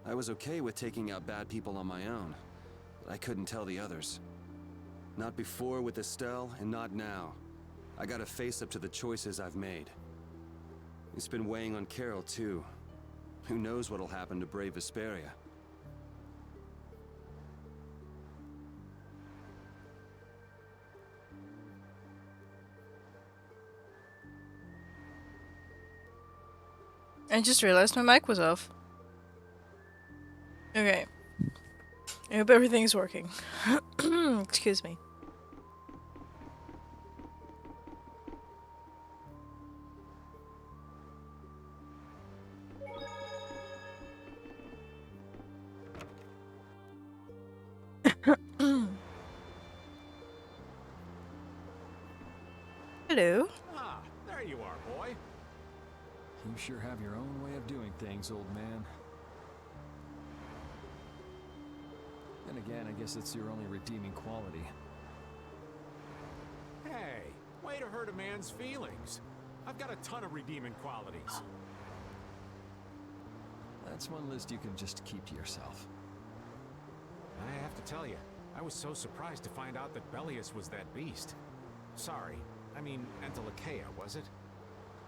I was okay with taking out bad people on my own, but I couldn't tell the others. Not before with Estelle, and not now. I gotta face up to the choices I've made. It's been weighing on Carol, too. Who knows what'll happen to brave Vesperia? I just realized my mic was off. Okay. I hope everything's working. Excuse me. Hello. Ah, there you are, boy. You sure have your own way of doing things, old man. Then again, I guess it's your only redeeming quality. Hey, way to hurt a man's feelings. I've got a ton of redeeming qualities. That's one list you can just keep to yourself. I have to tell you, I was so surprised to find out that Bellius was that beast. Sorry, I mean Entelakea, was it?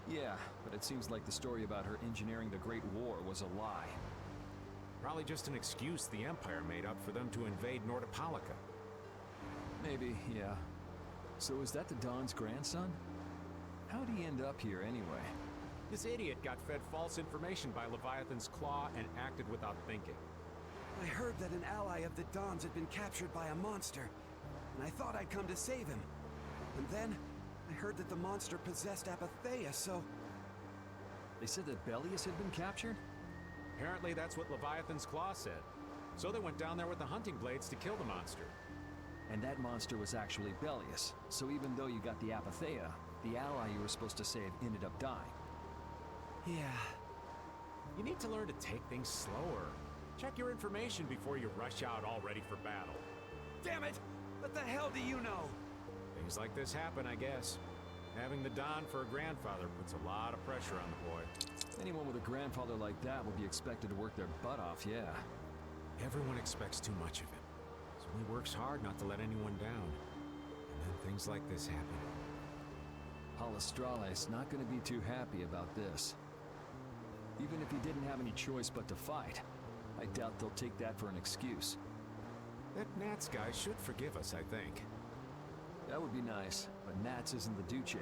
Yeah, but it seems like the story about her engineering the Great War was a lie. Probably just an excuse the Empire made up for them to invade Nordopolica. Maybe, yeah. So is that the Don's grandson? How'd he end up here anyway? This idiot got fed false information by Leviathan's Claw and acted without thinking. I heard that an ally of the Dons had been captured by a monster, and I thought I'd come to save him. And then, I heard that the monster possessed Apatheia, so... They said that Bellius had been captured? Apparently that's what Leviathan's Claw said. So they went down there with the hunting blades to kill the monster. And that monster was actually Bellius, so even though you got the Apatheia, the ally you were supposed to save ended up dying. Yeah. You need to learn to take things slower. Check your information before you rush out all ready for battle. Damn it! What the hell do you know? Things like this happen, I guess. Having the Don for a grandfather puts a lot of pressure on the boy. Anyone with a grandfather like that will be expected to work their butt off, yeah. Everyone expects too much of him, so he works hard not to let anyone down. And then things like this happen. Palestrale's not going to be too happy about this. Even if he didn't have any choice but to fight, I doubt they'll take that for an excuse. That Nats guy should forgive us, I think. That would be nice, but Nats isn't the Duce.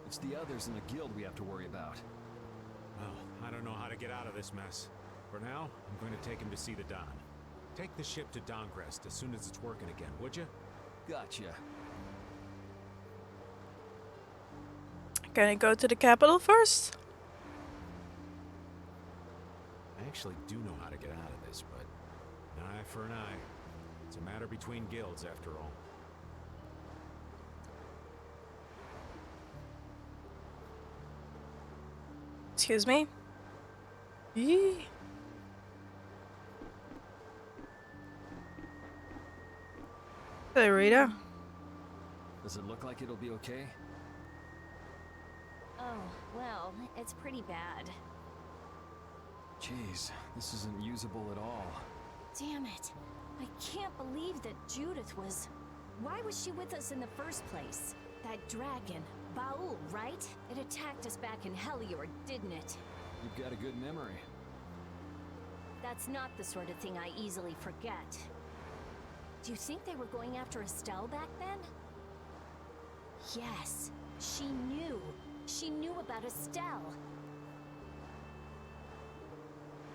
It's the others in the guild we have to worry about. Well, I don't know how to get out of this mess. For now, I'm going to take him to see the Don. Take the ship to Dongrest as soon as it's working again, would you? Gotcha. Can I go to the capital first? I actually do know how to get out of this, but an eye for an eye. It's a matter between guilds, after all. Excuse me? Eee. Hey, Rita. Does it look like it'll be okay? Oh, well, it's pretty bad. Jeez, this isn't usable at all. Damn it. I can't believe that Judith was... Why was she with us in the first place? That dragon, Baul, right? It attacked us back in Helior, didn't it? You've got a good memory. That's not the sort of thing I easily forget. Do you think they were going after Estelle back then? Yes, she knew. She knew about Estelle.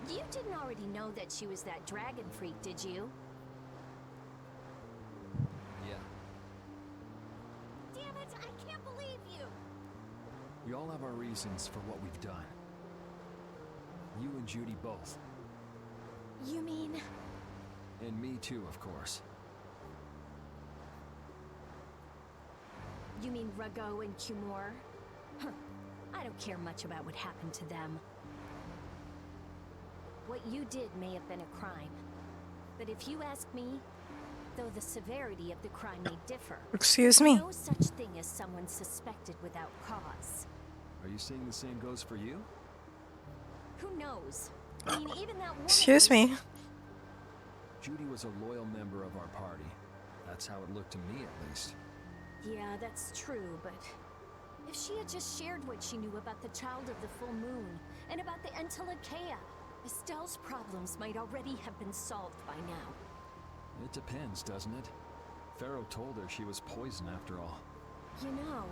You didn't already know that she was that dragon freak, did you? Yeah. Damn it, I can't believe you! We all have our reasons for what we've done. You and Judy both. You mean... And me too, of course. You mean Rago and Cumor? Huh. I don't care much about what happened to them. What you did may have been a crime. But if you ask me, though the severity of the crime may differ, Excuse me. no such thing as someone suspected without cause. Are you saying the same goes for you? Who knows? I mean, even that woman Excuse was- me. Judy was a loyal member of our party. That's how it looked to me, at least. Yeah, that's true, but if she had just shared what she knew about the Child of the Full Moon and about the Entelekea, Estelle's problems might already have been solved by now. It depends, doesn't it? Pharaoh told her she was poison after all. You know,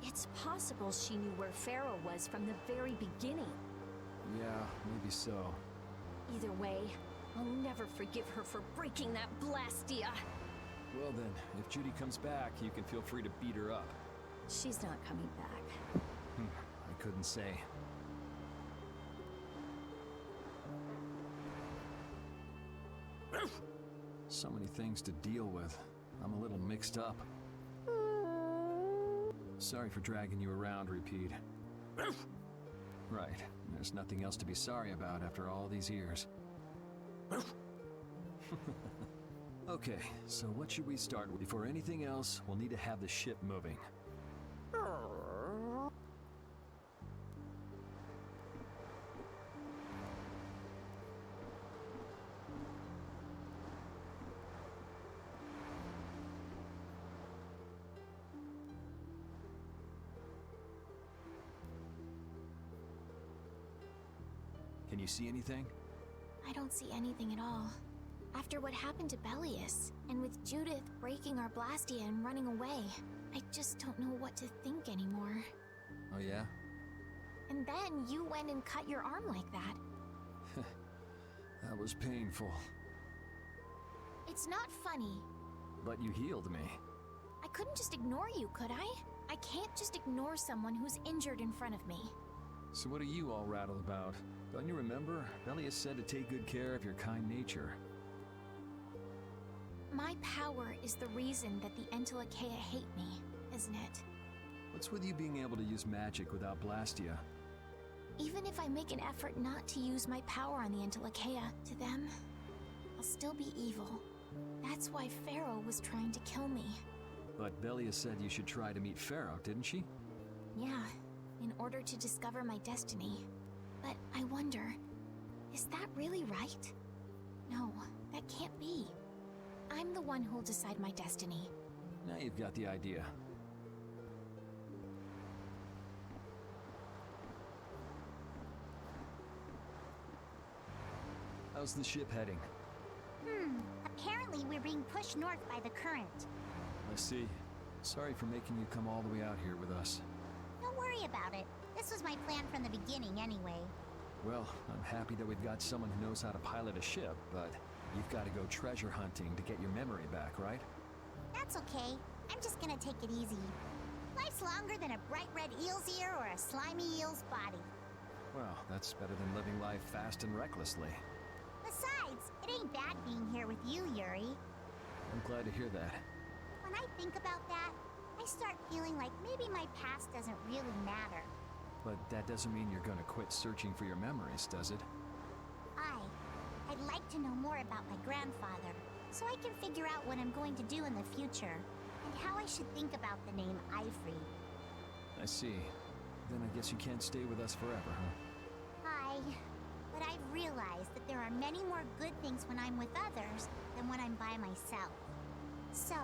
it's possible she knew where Pharaoh was from the very beginning. Yeah, maybe so. Either way, I'll never forgive her for breaking that Blastia. Well then, if Judy comes back, you can feel free to beat her up. She's not coming back. I couldn't say. So many things to deal with. I'm a little mixed up. Sorry for dragging you around, Repeat. Right. There's nothing else to be sorry about after all these years. Okay, so what should we start with? Before anything else, we'll need to have the ship moving. Can you see anything? I don't see anything at all. After what happened to Bellius, and with Judith breaking our Blastia and running away, I just don't know what to think anymore. Oh yeah? And then you went and cut your arm like that. That was painful. It's not funny. But you healed me. I couldn't just ignore you, could I? I can't just ignore someone who's injured in front of me. So what are you all rattled about? Don't you remember? Bellius said to take good care of your kind nature. My power is the reason that the Entelekea hate me, isn't it? What's with you being able to use magic without Blastia? Even if I make an effort not to use my power on the Entelekea, to them, I'll still be evil. That's why Pharaoh was trying to kill me. But Bellius said you should try to meet Pharaoh, didn't she? Yeah, in order to discover my destiny. But I wonder, is that really right? No, that can't be. I'm the one who'll decide my destiny. Now you've got the idea. How's the ship heading? Apparently we're being pushed north by the current. I see. Sorry for making you come all the way out here with us. Don't worry about it. This was my plan from the beginning anyway. Well, I'm happy that we've got someone who knows how to pilot a ship, but you've got to go treasure hunting to get your memory back, right? That's okay. I'm just gonna take it easy. Life's longer than a bright red eel's ear or a slimy eel's body. Well, that's better than living life fast and recklessly. Besides, it ain't bad being here with you, Yuri. I'm glad to hear that. When I think about that, I start feeling like maybe my past doesn't really matter. But that doesn't mean you're gonna quit searching for your memories, does it? I'd like to know more about my grandfather, so I can figure out what I'm going to do in the future, and how I should think about the name Ifri. I see. Then I guess you can't stay with us forever, huh? But I've realized that there are many more good things when I'm with others than when I'm by myself. So,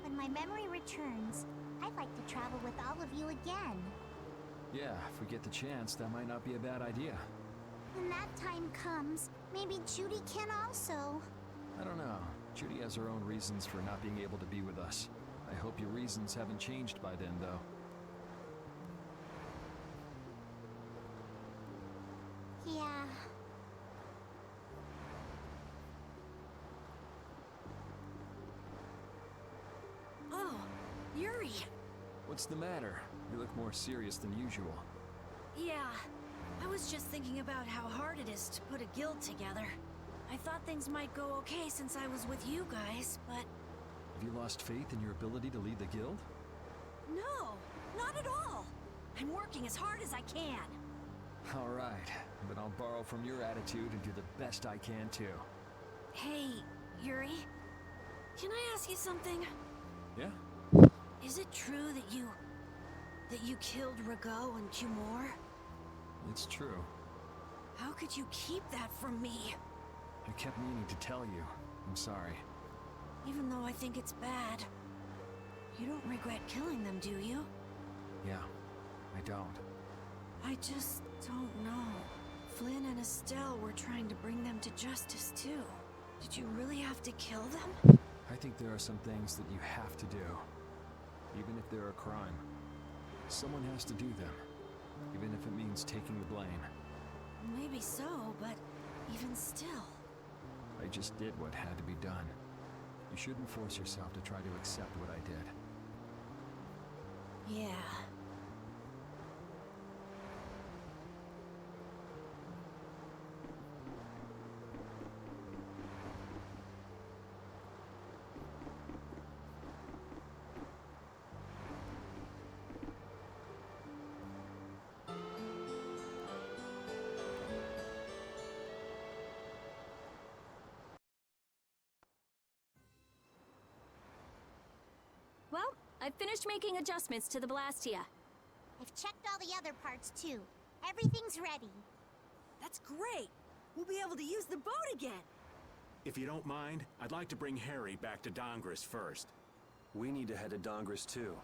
when my memory returns, I'd like to travel with all of you again. Yeah, if we get the chance, that might not be a bad idea. When that time comes, maybe Judy can also. I don't know. Judy has her own reasons for not being able to be with us. I hope your reasons haven't changed by then, though. Yeah. Oh, Yuri. What's the matter? You look more serious than usual. Yeah, I was just thinking about how hard it is to put a guild together. I thought things might go okay since I was with you guys, but Have you lost faith in your ability to lead the guild? no, not at all. I'm working as hard as I can. All right, but I'll borrow from your attitude and do the best I can too. Hey, Yuri, can I ask you something? Yeah? Is it true that you killed Rago and Cumor? It's true. How could you keep that from me? I kept meaning to tell you. I'm sorry. Even though I think it's bad. You don't regret killing them, do you? Yeah, I don't. I just don't know. Flynn and Estelle were trying to bring them to justice, too. Did you really have to kill them? I think there are some things that you have to do. Even if they're a crime. Someone has to do them. Even if it means taking the blame. Maybe so, but even still. I just did what had to be done. You shouldn't force yourself to try to accept what I did. Yeah. Well, I've finished making adjustments to the Blastia. I've checked all the other parts too. Everything's ready. That's great! We'll be able to use the boat again! If you don't mind, I'd like to bring Harry back to Dongris first. We need to head to Dongris too.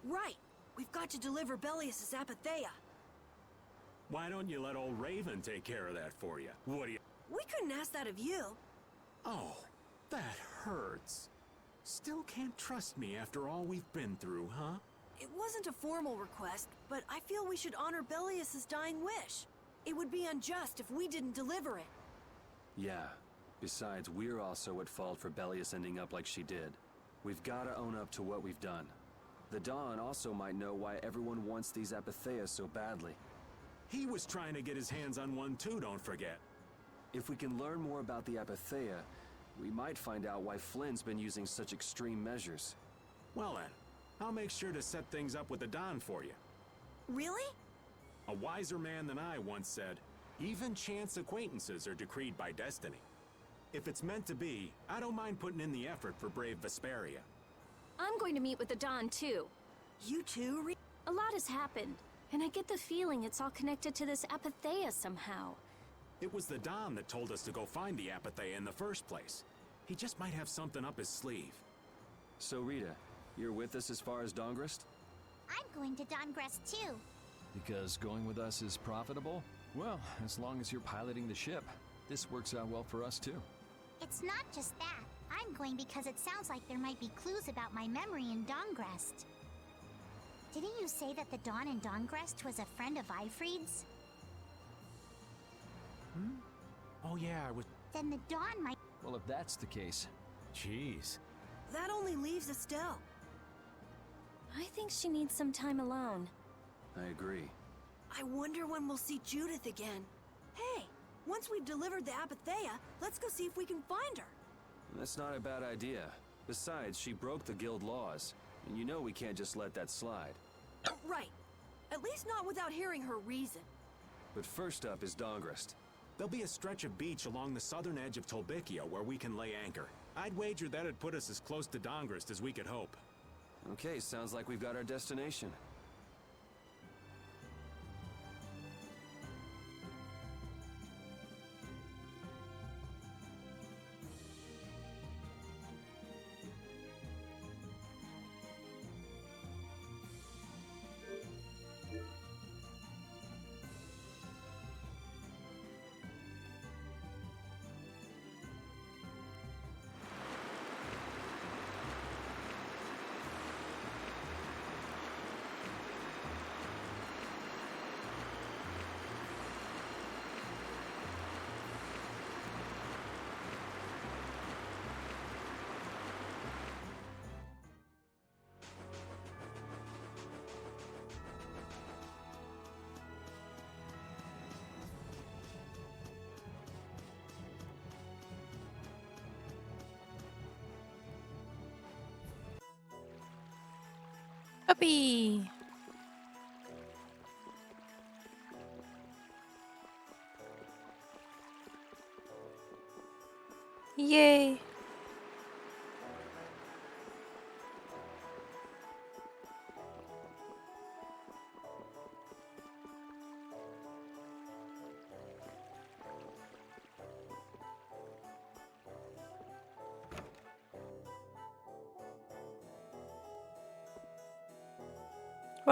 Right! We've got to deliver Bellius's Apatheia. Why don't you let old Raven take care of that for you? What do you... We couldn't ask that of you. Oh, that hurts. Still can't trust me after all we've been through, huh? It wasn't a formal request, but I feel we should honor Bellius's dying wish. It would be unjust if we didn't deliver it. Yeah. Besides, we're also at fault for Bellius ending up like she did. We've gotta own up to what we've done. The Dawn also might know why everyone wants these Apatheias so badly. He was trying to get his hands on one too, don't forget. If we can learn more about the Apatheia, we might find out why Flynn's been using such extreme measures. Well then, I'll make sure to set things up with the Don for you. Really? A wiser man than I once said, even chance acquaintances are decreed by destiny. If it's meant to be, I don't mind putting in the effort for brave Vesperia. I'm going to meet with the Don, too. You too, A lot has happened, and I get the feeling it's all connected to this Apatheia somehow. It was the Don that told us to go find the Apatheia in the first place. He just might have something up his sleeve. So Rita, you're with us as far as Dongrist? I'm going to Dongrest too. Because going with us is profitable? Well, as long as you're piloting the ship. This works out well for us too. It's not just that. I'm going because it sounds like there might be clues about my memory in Dongrest. Didn't you say that the Dawn in Dongrest was a friend of Ifrid's? Oh yeah, I was... Then the Dawn might... Well, if that's the case... Jeez. That only leaves Estelle. I think she needs some time alone. I agree. I wonder when we'll see Judith again. Hey, once we've delivered the Apatheia, let's go see if we can find her. That's not a bad idea. Besides, she broke the guild laws, and you know we can't just let that slide. Right. At least not without hearing her reason. But first up is Dongrist. There'll be a stretch of beach along the southern edge of Tolbikia where we can lay anchor. I'd wager that'd put us as close to Dongrist as we could hope. Okay, sounds like we've got our destination. Puppy! Yay!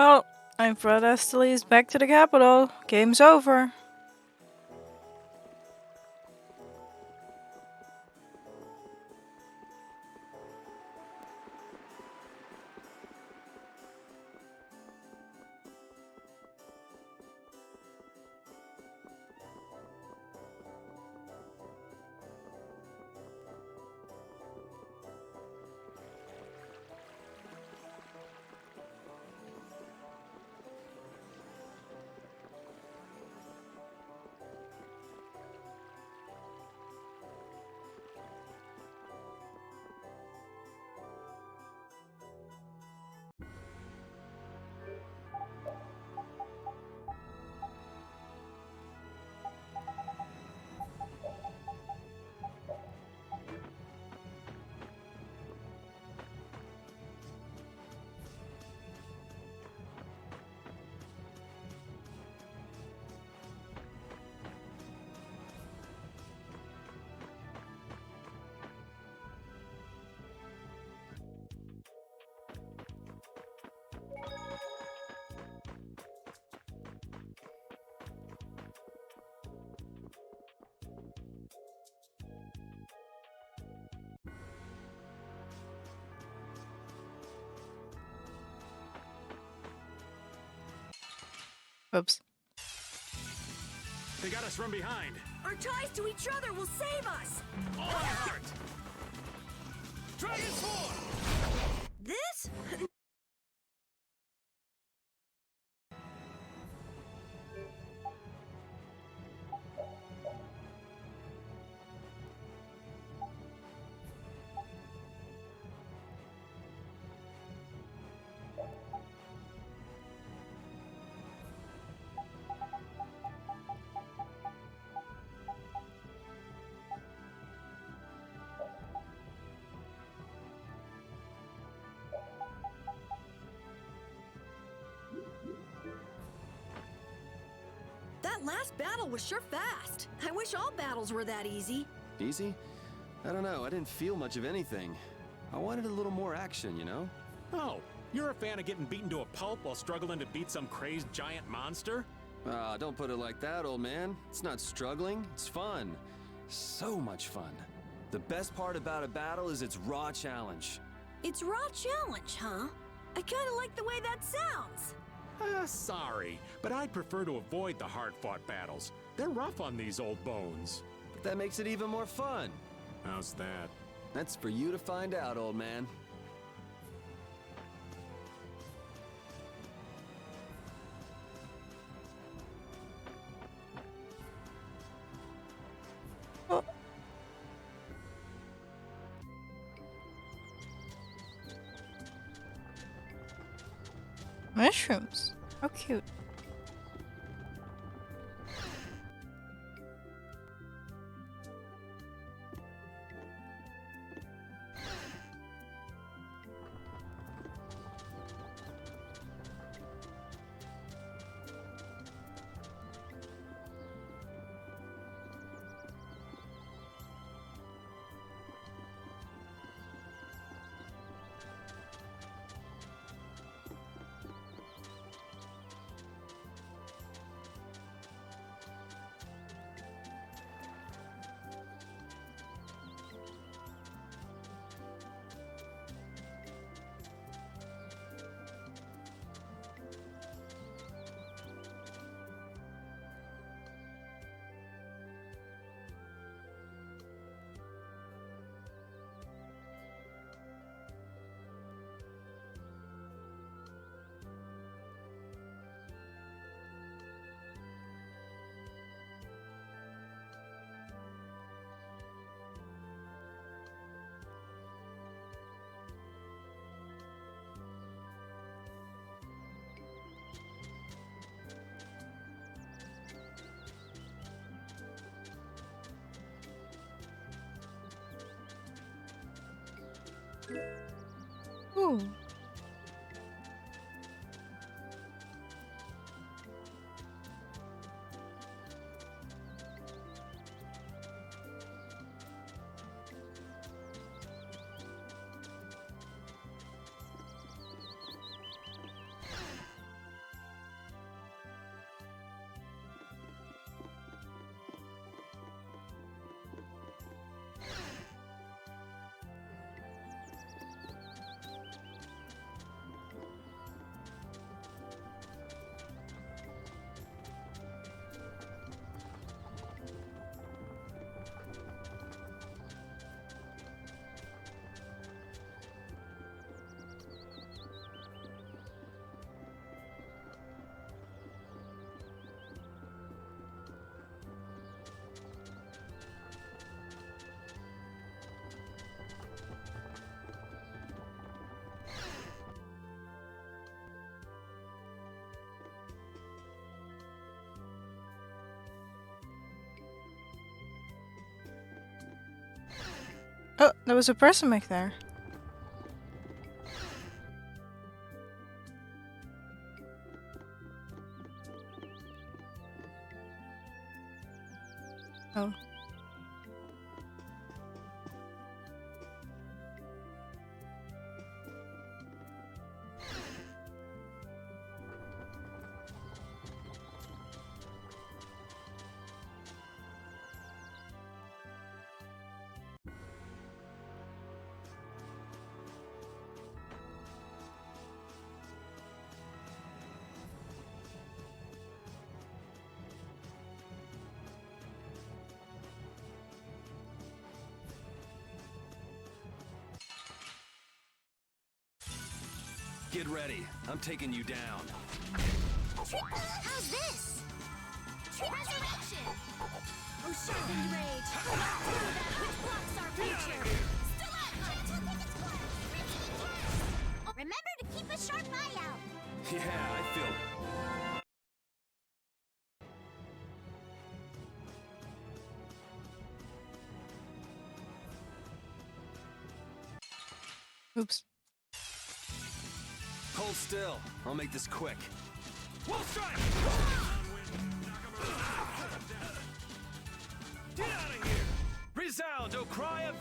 Well, I've brought Estelies back to the capital. Game's over. Oops. They got us from behind. Our ties to each other will save us! On heart! Dragon form! This? That last battle was sure fast. I wish all battles were that easy. Easy? I don't know, I didn't feel much of anything. I wanted a little more action, you know? Oh, you're a fan of getting beaten to a pulp while struggling to beat some crazed giant monster? Ah, don't put it like that, old man. It's not struggling, it's fun. So much fun. The best part about a battle is its raw challenge. It's raw challenge, huh? I kinda like the way that sounds. Sorry, but I'd prefer to avoid the hard-fought battles. They're rough on these old bones. But that makes it even more fun. How's that? That's for you to find out, old man. Oh. Mushrooms. How cute. Ooh. Oh, there was a person back there. Oh. Get ready. I'm taking you down. How's this? Resurrection! Ocean rage! That which blocks our future! Remember to keep a sharp eye out. Yeah, I feel... Oops. Hold still. I'll make this quick. Wolf strike! Get out of here! Resound, O cry of...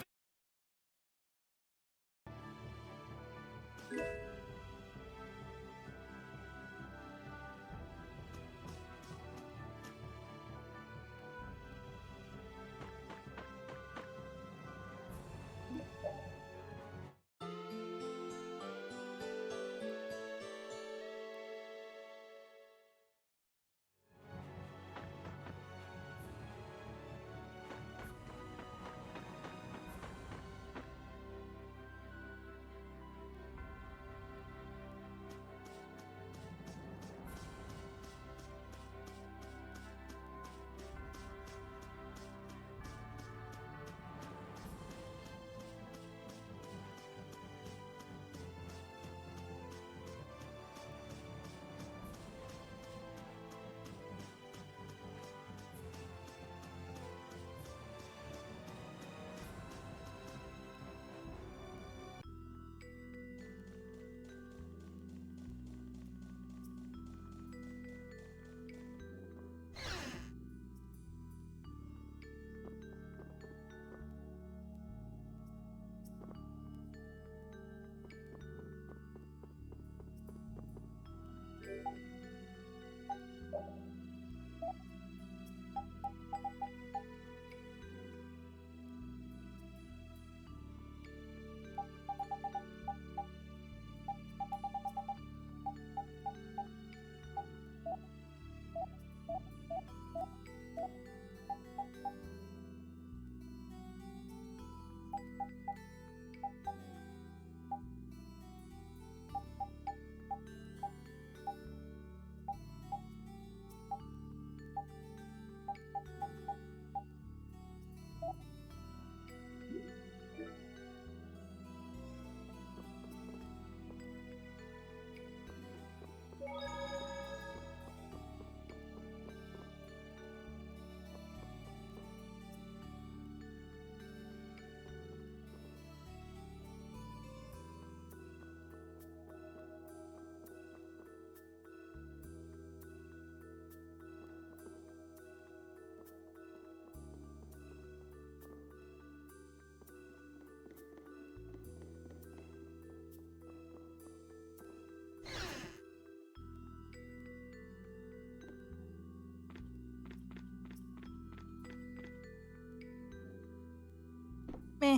Meh.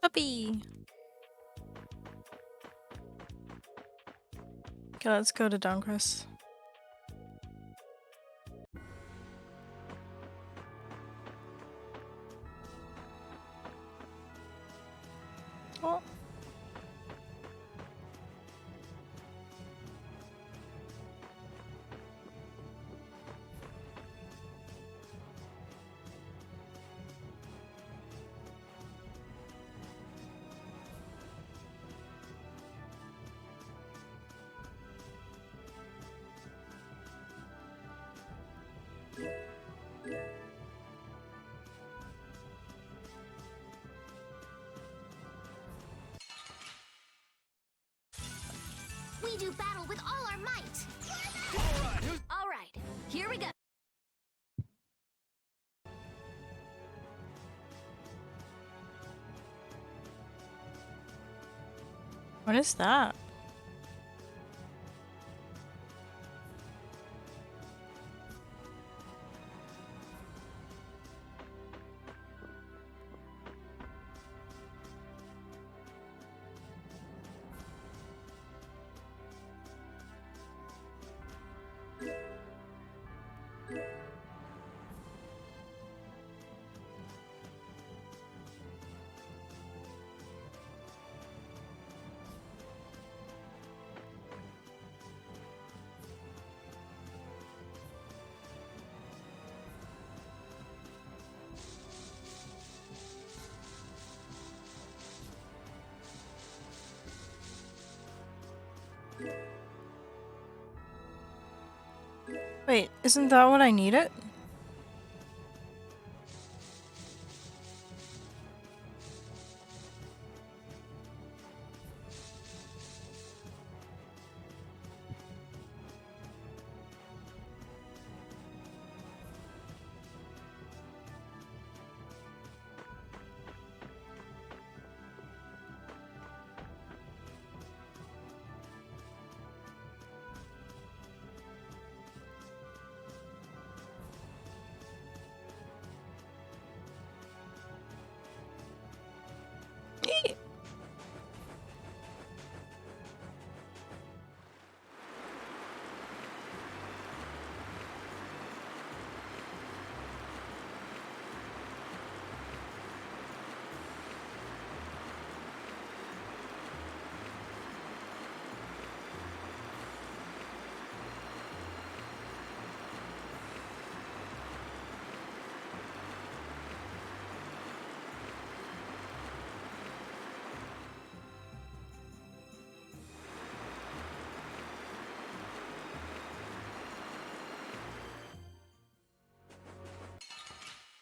puppy. Okay, let's go to Downcrest. Oh. We do battle with all our might. All right, here we go. What is that? Wait, isn't that what I needed?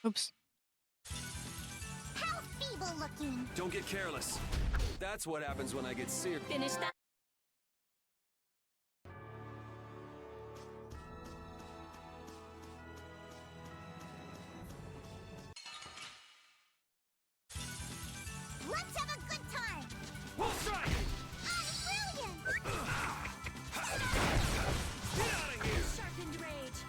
Oops. How feeble looking. Don't get careless. That's what happens when I get serious. Finish that. Let's have a good time. We'll strike! Brilliant. Get out of here! Sharpened rage.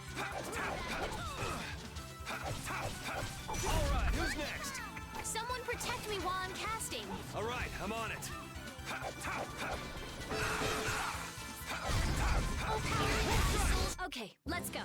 All right, who's next? Someone protect me while I'm casting. All right, I'm on it. Okay, let's go.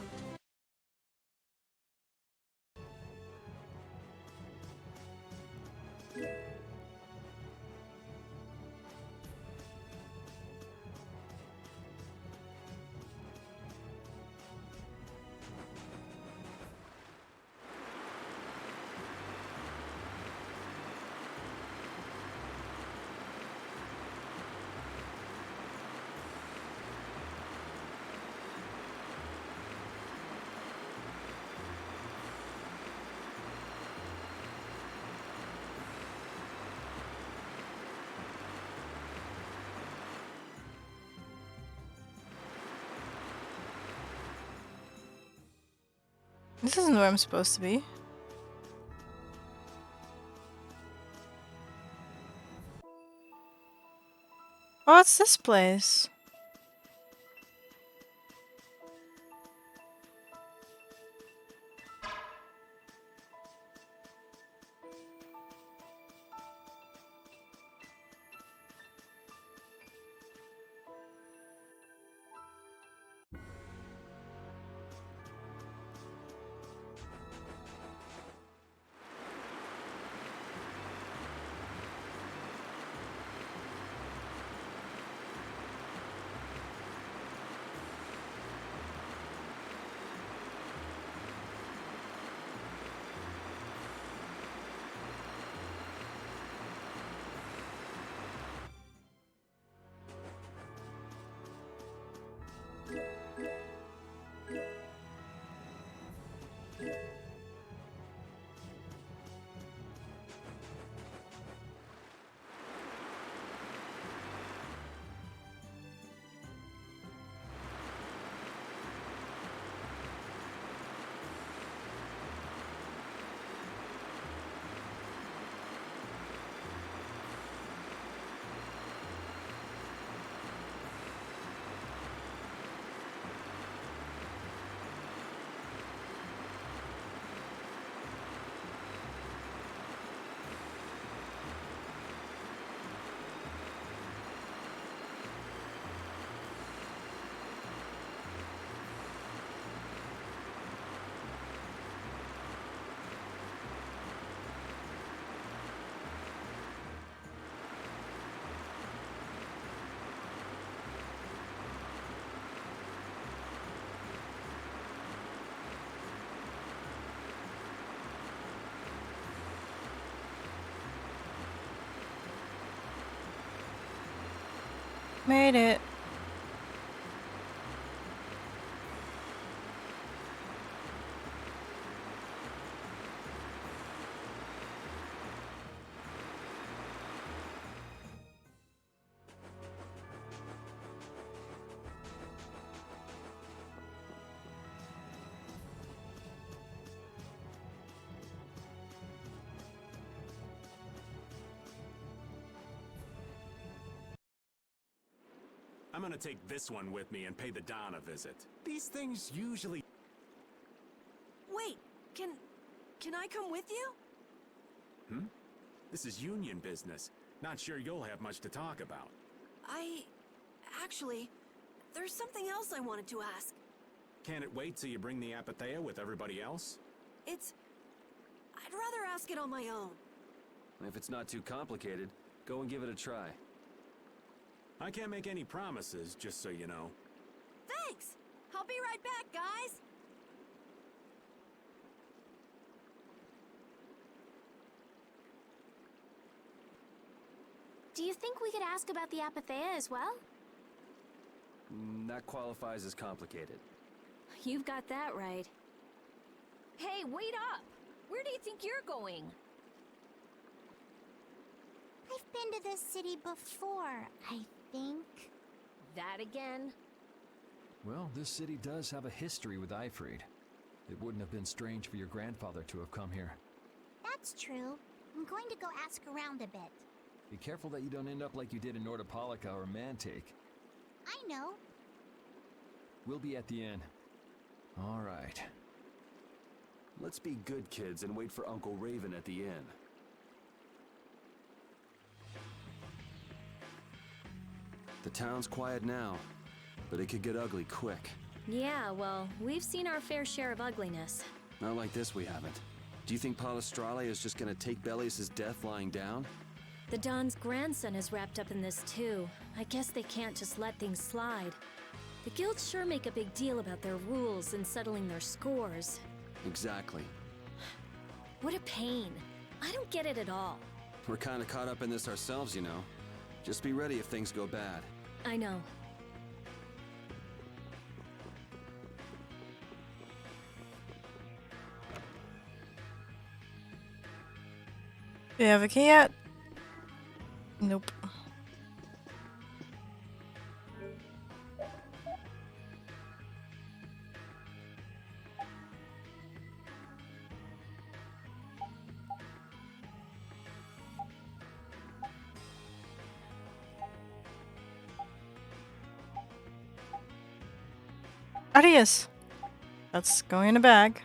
This isn't where I'm supposed to be. Oh, it's this place. Made it. I'm gonna take this one with me and pay the Don a visit. These things usually... Wait, can I come with you? This is union business. Not sure you'll have much to talk about. Actually, there's something else I wanted to ask. Can it wait till you bring the Apathea with everybody else? I'd rather ask it on my own. If it's not too complicated, go and give it a try. I can't make any promises, just so you know. Thanks! I'll be right back, guys! Do you think we could ask about the Apathea as well? That qualifies as complicated. You've got that right. Hey, wait up! Where do you think you're going? I've been to this city before, I think. That again? Well, this city does have a history with Ifrid. It wouldn't have been strange for your grandfather to have come here. That's true. I'm going to go ask around a bit. Be careful that you don't end up like you did in Nordopolica or Mantake. I know. We'll be at the inn. All right. Let's be good kids and wait for Uncle Raven at the inn. The town's quiet now, but it could get ugly quick. Yeah, well, we've seen our fair share of ugliness. Not like this, we haven't. Do you think Palestrale is just gonna take Belius' death lying down? The Don's grandson is wrapped up in this too. I guess they can't just let things slide. The guilds sure make a big deal about their rules and settling their scores. Exactly. What a pain. I don't get it at all. We're kinda caught up in this ourselves, you know. Just be ready if things go bad. I know. Do you have a key yet? Nope. Adios. That's going in a bag.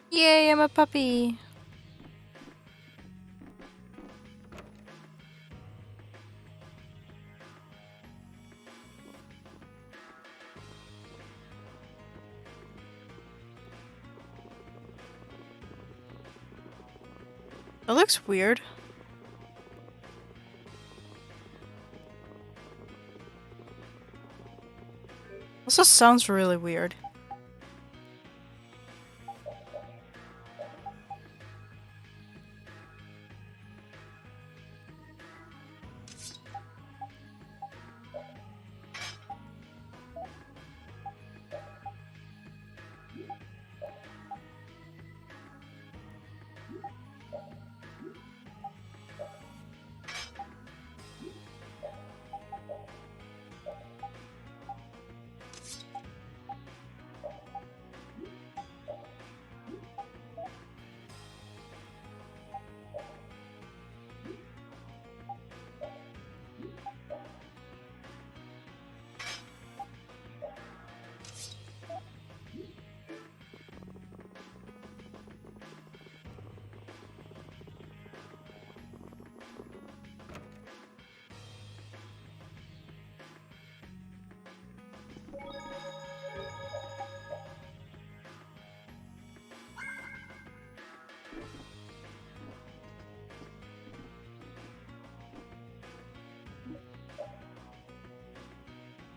Yay, I'm a puppy. It looks weird. Also sounds really weird.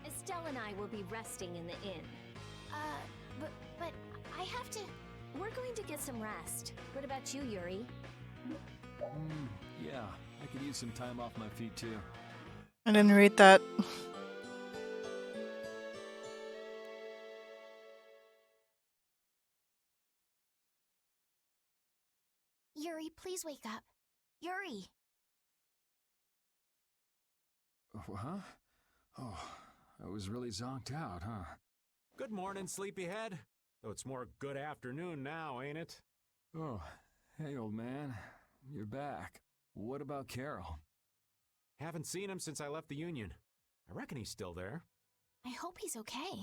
Estelle and I will be resting in the inn. But I have to... We're going to get some rest. What about you, Yuri? Yeah, I could use some time off my feet too. I didn't read that. Yuri, please wake up. Yuri! Huh? Oh, I was really zonked out, huh? Good morning, sleepyhead. Though it's more good afternoon now, ain't it? Oh, hey, old man. You're back. What about Carol? Haven't seen him since I left the Union. I reckon he's still there. I hope he's okay.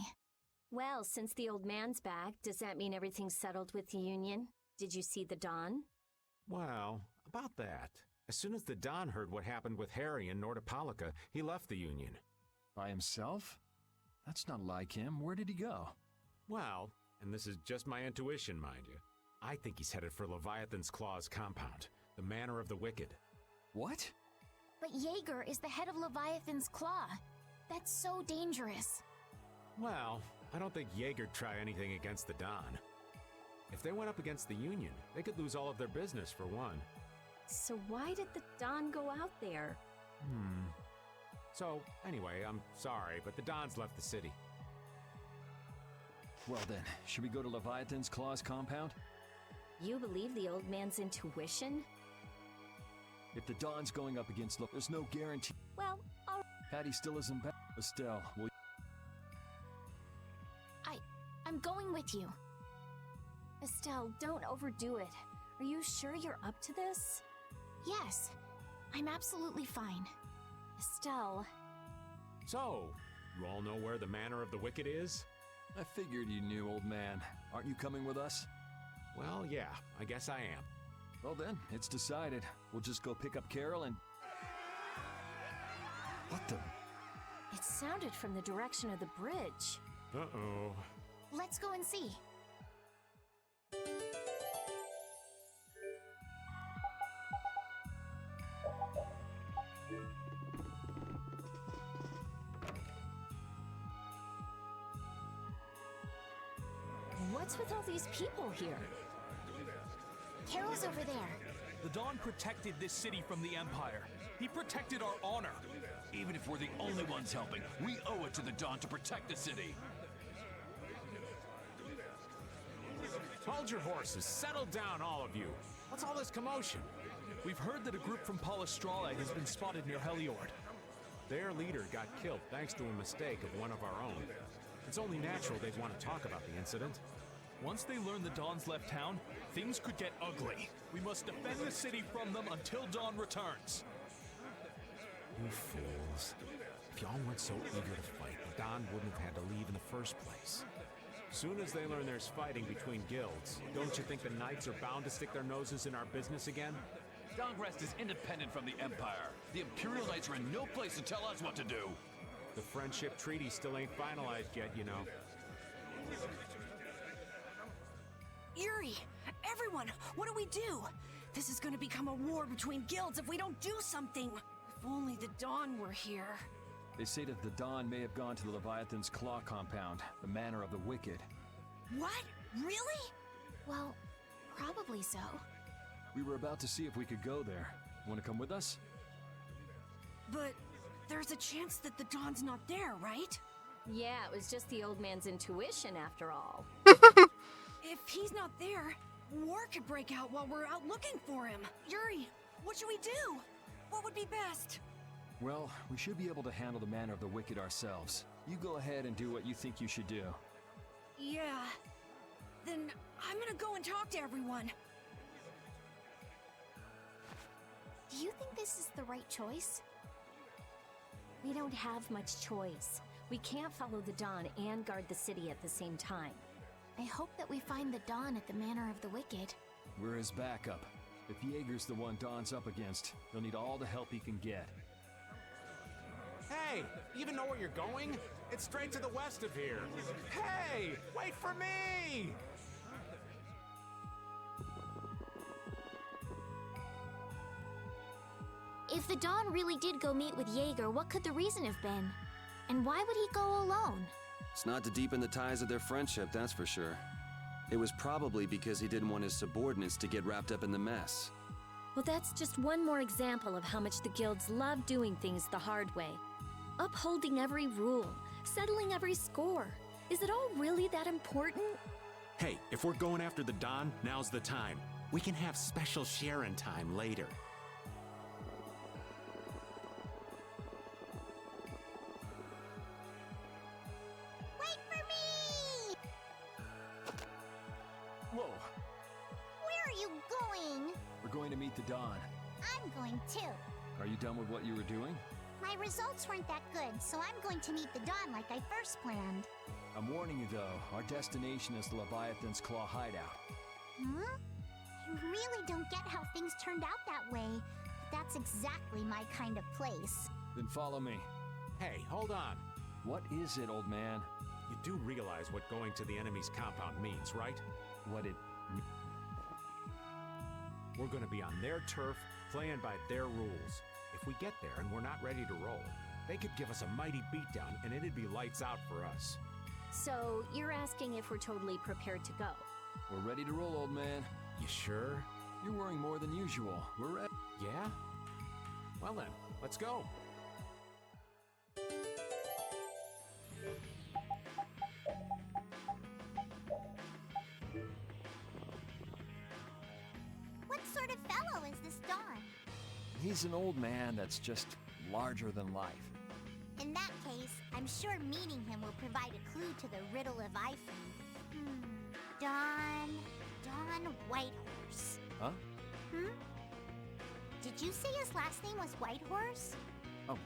Well, since the old man's back, does that mean everything's settled with the Union? Did you see the Don? Well, about that. As soon as the Don heard what happened with Harry and Nordopolica, he left the Union. By himself? That's not like him. Where did he go? Well, and this is just my intuition, mind you, I think he's headed for Leviathan's Claw's compound, the Manor of the Wicked. What? But Jaeger is the head of Leviathan's Claw. That's so dangerous. Well, I don't think Jaeger'd try anything against the Don. If they went up against the Union, they could lose all of their business for one. So why did the Don go out there? So, anyway, I'm sorry, but the Don's left the city. Well then, should we go to Leviathan's Claw's compound? You believe the old man's intuition? If the Don's going up against there's no guarantee. Well, all Patty still isn't back. Estelle, will I'm going with you. Estelle, don't overdo it. Are you sure you're up to this? Yes, I'm absolutely fine. Estelle. So, you all know where the Manor of the Wicked is? I figured you knew, old man. Aren't you coming with us? Well, yeah, I guess I am. Well then, it's decided. We'll just go pick up Carol and... What the... It sounded from the direction of the bridge. Uh-oh. Let's go and see. What's with all these people here? Carol's over there. The Don protected this city from the Empire. He protected our honor. Even if we're the only ones helping, we owe it to the Don to protect the city. Hold your horses. Settle down, all of you. What's all this commotion? We've heard that a group from Palestrale has been spotted near Heliord. Their leader got killed thanks to a mistake of one of our own. It's only natural they'd want to talk about the incident. Once they learn the Don's left town, things could get ugly. We must defend the city from them until Don returns. You fools. If y'all weren't so eager to fight, the Don wouldn't have had to leave in the first place. Soon as they learn there's fighting between guilds, don't you think the Knights are bound to stick their noses in our business again? Dahngrest is independent from the Empire. The Imperial Knights are in no place to tell us what to do. The friendship treaty still ain't finalized yet, you know. Yuri! Everyone! What do we do? This is gonna become a war between guilds if we don't do something. If only the Dawn were here. They say that the Dawn may have gone to the Leviathan's Claw compound, the Manor of the Wicked. What? Really? Well, probably so. We were about to see if we could go there. Want to come with us? But there's a chance that the Dawn's not there, right? Yeah, it was just the old man's intuition after all. If he's not there, war could break out while we're out looking for him. Yuri, what should we do? What would be best? Well, we should be able to handle the Manor of the Wicked ourselves. You go ahead and do what you think you should do. Yeah. Then I'm gonna go and talk to everyone. Do you think this is the right choice? We don't have much choice. We can't follow the Dawn and guard the city at the same time. I hope that we find the Dawn at the Manor of the Wicked. We're his backup. If Jaeger's the one Dawn's up against, he'll need all the help he can get. Hey, you even know where you're going? It's straight to the west of here. Hey, wait for me! If the Dawn really did go meet with Jaeger, what could the reason have been? And why would he go alone? It's not to deepen the ties of their friendship, that's for sure. It was probably because he didn't want his subordinates to get wrapped up in the mess. Well, that's just one more example of how much the guilds love doing things the hard way. Upholding every rule, settling every score. Is it all really that important? Hey, if we're going after the Dawn, now's the time. We can have special sharing time later. Wait for me! Whoa! Where are you going? We're going to meet the Dawn. I'm going too. Are you done with what you were doing? My results weren't that good, so I'm going to meet the Dawn like I first planned. I'm warning you though, our destination is the Leviathan's Claw hideout. Huh? I really don't get how things turned out that way. That's exactly my kind of place. Then follow me. Hey, hold on. What is it, old man? You do realize what going to the enemy's compound means, right? What it... We're gonna be on their turf, playing by their rules. If we get there and we're not ready to roll, they could give us a mighty beatdown and it'd be lights out for us. So, you're asking if we're totally prepared to go? We're ready to roll, old man. You sure? You're worrying more than usual. We're ready. Yeah? Well then, let's go. What sort of fellow is this Dawn? He's an old man that's just larger than life. In that case, I'm sure meeting him will provide a clue to the riddle of Iframe. Dawn Whitehorse. Huh? Did you say his last name was Whitehorse? Oh,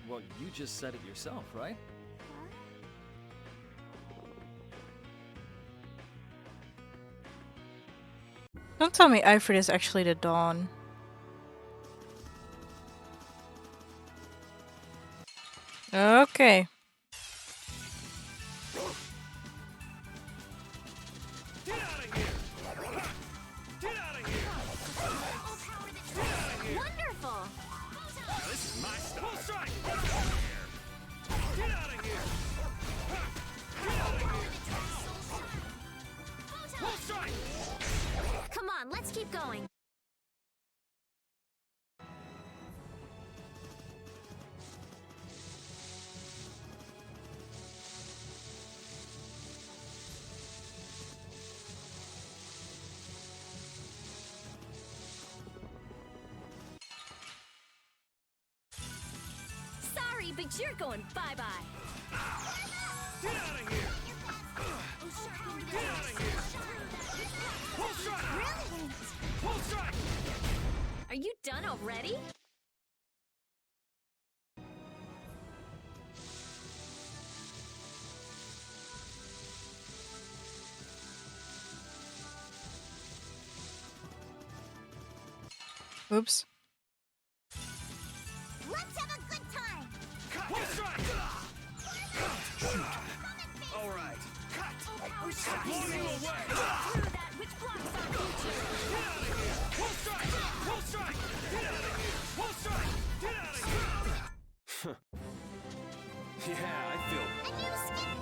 well, you just said it yourself, right? Don't tell me Alfred is actually the Dawn. Okay. Get out of here! Get out of here! Wonderful! Now, this is my style. Full strike! Get out of here! Get out of here! Get out of here! Full strike! Come on, let's keep going. Sorry, but you're going bye-bye. Get out of here! Get out of here! Full strike! Brilliant! Full strike! Are you done already? Oops. Let's have a good time! Full strike! All right. I'll blow you away! Through that which blocks our future. feel. A new skin.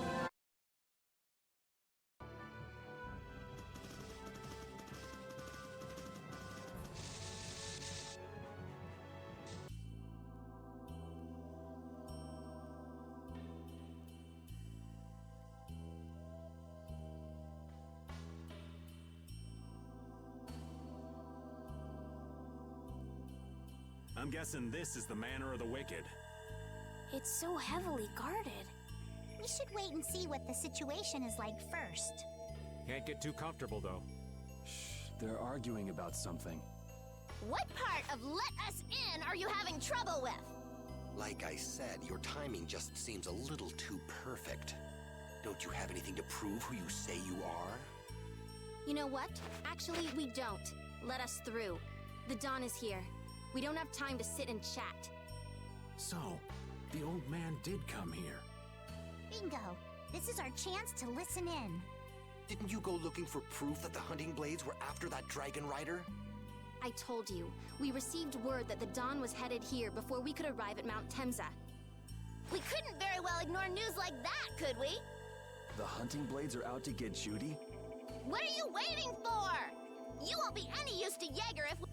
I'm guessing this is the manor of the wicked. It's so heavily guarded. We should wait and see what the situation is like first. Can't get too comfortable, though. Shh, they're arguing about something. What part of let us in are you having trouble with? Like I said, your timing just seems a little too perfect. Don't you have anything to prove who you say you are? You know what? Actually, we don't. Let us through. The dawn is here. We don't have time to sit and chat. So, the old man did come here. Bingo. This is our chance to listen in. Didn't you go looking for proof that the hunting blades were after that dragon rider? I told you, we received word that the dawn was headed here before we could arrive at Mount Temza. We couldn't very well ignore news like that, could we? The hunting blades are out to get Judy? What are you waiting for? You won't be any use to Jaeger if we...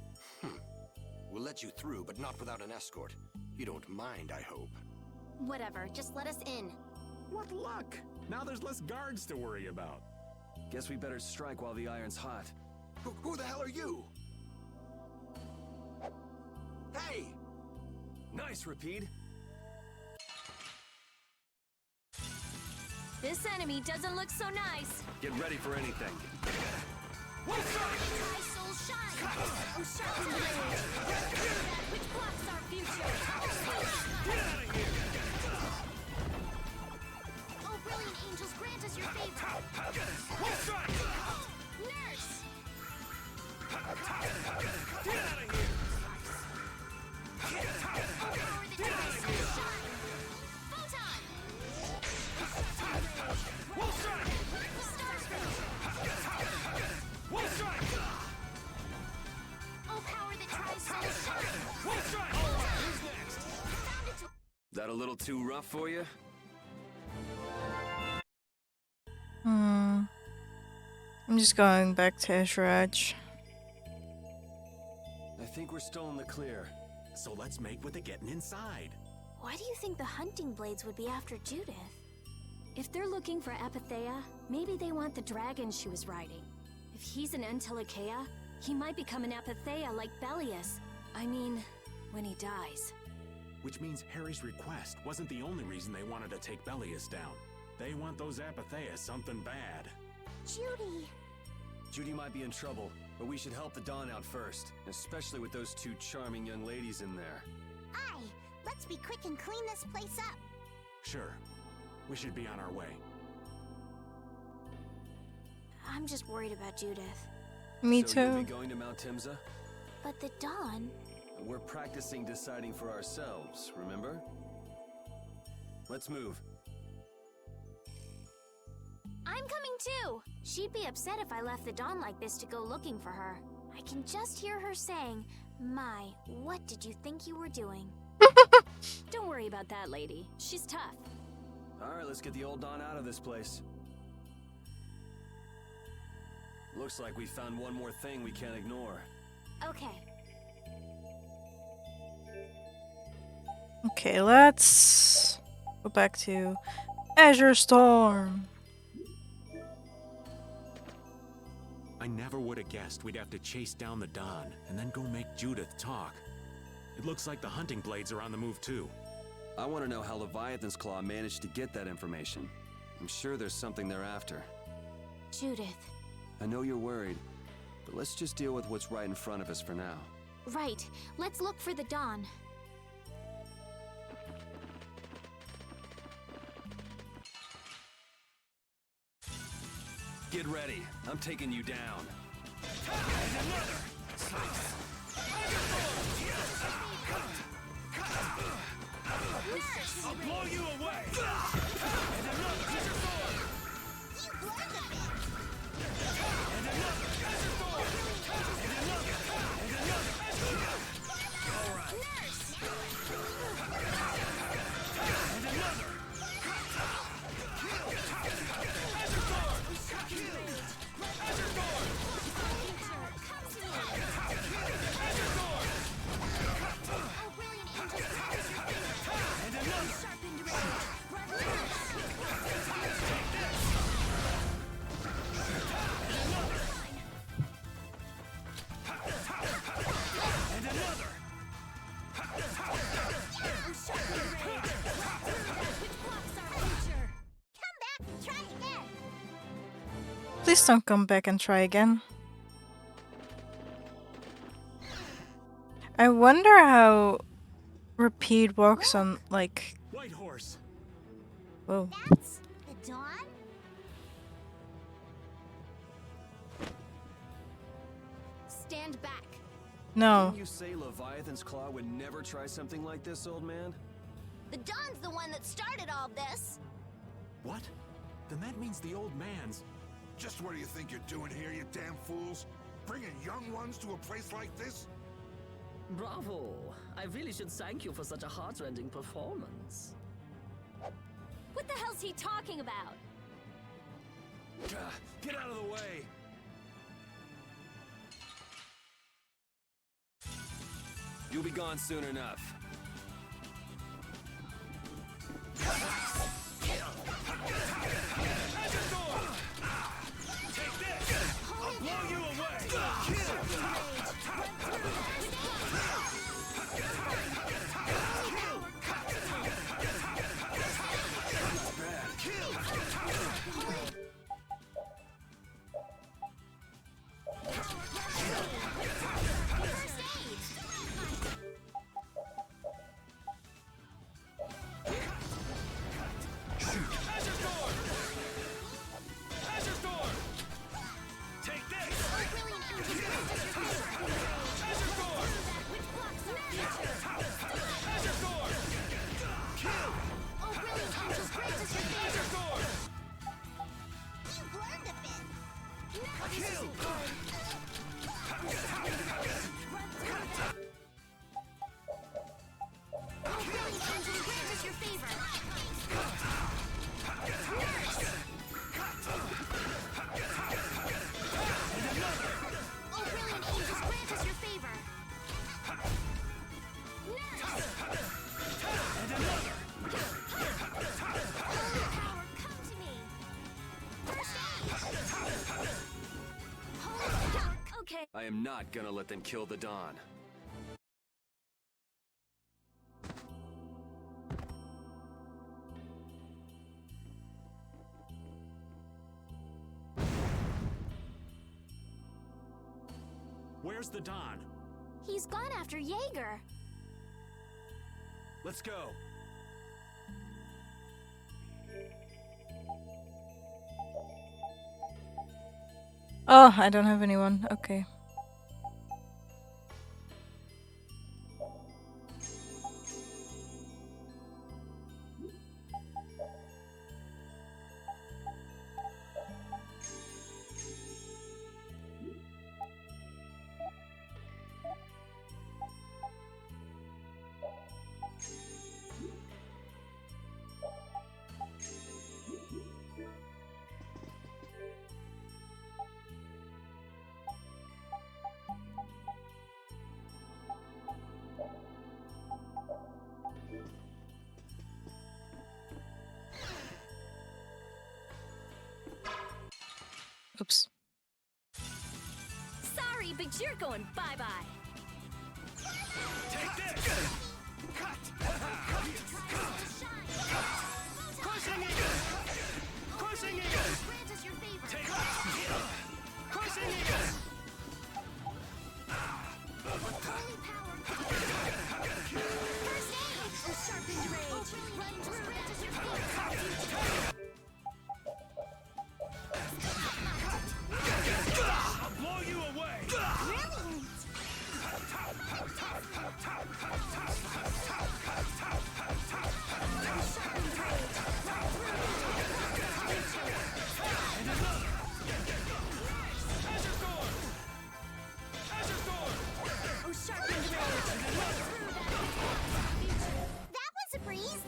We'll let you through, but not without an escort. You don't mind, I hope. Whatever, just let us in. What luck! Now there's less guards to worry about. Guess we better strike while the iron's hot. Who the hell are you? Hey! Nice, Rapide. This enemy doesn't look so nice. Get ready for anything. My soul shine! Oh, sharpen blade! That which blocks our future! Oh, brilliant angels, grant us your favor. Nurse! Power the dark soul shine! Photon! Oh, power that tries so shine! Found it to... That a little too rough for you? I'm just going back to Eshraj. I think we're still in the clear. So let's make with the getting inside. Why do you think the hunting blades would be after Judith? If they're looking for Epithea, maybe they want the dragon she was riding. If he's an Entelikeia, he might become an Epithea like Belius. I mean, when he dies. Which means Harry's request wasn't the only reason they wanted to take Belius down. They want those Epithea something bad. Judy. Judy might be in trouble, but we should help the Dawn out first, especially with those two charming young ladies in there. Aye. Let's be quick and clean this place up. Sure. We should be on our way. I'm just worried about Judith. Me So you'll too. be going to Mount Timza? But the dawn... We're practicing deciding for ourselves, remember? Let's move. I'm coming too! She'd be upset if I left the dawn like this to go looking for her. I can just hear her saying, "My, what did you think you were doing?" Don't worry about that lady. She's tough. Alright, let's get the old Dawn out of this place. Looks like we found one more thing we can't ignore. Okay. Okay, let's go back to Azure Storm. I never would have guessed we'd have to chase down the Dawn and then go make Judith talk. It looks like the hunting blades are on the move too. I want to know how Leviathan's Claw managed to get that information. I'm sure there's something they're after. Judith. I know you're worried, but let's just deal with what's right in front of us for now. Right. Let's look for the dawn. Get ready. I'm taking you down. I'll blow you away! Please don't come back and try again. I wonder how repeat works on, like... White horse. Whoa. That's the Dawn? Stand back. No. Didn't you say Leviathan's Claw would never try something like this, old man? The Dawn's the one that started all this. What? Then that means the old man's. Just what do you think you're doing here, you damn fools? Bringing young ones to a place like this? Bravo! I really should thank you for such a heart-rending performance. What the hell's he talking about? Get out of the way! You'll be gone soon enough. I am not gonna let them kill the Dawn. Where's the Don? He's gone after Jaeger. Let's go. Oh, I don't have anyone. Okay. Oops. Sorry, but you're going bye-bye. Take this! Crushing Eagle! Crushing Eagle! Grant us your favor. Take this! Crushing Eagle! Holy power. First aid. Oh, sharpened rage. Run through. Grant us your favor. I'll blow you away! Brilliant. Oh, sharpened rage. That was a breeze.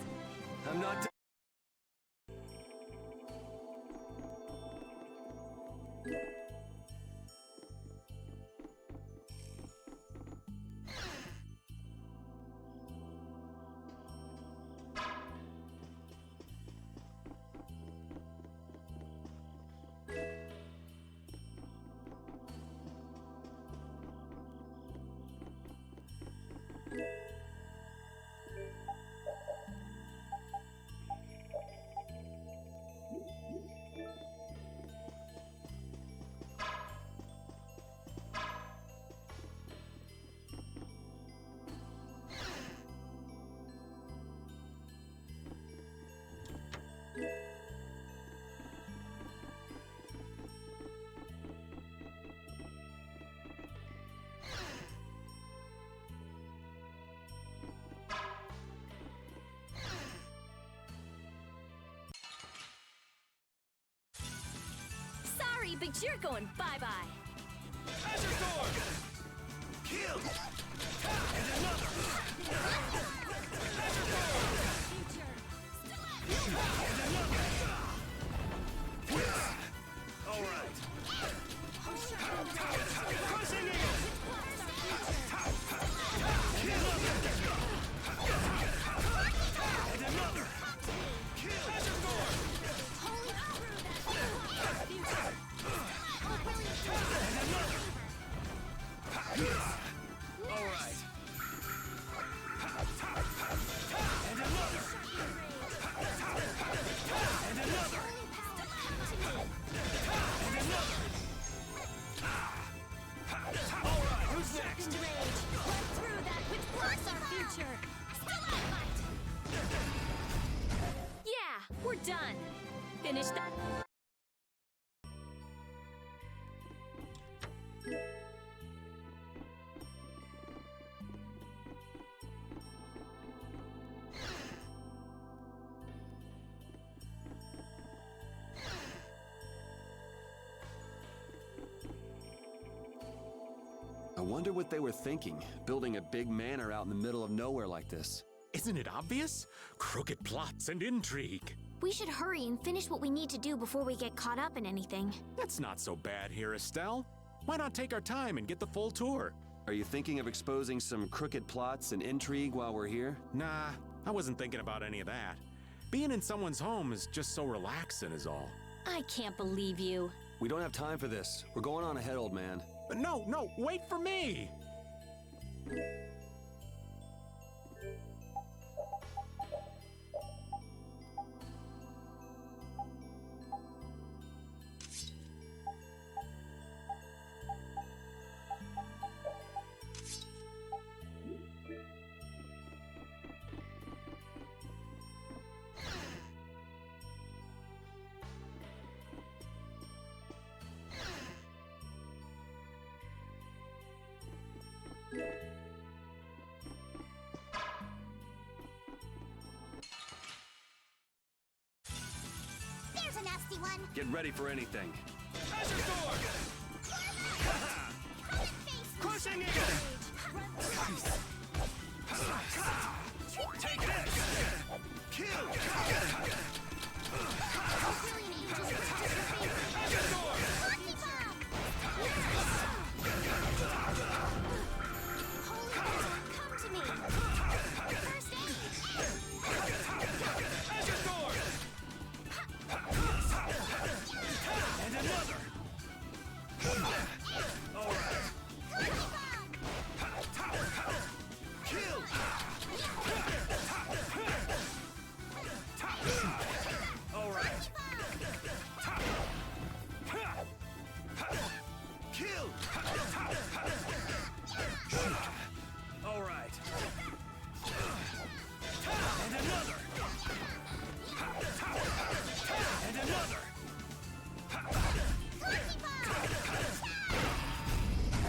I'm not done. Sorry, but you're going bye-bye. Azure Sword! Kill! And another! Azure Sword! And another! All right. Crushing Eagle! And another! And another! Azure Sword! And another! All right. And another! And another! And another! All right, who's next? Rage. Run through that which blocks our future. Stalagmite. Yeah, we're done. Finish that. I wonder what they were thinking, building a big manor out in the middle of nowhere like this. Isn't it obvious? Crooked plots and intrigue. We should hurry and finish what we need to do before we get caught up in anything. That's not so bad here, Estelle. Why not take our time and get the full tour? Are you thinking of exposing some crooked plots and intrigue while we're here? Nah, I wasn't thinking about any of that. Being in someone's home is just so relaxing is all. I can't believe you. We don't have time for this. We're going on ahead, old man. No, wait for me! There's a nasty one. Get ready for anything. Azure Sword! Crushing Eagle! Take this! Kill! Azure Sword! Lucky bomb. Holy Battle, come to me. First aid. Azure Sword! And another! All right. Kill! All right. Kill! All right. And another! And another!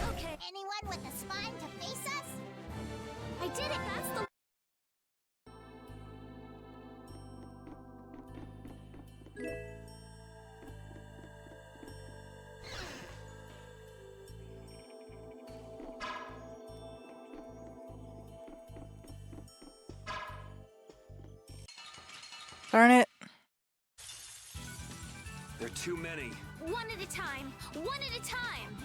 Okay. Anyone with a spine to face us? I did it. That's the... Darn it. There are too many. One at a time. One at a time.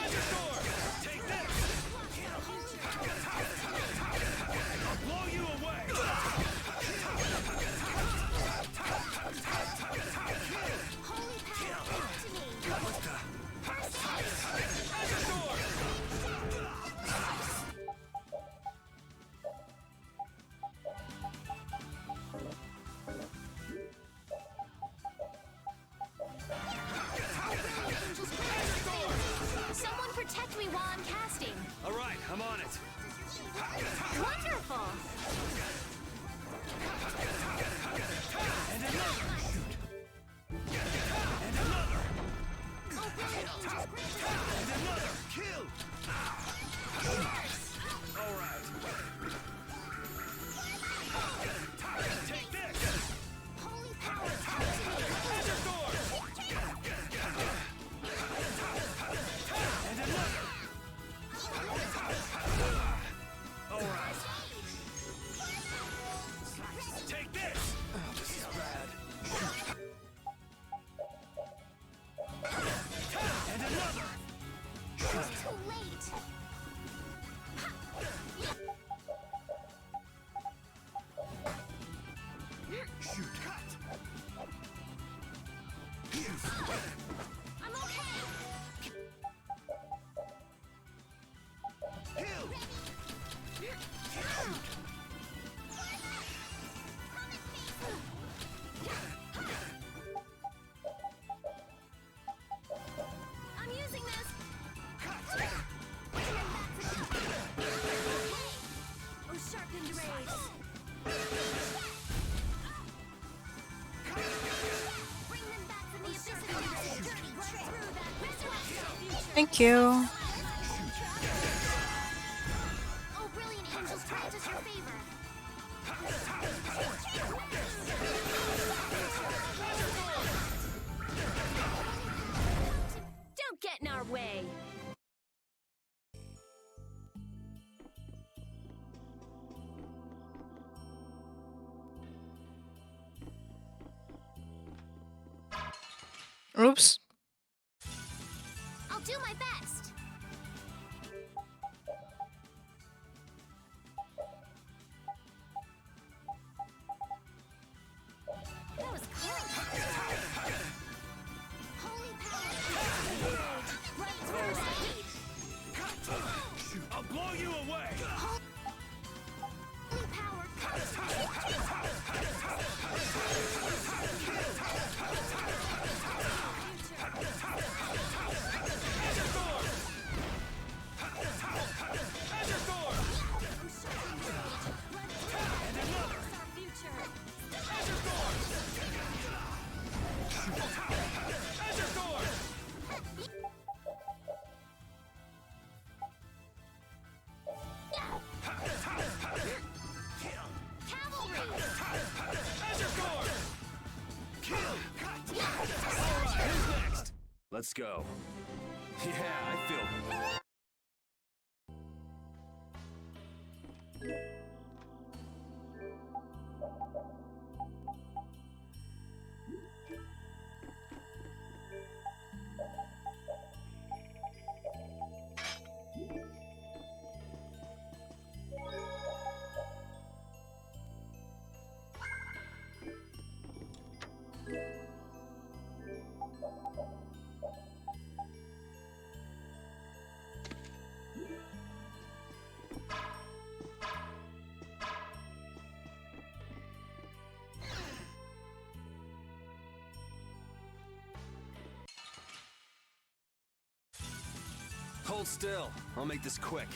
Azure Sword! Take this! I'll blow you away! Holy power, come to me. First aid. Azure Sword! Someone Thank you. Oh, brilliant angels, grant us your favor. Don't get in our way. Oops. I'll do my best. That was close. Holy power. Right through I'll blow you away! Holy power. Let's go. Yeah, I feel... Hold still. I'll make this quick.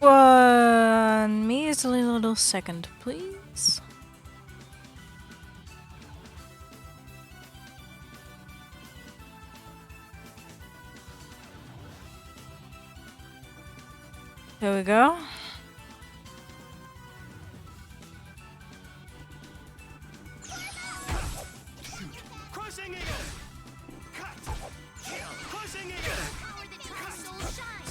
1 measly little second, please. There we go. Crushing eagle! Cut! Kill! Crushing eagle! Power that makes our souls shine.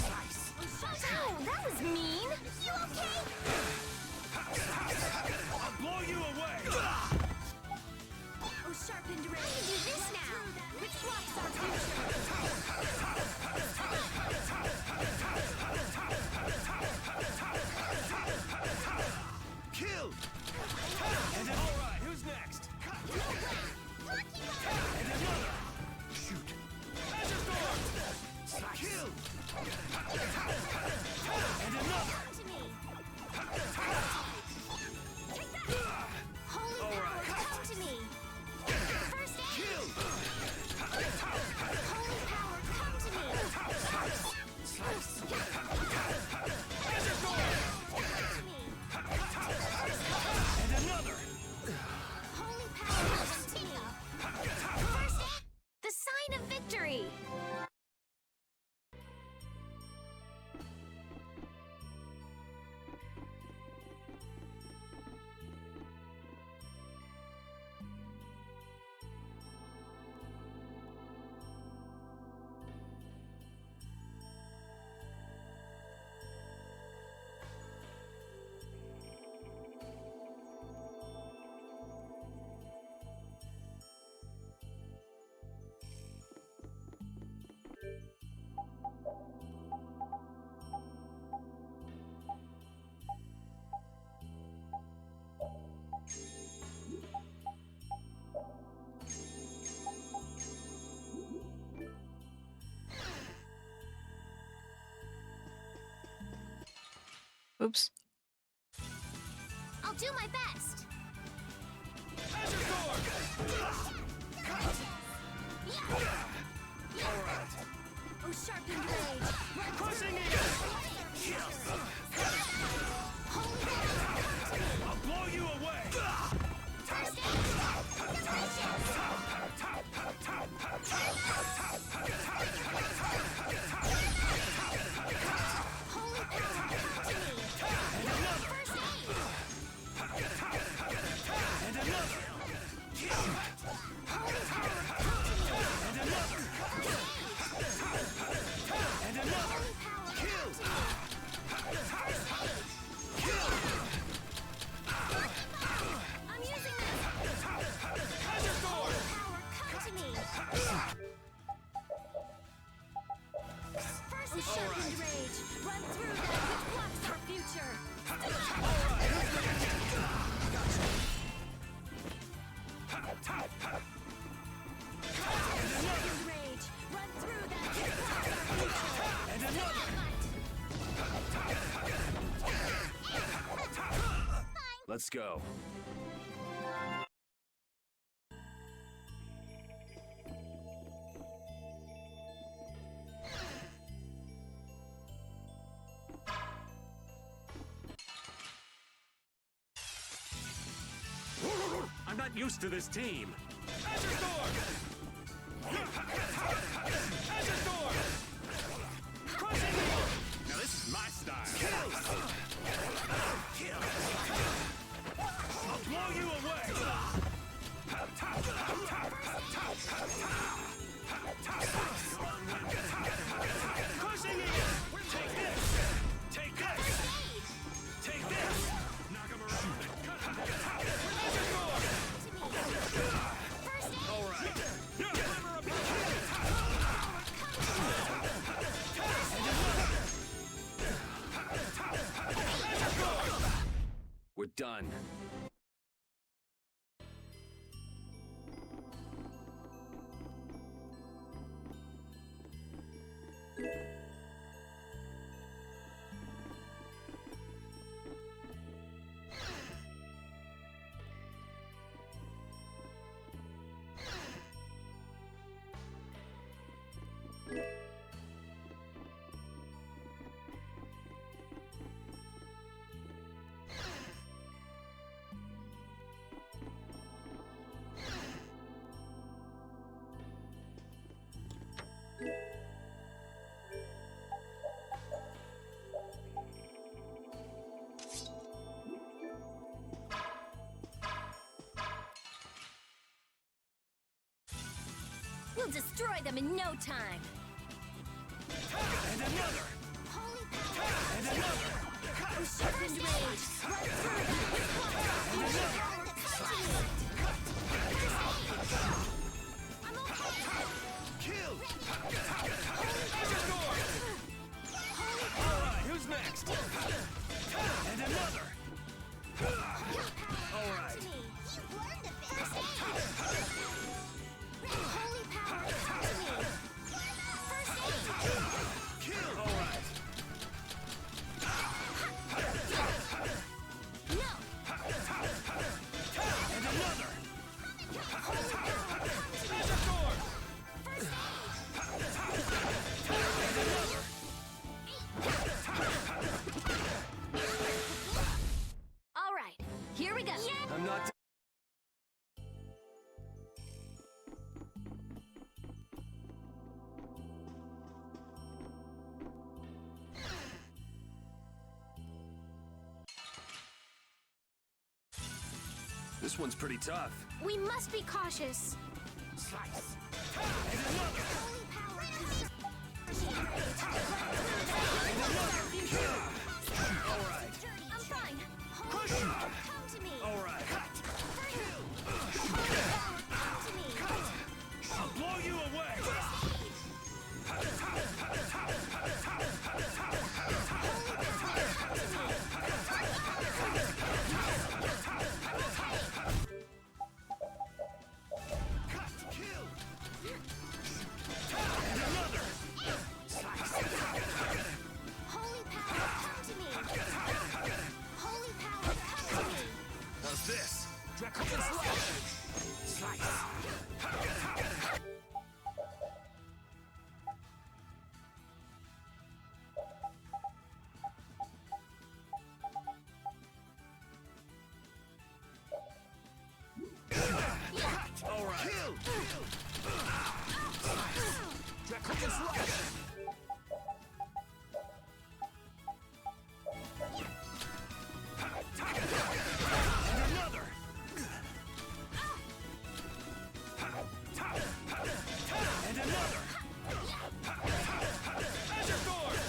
Oh, that was mean. You okay? I'll blow you away! Oh, sharpened ray. We can do this now. Which blocks our future. Kill! And then, all right, who's next? And another! Shoot! Kill! And another! Holy power, come to me. First aid. Kill! Holy power, come to me. And another! Holy power, come to me. First aid. The sign of victory. Oops. I'll do my best. Oh, sharpened rage. Crushing eagle! Holy power. I'll blow you away! First aid. Let's go. I'm not used to this team. Now this is my style. I'll blow you away. Crushing it. Take this. Take this. Take this. Knock him around. All right. We're done. We'll destroy them in no time. And another. Holy power! And another. I'm sharpened rage. Run through I'm okay! Kill. Holy All right, who's next? And another. All right. to me! You've learned a bit! Holy power, come to me! First aid! Kill. All right. No! And another. Holy power, come to me! Azure. First And another. All right, here we go. I'm not. This one's pretty tough. We must be cautious. Slice. And another. holy power, All right. I'm fine. Push. come to me! All right. Holy power, come to me! I'll blow you away. Kill. And another. Holy power, come to me! Holy power, come to me! How's this? Draconian slash. Slice. All right. Kill. Draconian slash. And another. And another. Azure Sword.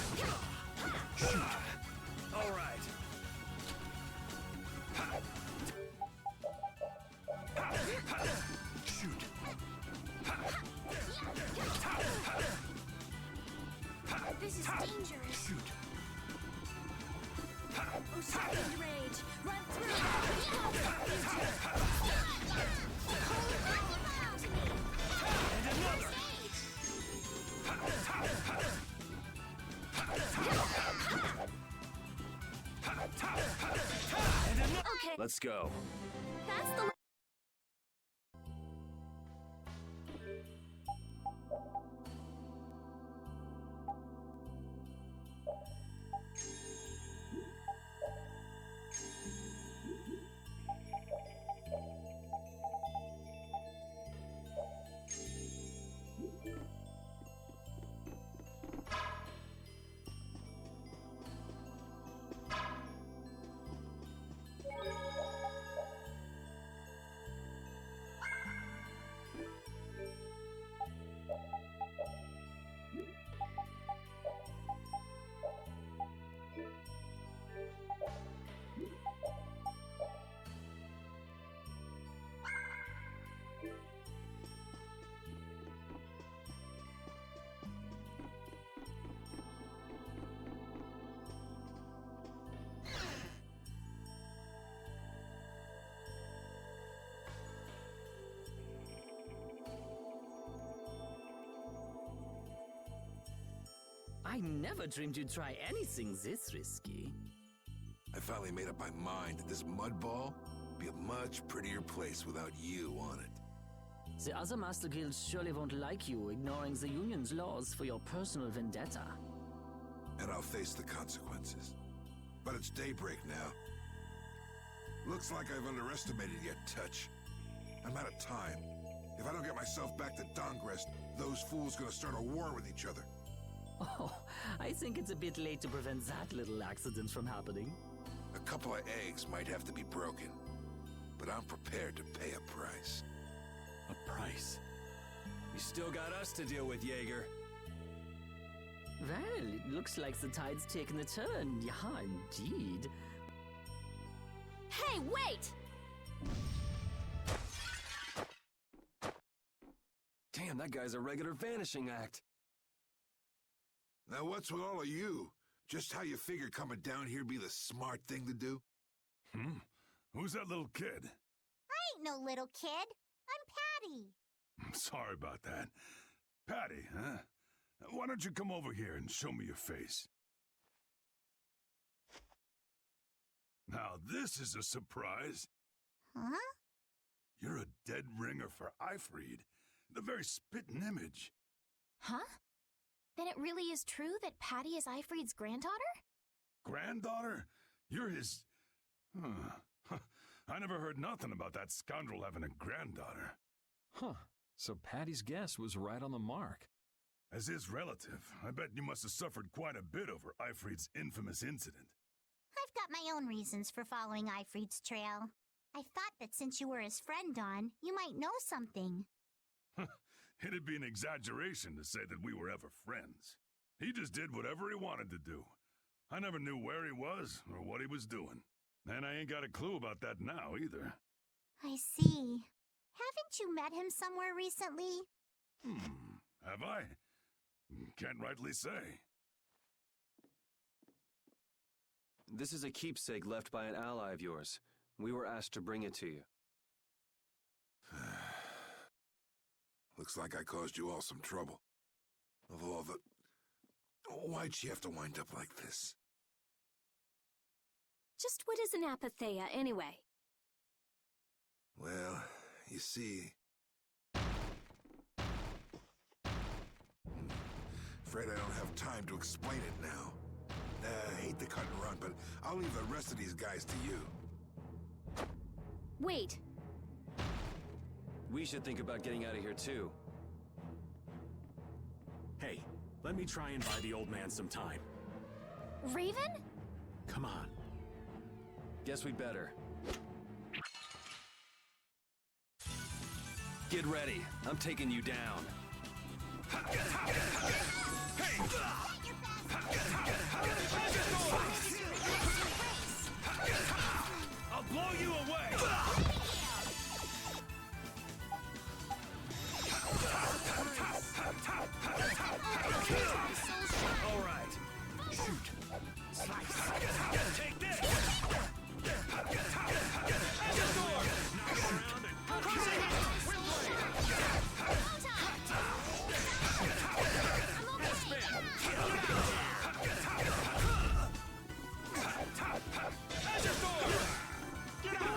All right. Shoot. Hey, Let's go. that's the... I never dreamed you'd try anything this risky. I finally made up my mind that this mud ball would be a much prettier place without you on it. The other Master Guilds surely won't like you ignoring the Union's laws for your personal vendetta. And I'll face the consequences. But it's daybreak now. Looks like I've underestimated your touch. I'm out of time. If I don't get myself back to Dongrest, those fools gonna start a war with each other. Oh, I think it's a bit late to prevent that little accident from happening. A couple of eggs might have to be broken, but I'm prepared to pay a price. A price? You still got us to deal with, Jaeger. Well, it looks like the tide's taken a turn. Yeah, indeed. Hey, wait! Damn, that guy's a regular vanishing act. Now what's with all of you? Just how you figure coming down here be the smart thing to do? Who's that little kid? I ain't no little kid. I'm Patty. Sorry about that. Patty, huh? Why don't you come over here and show me your face? Now this is a surprise. Huh? You're a dead ringer for Ifrid. The very spitting image. Huh? Then it really is true that Patty is Ifrid's granddaughter? Granddaughter? You're his... I never heard nothing about that scoundrel having a granddaughter. Huh. So Patty's guess was right on the mark. As his relative, I bet you must have suffered quite a bit over Ifrid's infamous incident. I've got my own reasons for following Ifrid's trail. I thought that since you were his friend, Dawn, you might know something. It'd be an exaggeration to say that we were ever friends. He just did whatever he wanted to do. I never knew where he was or what he was doing. And I ain't got a clue about that now, either. I see. Haven't you met him somewhere recently? Have I? Can't rightly say. This is a keepsake left by an ally of yours. We were asked to bring it to you. Looks like I caused you all some trouble. Of all the... Why'd she have to wind up like this? Just what is an apatheia, anyway? Well, you see... Afraid I don't have time to explain it now. I hate to cut and run, but I'll leave the rest of these guys to you. Wait. We should think about getting out of here, too. Hey, let me try and buy the old man some time. Raven? Come on. Guess we'd better. Get ready. I'm taking you down. I'll blow you away! All right. Shoot. Slice. Take this! Get out!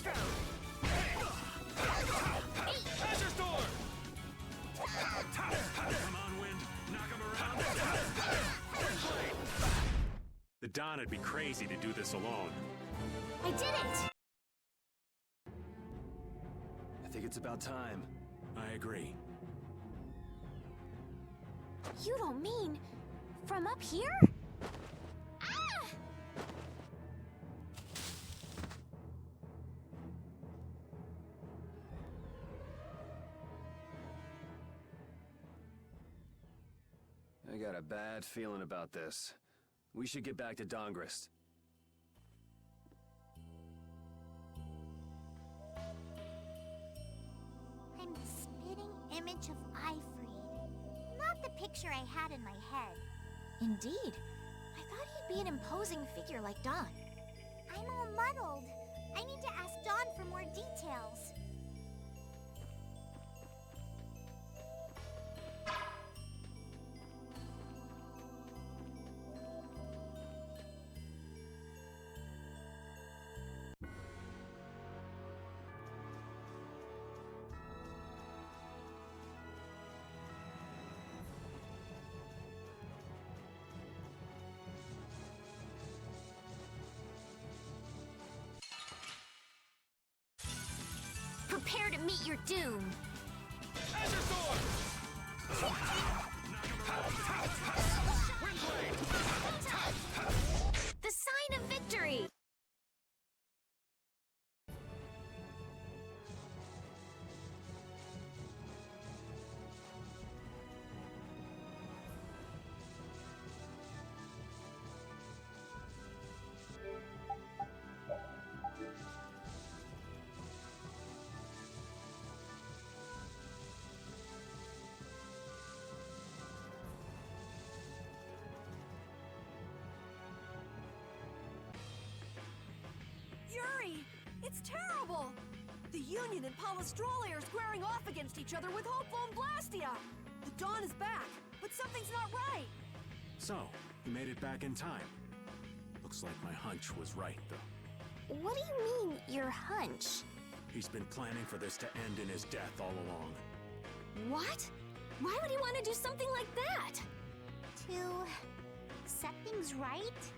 Maestro! Azure Storm! Come on, Wind. Knock him around. The Don would be crazy to do this alone. I did it! I think it's about time. I agree. You don't mean from up here? Ah! I got a bad feeling about this. We should get back to Dongrist. I'm the spitting image of Ifrid. Not the picture I had in my head. Indeed. I thought he'd be an imposing figure like Don. I'm all muddled. I need to ask Dawn for more details. Prepare to meet your doom. Azure Storm! The sign of victory! Yuri! It's terrible! The Union and Palestrole are squaring off against each other with Hopeful and Blastia! The Dawn is back, but something's not right! So, you made it back in time. Looks like my hunch was right, though. What do you mean, your hunch? He's been planning for this to end in his death all along. What? Why would he want to do something like that? To set things right?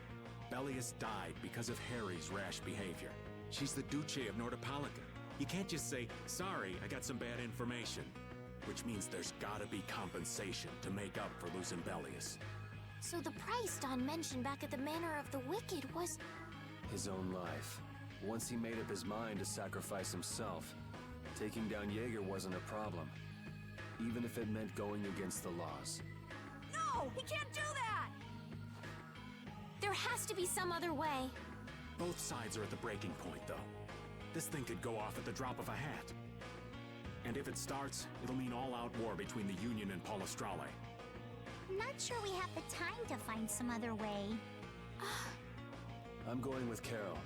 Bellius died because of Harry's rash behavior. She's the Duce of Nordopolica. You can't just say, sorry, I got some bad information. Which means there's gotta be compensation to make up for losing Bellius. So the price Don mentioned back at the Manor of the Wicked was... His own life. Once he made up his mind to sacrifice himself, taking down Jaeger wasn't a problem. Even if it meant going against the laws. No! He can't do that! There has to be some other way. Both sides are at the breaking point, though. This thing could go off at the drop of a hat. And if it starts, it'll mean all-out war between the Union and Palestrole. I'm not sure we have the time to find some other way. I'm going with Carol.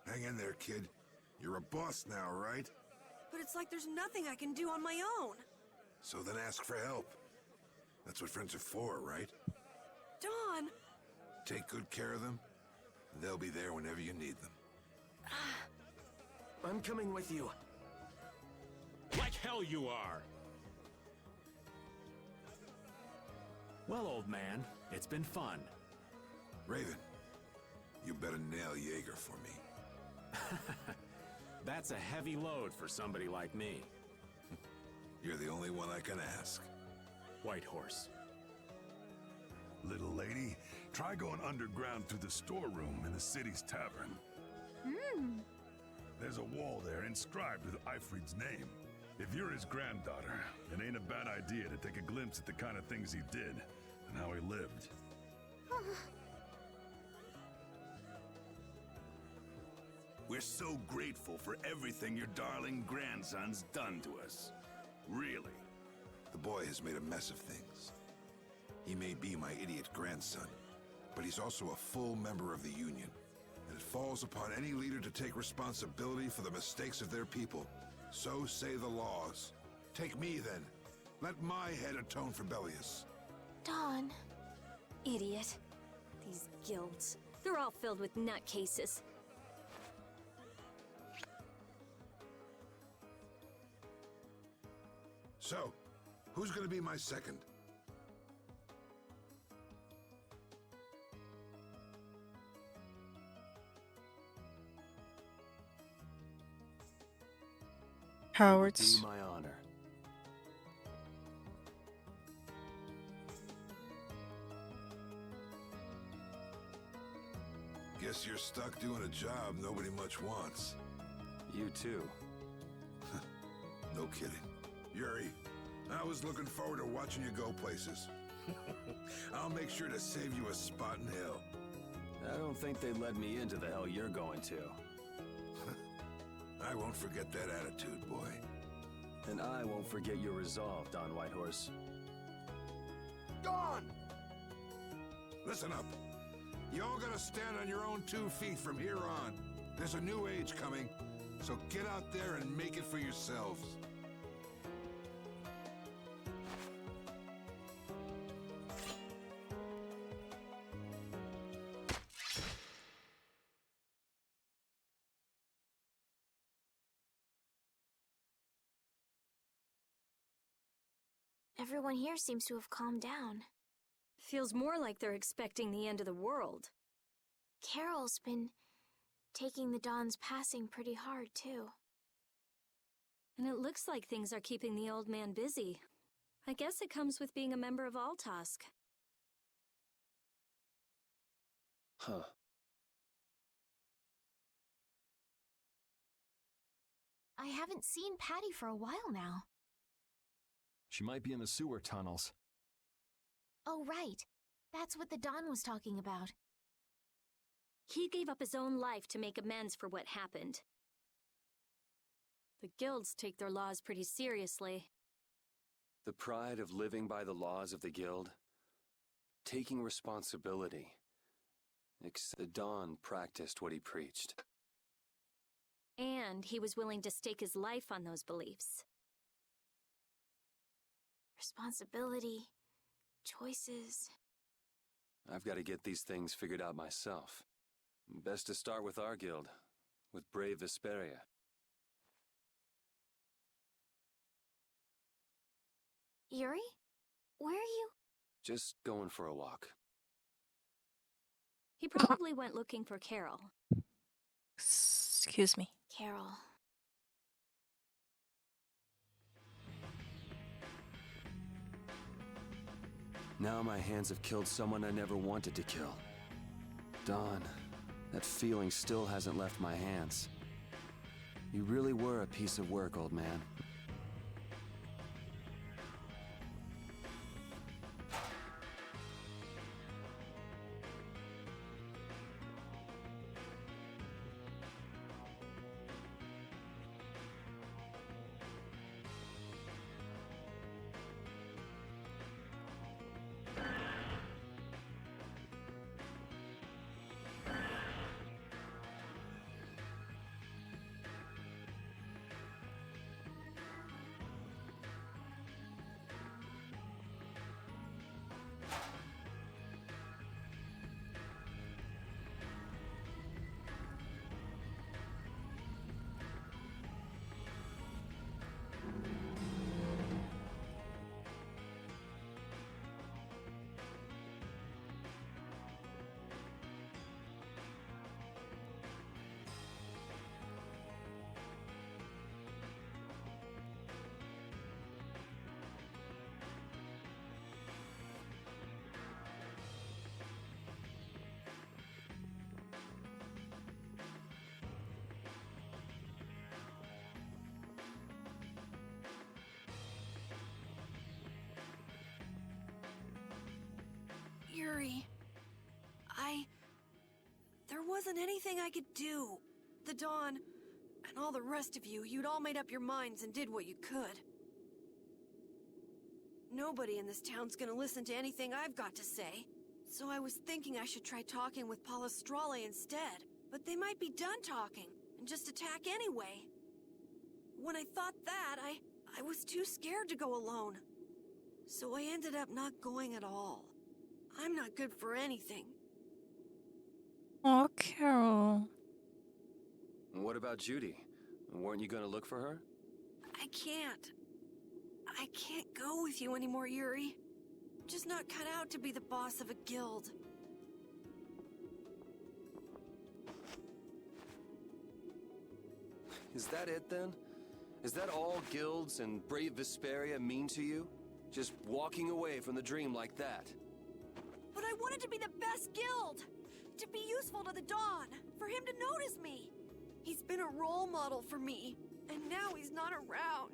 Hang in there, kid. You're a boss now, right? But it's like there's nothing I can do on my own. So then ask for help. That's what friends are for, right? Dawn! Take good care of them, and they'll be there whenever you need them. I'm coming with you. Like hell you are! Well, old man, it's been fun. Raven, you better nail Jaeger for me. That's a heavy load for somebody like me. You're the only one I can ask. White Horse. Little lady, try going underground through the storeroom in the city's tavern. There's a wall there inscribed with Ifrid's name. If you're his granddaughter, it ain't a bad idea to take a glimpse at the kind of things he did and how he lived. We're so grateful for everything your darling grandson's done to us. Really. The boy has made a mess of things. He may be my idiot grandson, but he's also a full member of the Union. And it falls upon any leader to take responsibility for the mistakes of their people. So say the laws. Take me, then. Let my head atone for Bellius. Dawn. Idiot. These guilds. They're all filled with nutcases. So, who's gonna be my second? Cowards. Be my honor. Guess you're stuck doing a job nobody much wants. You too. No kidding. Yuri, I was looking forward to watching you go places. I'll make sure to save you a spot in hell. I don't think they led me into the hell you're going to. I won't forget that attitude, boy. And I won't forget your resolve, Don Whitehorse. Dawn! Listen up. You all gotta stand on your own 2 feet from here on. There's a new age coming, so get out there and make it for yourselves. Everyone here seems to have calmed down. Feels more like they're expecting the end of the world. Carol's been taking the Dawn's passing pretty hard, too. And it looks like things are keeping the old man busy. I guess it comes with being a member of Altosk. Huh. I haven't seen Patty for a while now. She might be in the sewer tunnels. Oh, right. That's what the Dawn was talking about. He gave up his own life to make amends for what happened. The guilds take their laws pretty seriously. The pride of living by the laws of the guild. Taking responsibility. The Don practiced what he preached. And he was willing to stake his life on those beliefs. Responsibility, choices. I've got to get these things figured out myself. Best to start with our guild, with brave Vesperia. Yuri? Where are you? Just going for a walk. He probably went looking for Carol. Excuse me. Carol. Now my hands have killed someone I never wanted to kill. Dawn, that feeling still hasn't left my hands. You really were a piece of work, old man. Yuri, there wasn't anything I could do. The Dawn, and all the rest of you, you'd all made up your minds and did what you could. Nobody in this town's gonna listen to anything I've got to say. So I was thinking I should try talking with Palestrale instead. But they might be done talking, and just attack anyway. When I thought that, I was too scared to go alone. So I ended up not going at all. I'm not good for anything. Oh, Carol. What about Judy? Weren't you gonna look for her? I can't. I can't go with you anymore, Yuri. I'm just not cut out to be the boss of a guild. Is that it then? Is that all guilds and brave Vesperia mean to you? Just walking away from the dream like that? But I wanted to be the best guild! To be useful to the Dawn! For him to notice me! He's been a role model for me, and now he's not around.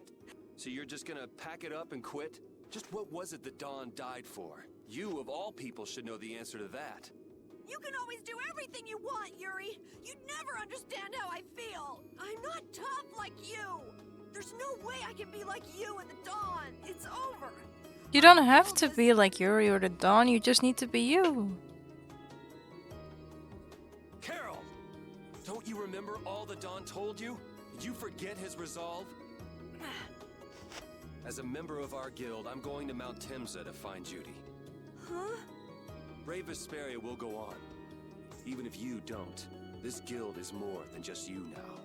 So you're just gonna pack it up and quit? Just what was it that Dawn died for? You, of all people, should know the answer to that. You can always do everything you want, Yuri! You'd never understand how I feel! I'm not tough like you! There's no way I can be like you and the Dawn! It's over! You don't have to be like Yuri or the Dawn, you just need to be you. Carol! Don't you remember all the Dawn told you? Did you forget his resolve? As a member of our guild, I'm going to Mount Timsa to find Judy. Huh? Brave Vesperia will go on. Even if you don't, this guild is more than just you now.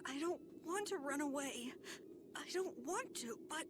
I don't want to run away. I don't want to, but...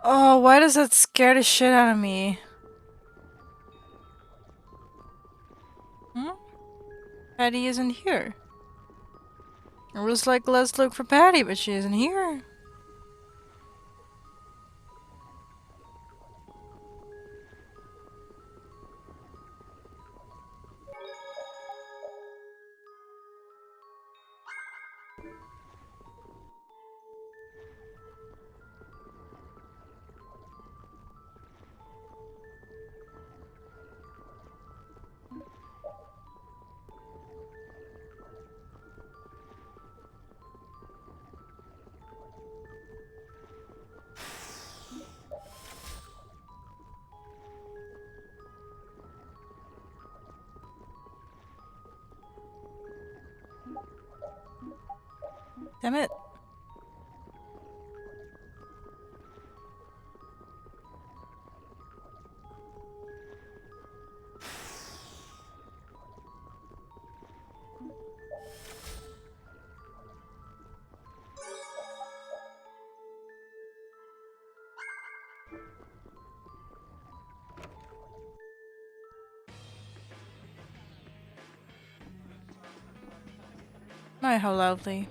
Oh, why does that scare the shit out of me? Hmm? Patty isn't here. It was like, let's look for Patty, but she isn't here. Damn it. My, how lovely.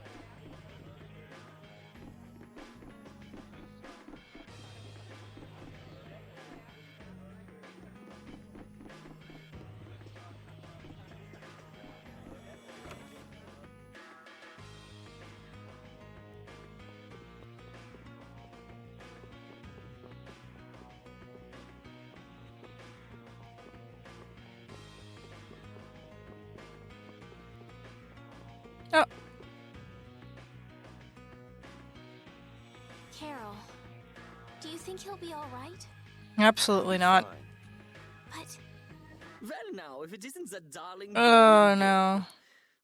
Oh. Carol, do you think he'll be alright? Absolutely not. Well, Well, now, if it isn't that darling Oh girl. no.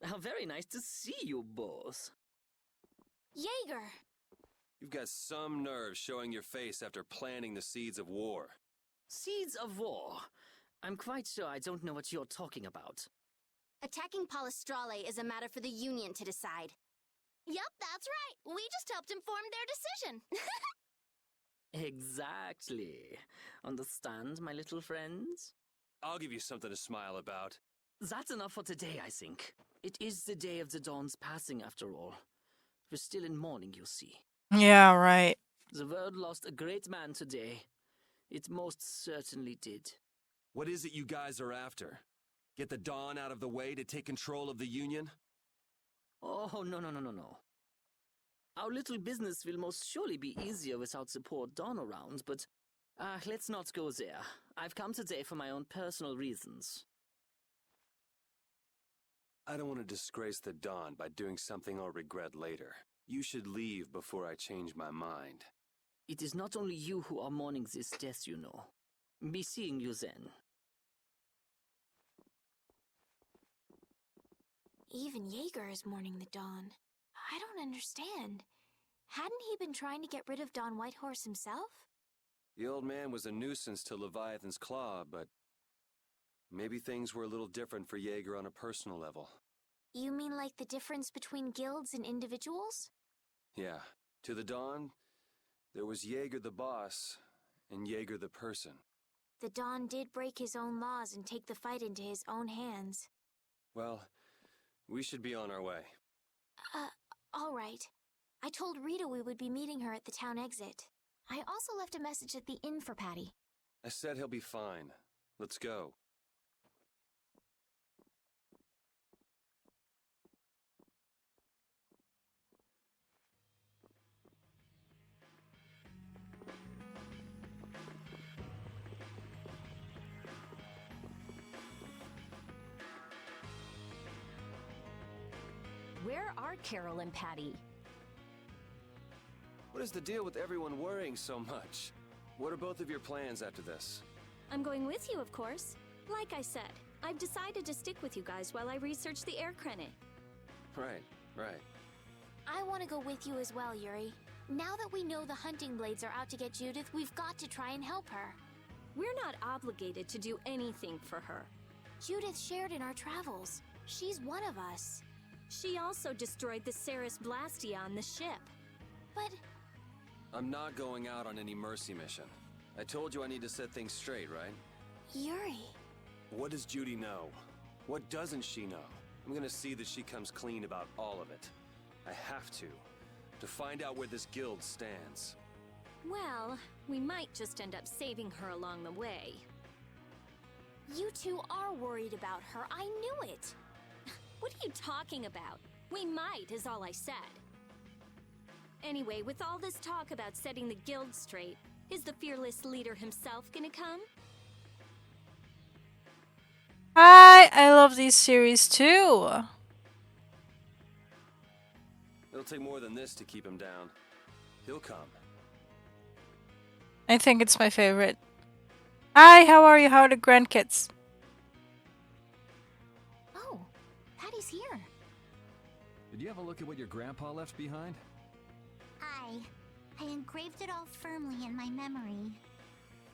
How very nice to see you both. Jaeger! You've got some nerve showing your face after planting the seeds of war. Seeds of war? I'm quite sure I don't know what you're talking about. Attacking Palestrale is a matter for the Union to decide. Yup, that's right. We just helped inform their decision. Exactly. Understand, my little friends? I'll give you something to smile about. That's enough for today, I think. It is the day of the Dawn's passing, after all. We're still in mourning, you see. Yeah, right. The world lost a great man today. It most certainly did. What is it you guys are after? Get the Dawn out of the way to take control of the Union? Oh, no. Our little business will most surely be easier without support Dawn around, but let's not go there. I've come today for my own personal reasons. I don't want to disgrace the Dawn by doing something I'll regret later. You should leave before I change my mind. It is not only you who are mourning this death, you know. Be seeing you then. Even Jaeger is mourning the Dawn. I don't understand. Hadn't he been trying to get rid of Don Whitehorse himself? The old man was a nuisance to Leviathan's Claw, but maybe things were a little different for Jaeger on a personal level. You mean like the difference between guilds and individuals? Yeah. To the Dawn, there was Jaeger the boss, and Jaeger the person. The Dawn did break his own laws and take the fight into his own hands. Well, we should be on our way. All right. I told Rita we would be meeting her at the town exit. I also left a message at the inn for Patty. I said he'll be fine. Let's go. Where are Carol and Patty? What is the deal with everyone worrying so much? What are both of your plans after this? I'm going with you, of course. Like I said, I've decided to stick with you guys while I research the air credit. Right. I want to go with you as well, Yuri. Now that we know the hunting blades are out to get Judith, we've got to try and help her. We're not obligated to do anything for her. Judith shared in our travels. She's one of us. She also destroyed the Ceres Blastia on the ship. But I'm not going out on any mercy mission. I told you I need to set things straight, right? Yuri... What does Judy know? What doesn't she know? I'm gonna see that she comes clean about all of it. I have to find out where this guild stands. Well, we might just end up saving her along the way. You two are worried about her. I knew it. What are you talking about? We might, is all I said. Anyway, with all this talk about setting the guild straight, is the fearless leader himself gonna come? Hi, I love these series too. It'll take more than this to keep him down. He'll come. I think it's my favorite. Hi, how are you? How are the grandkids? Oh, Patty's here. Did you have a look at what your grandpa left behind? I engraved it all firmly in my memory.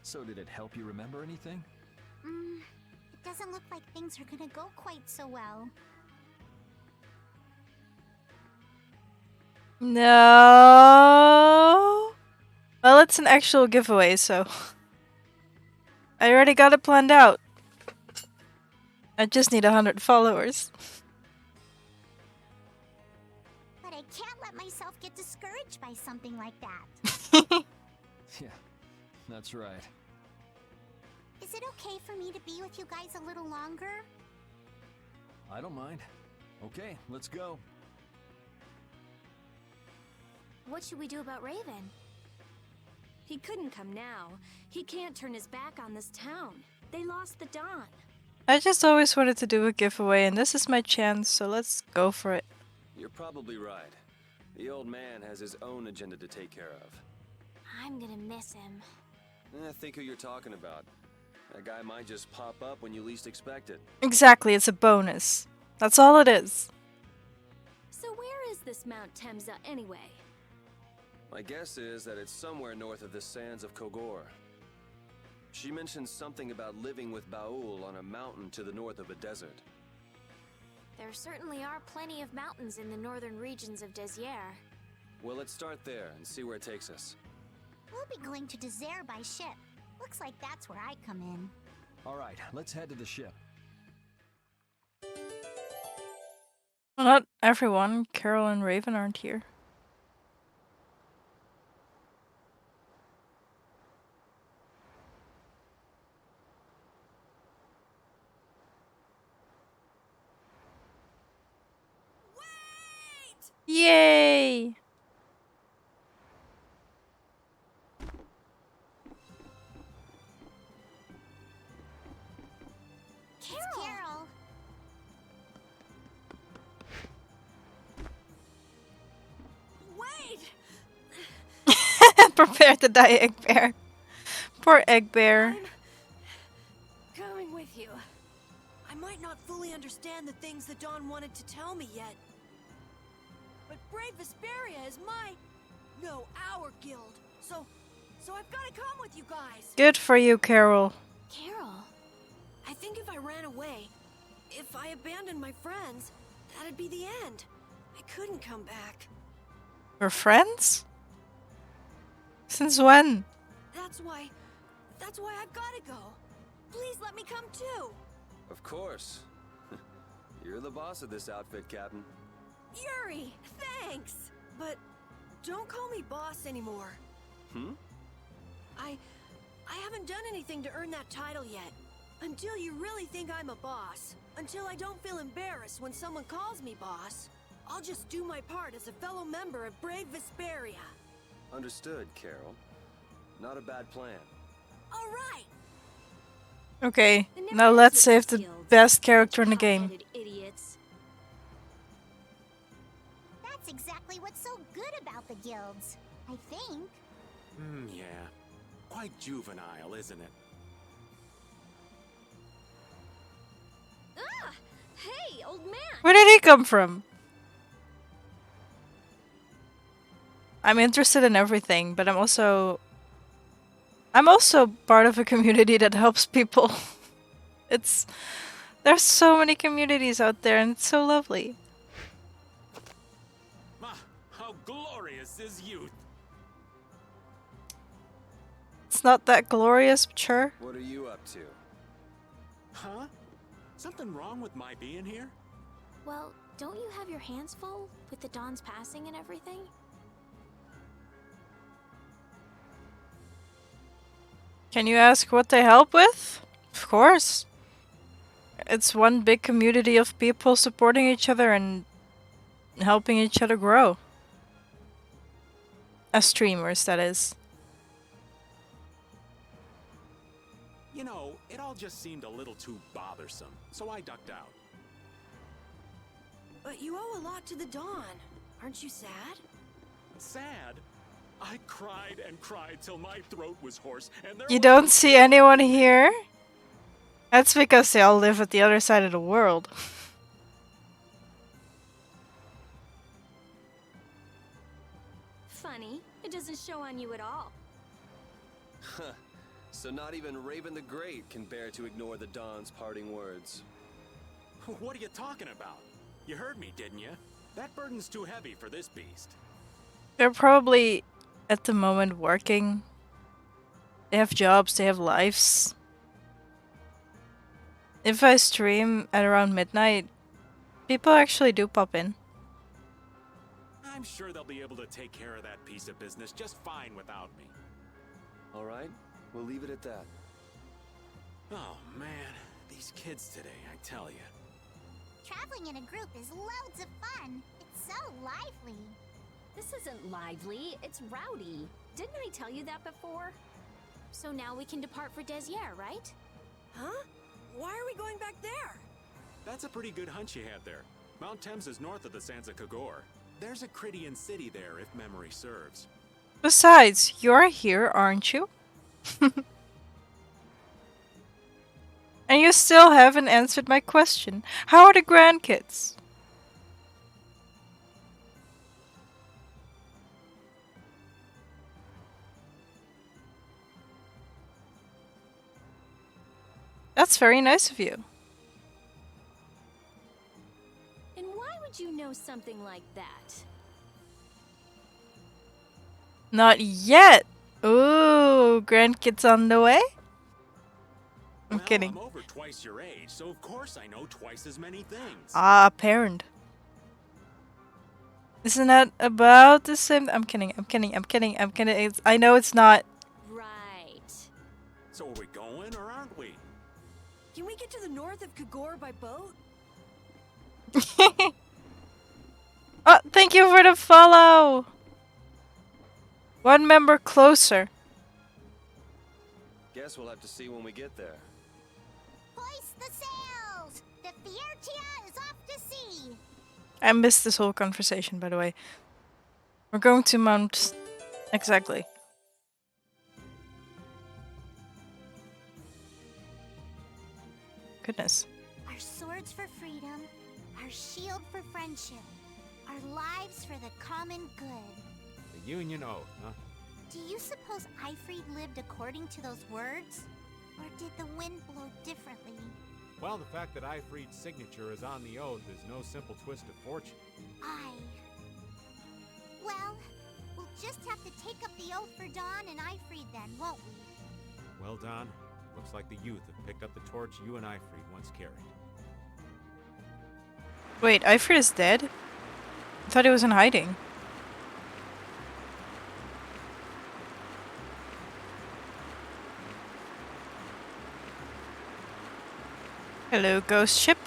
So did it help you remember anything? It doesn't look like things are gonna go quite so well. No. Well, it's an actual giveaway, so I already got it planned out. I just need 100 followers. But I can't let myself get discouraged by something like that. Yeah, that's right. Is it okay for me to be with you guys a little longer? I don't mind. Okay, let's go. What should we do about Raven? He couldn't come now. He can't turn his back on this town. They lost the Dawn. I just always wanted to do a giveaway, and this is my chance, so let's go for it. You're probably right. The old man has his own agenda to take care of. I'm gonna miss him. Think who you're talking about. A guy might just pop up when you least expect it. Exactly, it's a bonus. That's all it is. So where is this Mount Temza anyway? My guess is that it's somewhere north of the sands of Kogor. She mentioned something about living with Baul on a mountain to the north of a desert. There certainly are plenty of mountains in the northern regions of Desier. Well, let's start there and see where it takes us. We'll be going to Desert by ship. Looks like that's where I come in. All right, let's head to the ship. Well, not everyone. Carol and Raven aren't here. Yay! Carol! Wait! Prepare to die, Egg Bear. Poor Egg Bear. Going with you. I might not fully understand the things that Dawn wanted to tell me yet. But Brave Vesperia is our guild. So I've got to come with you guys. Good for you, Carol. Carol? I think if I ran away, if I abandoned my friends, that'd be the end. I couldn't come back. We're friends? Since when? That's why I've got to go. Please let me come too. Of course. You're the boss of this outfit, Captain. Yuri, thanks. But don't call me boss anymore. Hmm? I haven't done anything to earn that title yet. Until you really think I'm a boss. Until I don't feel embarrassed when someone calls me boss. I'll just do my part as a fellow member of Brave Vesperia. Understood, Carol. Not a bad plan. All right. Okay, now let's save the best character in the game. Idiots. That's exactly what's so good about the guilds, I think. Yeah. Quite juvenile, isn't it? Ah! Hey, old man! Where did he come from? I'm interested in everything, but I'm also part of a community that helps people. There's so many communities out there and it's so lovely. Ah, how glorious is youth! It's not that glorious, but sure. What are you up to? Huh? Something wrong with my being here? Well, don't you have your hands full with the Dawn's passing and everything? Can you ask what they help with? Of course. It's one big community of people supporting each other and helping each other grow. As streamers, that is. You know, it all just seemed a little too bothersome, so I ducked out. But you owe a lot to the Dawn. Aren't you sad? Sad? I cried and cried till my throat was hoarse, and there You don't see anyone here? That's because they all live at the other side of the world. Funny, it doesn't show on you at all. So not even Raven the Great can bear to ignore the Dawn's parting words. What are you talking about? You heard me, didn't you? That burden's too heavy for this beast. They're probably, at the moment, working. They have jobs, they have lives. If I stream at around midnight, people actually do pop in. I'm sure they'll be able to take care of that piece of business just fine without me. All right, we'll leave it at that. Oh man, these kids today, I tell you. Traveling in a group is loads of fun. It's so lively. This isn't lively, it's rowdy. Didn't I tell you that before? So now we can depart for Desier, right? Huh? Why are we going back there? That's a pretty good hunch you had there. Mount Thames is north of the sands of Kogor. There's a Cridian city there, if memory serves. Besides, you're here, aren't you? And you still haven't answered my question. How are the grandkids? That's very nice of you. And why would you know something like that? Not yet. Ooh, grandkids on the way? I'm kidding. I'm over twice your age, so of course I know twice as many things. Ah, parent. Isn't that about the same? I'm kidding. I'm kidding. I'm kidding. I'm kidding. I know it's not. Right. So are we going or aren't we? Can we get to the north of Kagor by boat? Oh, thank you for the follow. One member closer. Guess we'll have to see when we get there. Hoist the sails! The Fiertia is off to sea! I missed this whole conversation, by the way. We're going to Mount... Exactly. Goodness. Our swords for freedom, our shield for friendship, our lives for the common good. The Union Oath, huh? Do you suppose Eifried lived according to those words? Or did the wind blow differently? Well, the fact that Eifried's signature is on the oath is no simple twist of fortune. Well, we'll just have to take up the oath for Dawn and Eifried then, won't we? Well, Don, looks like the youth have picked up the torch you and Eifried once carried. Wait, Eifried is dead? I thought he was in hiding. Hello, ghost ship.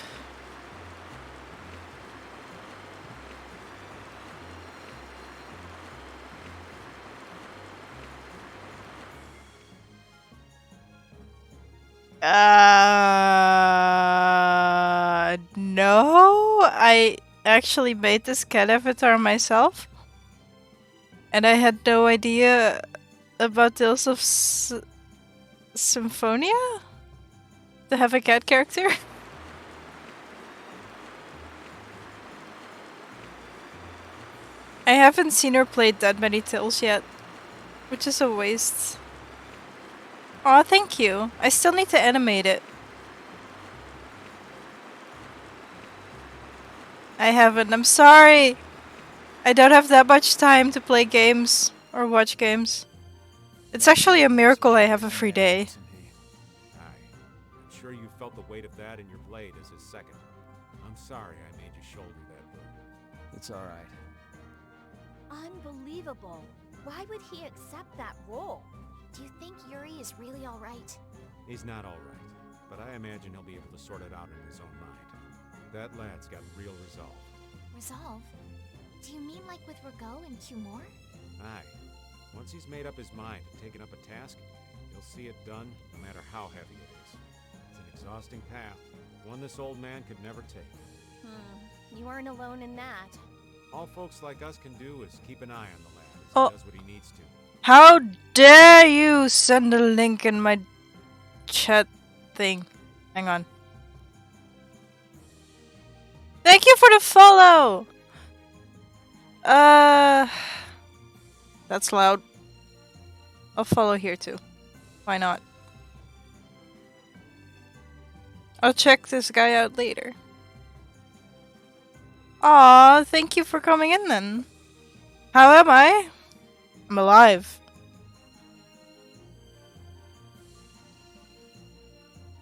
No, I actually made this cat avatar myself. And I had no idea about Tales of Symphonia? To have a cat character? I haven't seen her play that many Tales yet, which is a waste. Aw, thank you. I still need to animate it. I haven't. I'm sorry. I don't have that much time to play games or watch games. It's actually a miracle I have a free day. I'm sure you felt the weight of that in your blade as his second. I'm sorry I made you shoulder that burden. It's alright. Unbelievable. Why would he accept that role? Do you think Yuri is really alright? He's not alright, but I imagine he'll be able to sort it out in his own mind. That lad's got real resolve. Resolve? Do you mean like with Rigaud and Cumore? Aye. Once he's made up his mind and taken up a task, he'll see it done no matter how heavy it is. It's an exhausting path, one this old man could never take. You aren't alone in that. All folks like us can do is keep an eye on the lad as Oh. he does what he needs to. How dare you send a link in my chat thing? Hang on. Thank you for the follow! That's loud. I'll follow here too. Why not? I'll check this guy out later. Aw, thank you for coming in then. How am I? I'm alive.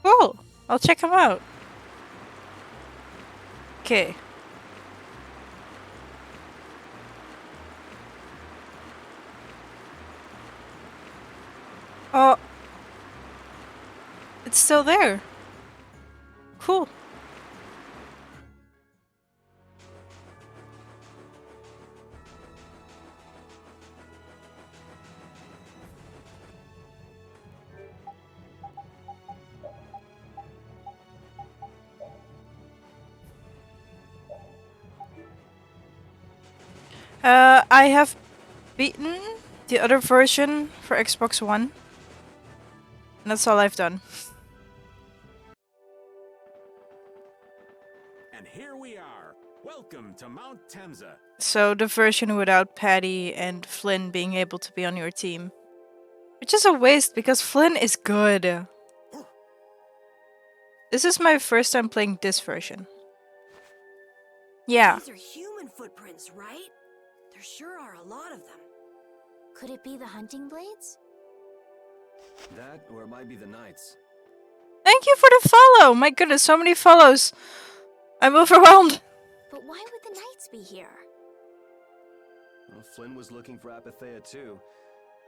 Cool. I'll check him out. Okay. Oh. It's still there. Cool. I have beaten the other version for Xbox One. And that's all I've done. And here we are. Welcome to Mount Temza. So the version without Patty and Flynn being able to be on your team. Which is a waste because Flynn is good. This is my first time playing this version. Yeah. These are human footprints, right? There sure are a lot of them. Could it be the hunting blades? That, or it might be the Knights. Thank you for the follow! My goodness, so many follows. I'm overwhelmed. But why would the knights be here? Well, Flynn was looking for Apathea too.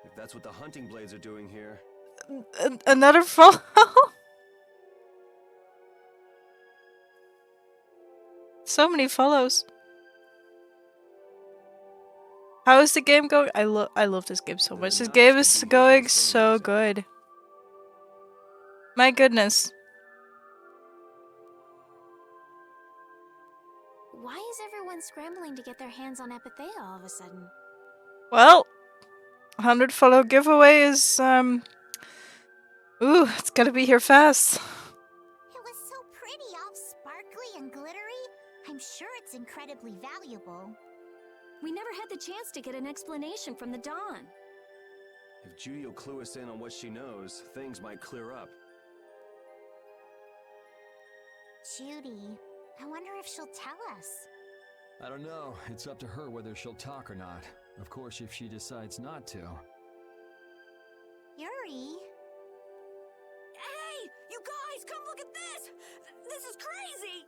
If that's what the hunting blades are doing here. Another follow? So many follows. How is the game going? I love this game so much. This game is going so good. My goodness. Why is everyone scrambling to get their hands on Apathea all of a sudden? Well, 100 follow giveaway is ooh, it's gotta be here fast. It was so pretty, all sparkly and glittery. I'm sure it's incredibly valuable. We never had the chance to get an explanation from the Dawn. If Judy will clue us in on what she knows, things might clear up. Judy, I wonder if she'll tell us. I don't know. It's up to her whether she'll talk or not. Of course, if she decides not to. Yuri? Hey! You guys, come look at this! This is crazy!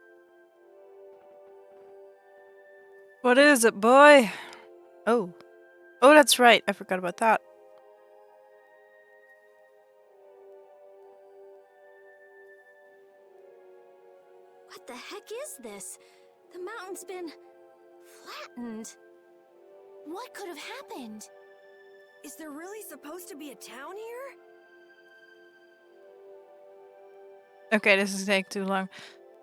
What is it, boy? Oh. Oh, that's right. I forgot about that. What the heck is this? The mountain's been flattened. What could have happened? Is there really supposed to be a town here? Okay, this is taking too long.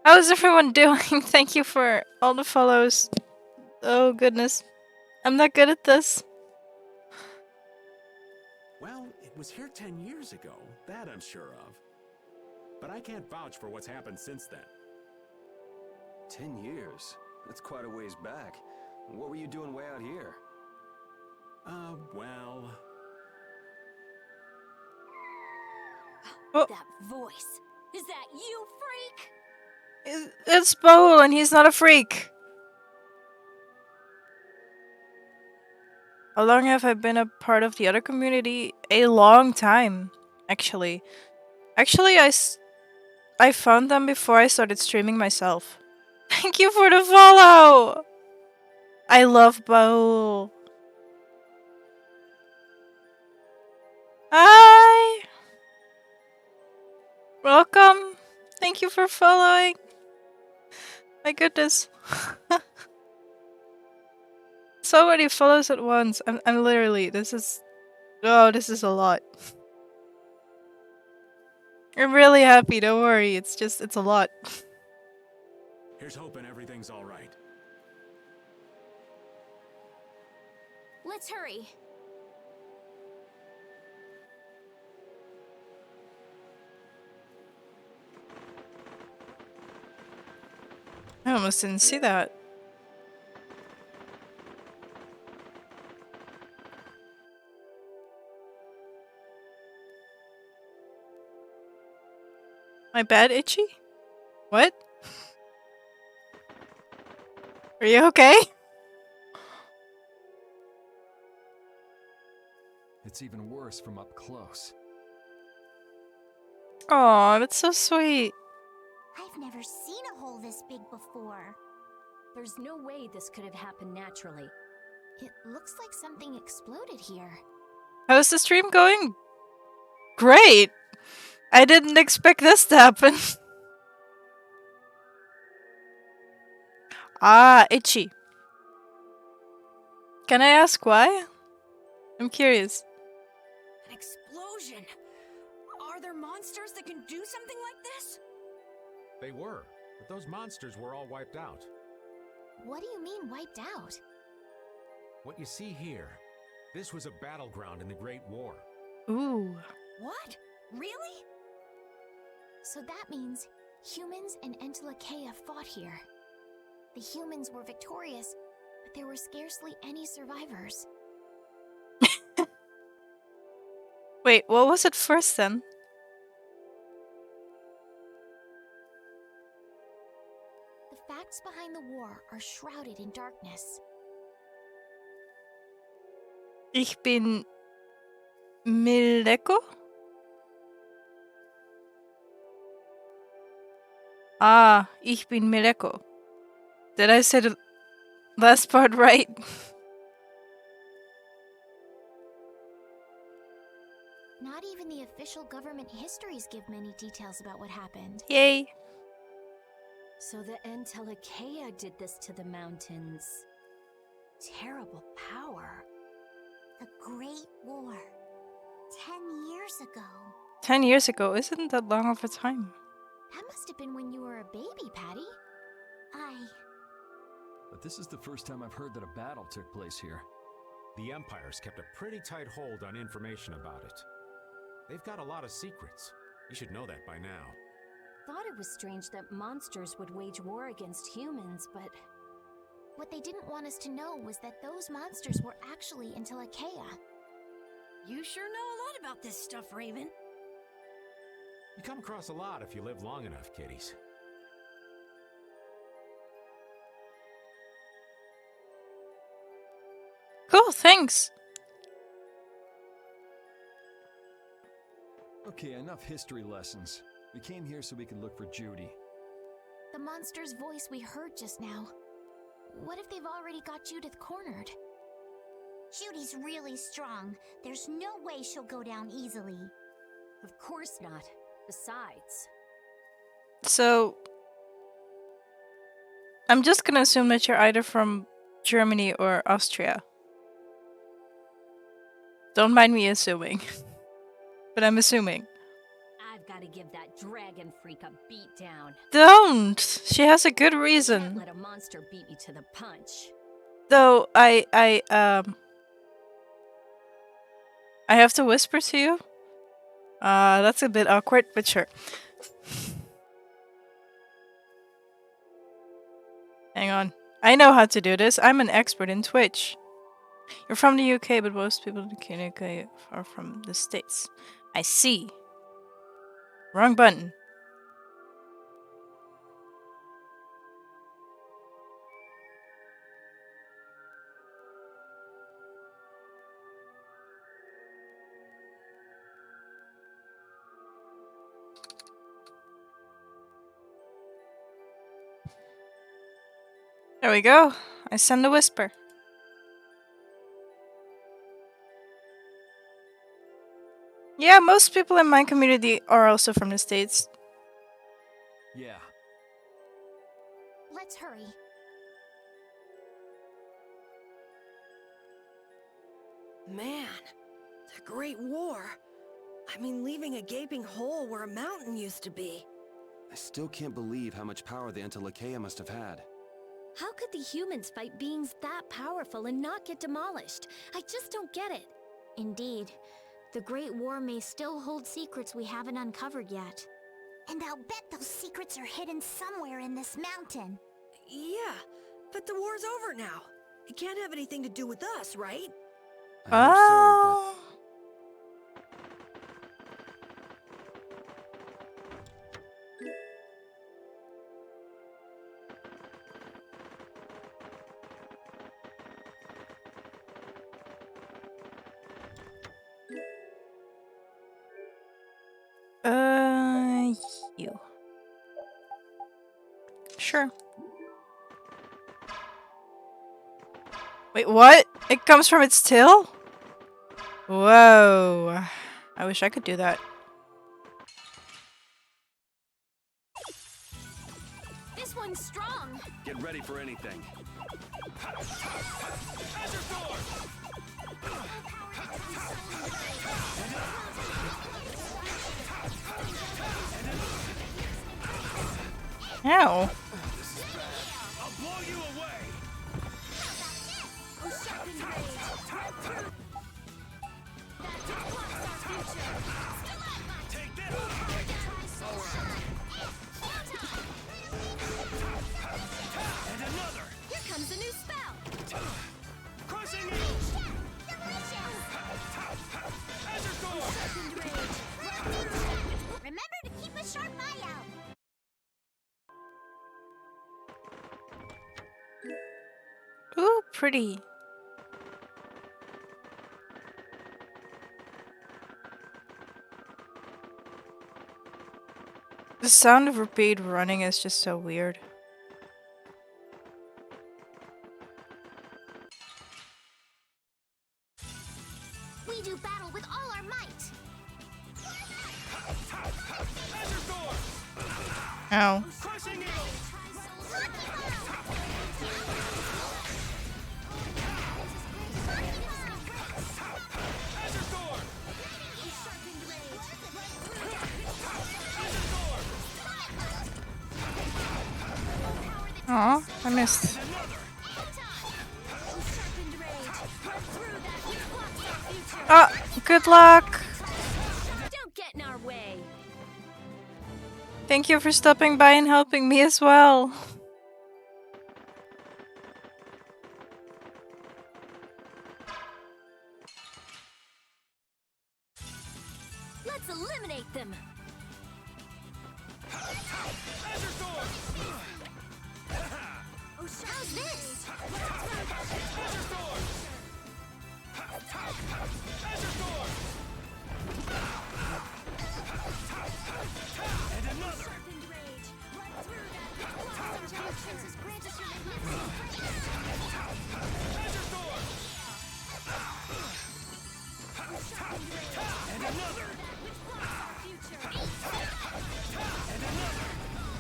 How is everyone doing? Thank you for all the follows. Oh, goodness. I'm not good at this. Well, it was here 10 years ago. That I'm sure of. But I can't vouch for what's happened since then. 10 years? That's quite a ways back. What were you doing way out here? Well... Oh. That voice. Is that you, freak? It's Bowl, and he's not a freak. How long have I been a part of the other community? A long time, actually. Actually, I found them before I started streaming myself. Thank you for the follow! I love Bowl. Hi! Welcome. Thank you for following. My goodness. So many follows at once. I'm literally, this is a lot. I'm really happy, don't worry. It's a lot. Here's hoping everything's all right. Let's hurry. I almost didn't see that. My bad, Itchy? What? Are you okay? It's even worse from up close. Aw, that's so sweet. I've never seen a hole this big before. There's no way this could have happened naturally. It looks like something exploded here. How's the stream going? Great! I didn't expect this to happen. Ah, Itchy. Can I ask why? I'm curious. An explosion! Are there monsters that can do something like this? They were, but those monsters were all wiped out. What do you mean, wiped out? What you see here, this was a battleground in the Great War. Ooh. What? Really? So that means humans and Entelakea fought here. The humans were victorious, but there were scarcely any survivors. Wait, what was it first then? The facts behind the war are shrouded in darkness. Ich bin Mileko? Ah, ich bin Mileko. Did I say the last part right? Not even the official government histories give many details about what happened. Yay. So the Entelekea did this to the mountains. Terrible power. The Great War. 10 years ago. 10 years ago isn't that long of a time. That must have been when you were a baby, Patty. But this is the first time I've heard that a battle took place here. The Empire's kept a pretty tight hold on information about it. They've got a lot of secrets. You should know that by now. Thought it was strange that monsters would wage war against humans, but What they didn't want us to know was that those monsters were actually Entelekea. You sure know a lot about this stuff, Raven. You come across a lot if you live long enough, kiddies. Cool, thanks. Okay, enough history lessons. We came here so we could look for Judy. The monster's voice we heard just now. What if they've already got Judith cornered? Judy's really strong. There's no way she'll go down easily. of course not. Besides, So, I'm just gonna assume that you're either from Germany or Austria. Don't mind me assuming. But I'm assuming. I've got to give that dragon freak a beat down. Don't! She has a good Can't reason. let a monster beat me to the punch. Though, I have to whisper to you? That's a bit awkward, but sure. Hang on. I know how to do this. I'm an expert in Twitch. You're from the UK, but most people in the UK are from the States. I see. Wrong button. There we go. I send a whisper. Yeah, most people in my community are also from the States. Yeah. Let's hurry. Man, the Great War. I mean, leaving a gaping hole where a mountain used to be. I still can't believe how much power the Entelekea must have had. How could the humans fight beings that powerful and not get demolished? I just don't get it. Indeed. The Great War may still hold secrets we haven't uncovered yet. And I'll bet those secrets are hidden somewhere in this mountain. Yeah, but the war's over now. It can't have anything to do with us, right? I hope so, You. Sure. Wait, what? It comes from its tail? Whoa. I wish I could do that. This one's strong. Get ready for anything. Ow. I'll blow you away. Take this. And another. Ooh, pretty. The sound of repeat running is just so weird. We do battle with all our might. Ow. Aw, I missed. Ah, good luck. Don't get in our way. Thank you for stopping by and helping me as well. Let's eliminate them. How's this?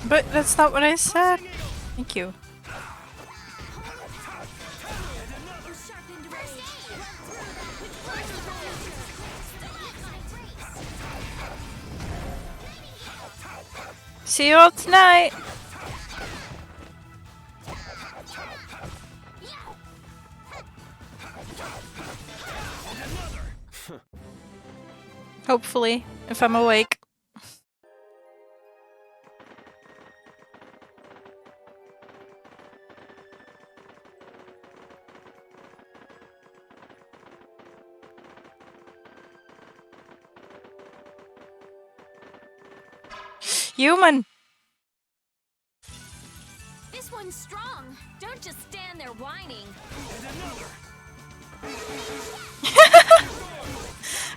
But that's not what I said. Thank you. See you all tonight. Hopefully, if I'm awake. Human! This one's strong. Don't just stand there whining.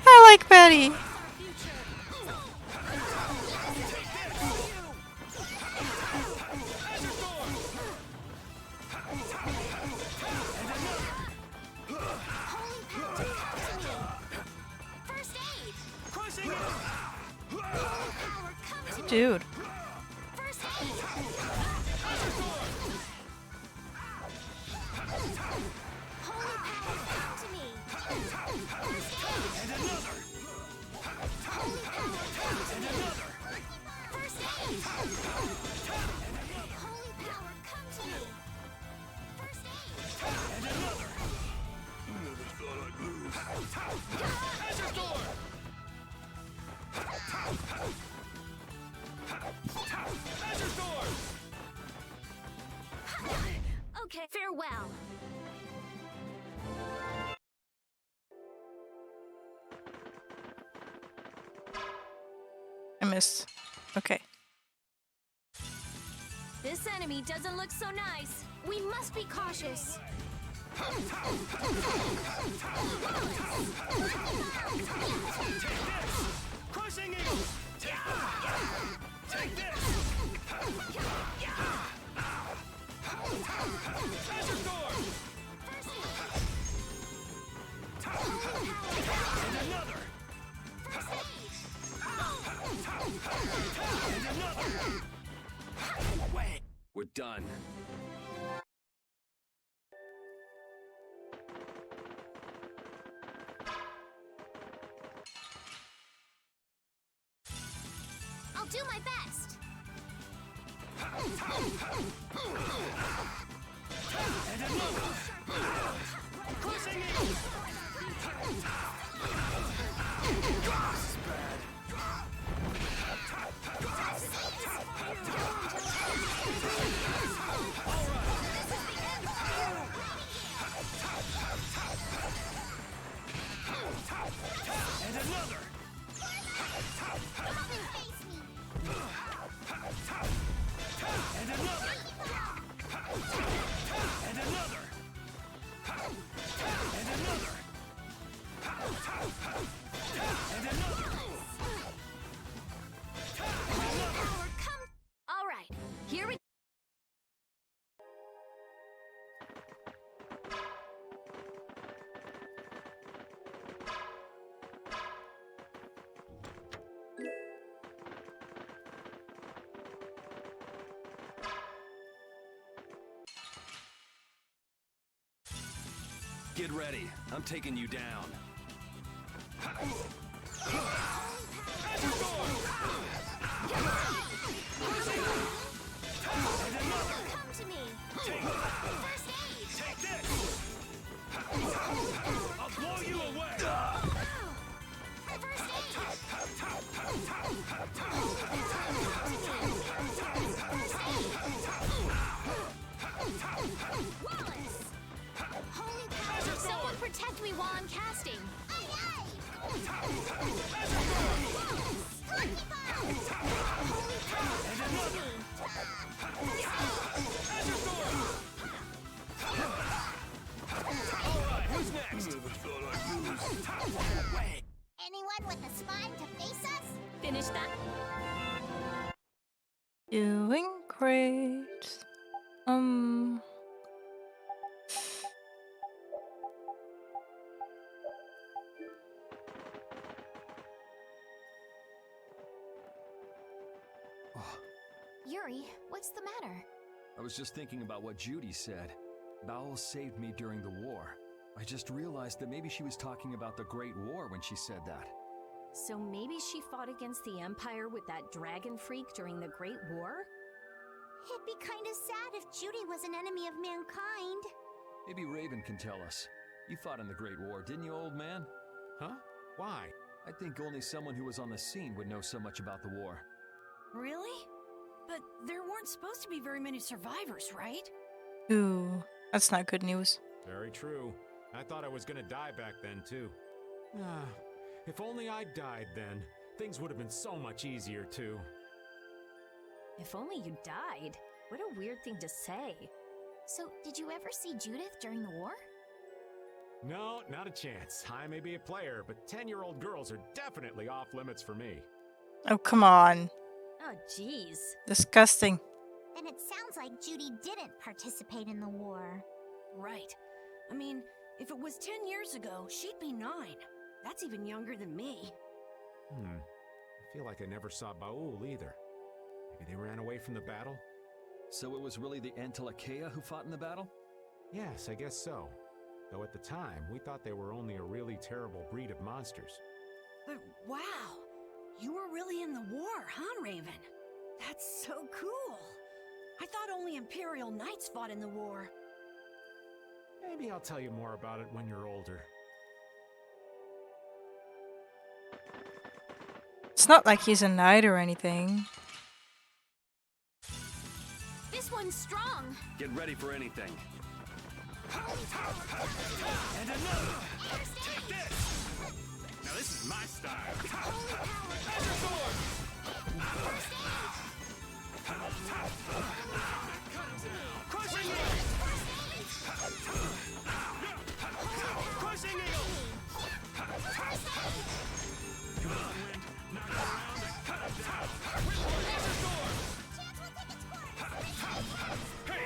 I like Betty. Dude. Okay, farewell. I missed. Okay. This enemy doesn't look so nice. We must be cautious. Crushing eagle! Take this! Treasure door! And another! And another! Wait. We're done. I'll do my best. And another! Crushing eagle! And another! And another! Get ready. I'm taking you down. Come to me! First aid! Take this! I'll blow you away! First aid! Wallace! Holy power! Someone protect me while I'm casting! Aye, aye! Wallace! Lucky ball! Holy power! Protect me! Alright, who's next? Never thought I'd lose. Anyone with a spine to face us? Finish that? Doing great. Yuri, what's the matter? I was just thinking about what Judy said. Bowel saved me during the war. I just realized that maybe she was talking about the Great War when she said that. So maybe she fought against the Empire with that dragon freak during the Great War? It'd be kind of sad if Judy was an enemy of mankind. Maybe Raven can tell us. You fought in the Great War, didn't you, old man? Huh? Why? I think only someone who was on the scene would know so much about the war. Really? But there weren't supposed to be very many survivors, right? Ooh, that's not good news. Very true. I thought I was gonna die back then, too. If only I died then, things would have been so much easier, too. If only you died. What a weird thing to say. So, did you ever see Judith during the war? No, not a chance. I may be a player, but 10-year-old girls are definitely off limits for me. Oh, come on. Oh, jeez. Disgusting. And it sounds like Judy didn't participate in the war. Right. I mean, if it was 10 years ago, she'd be 9. That's even younger than me. I feel like I never saw Baul either. Maybe they ran away from the battle? So it was really the Antilochea who fought in the battle? Yes, I guess so. Though at the time, we thought they were only a really terrible breed of monsters. But wow, you were really in the war, huh, Raven? That's so cool. I thought only Imperial Knights fought in the war. Maybe I'll tell you more about it when you're older. It's not like he's a knight or anything. This one's strong. Get ready for anything. And another! Take this! Now this is my style. Azure Sword! Cut him down! Crushing Eagle! Crushing Eagle! Come on, Wind! Knock him around and cut him down! Azure Sword! Hey!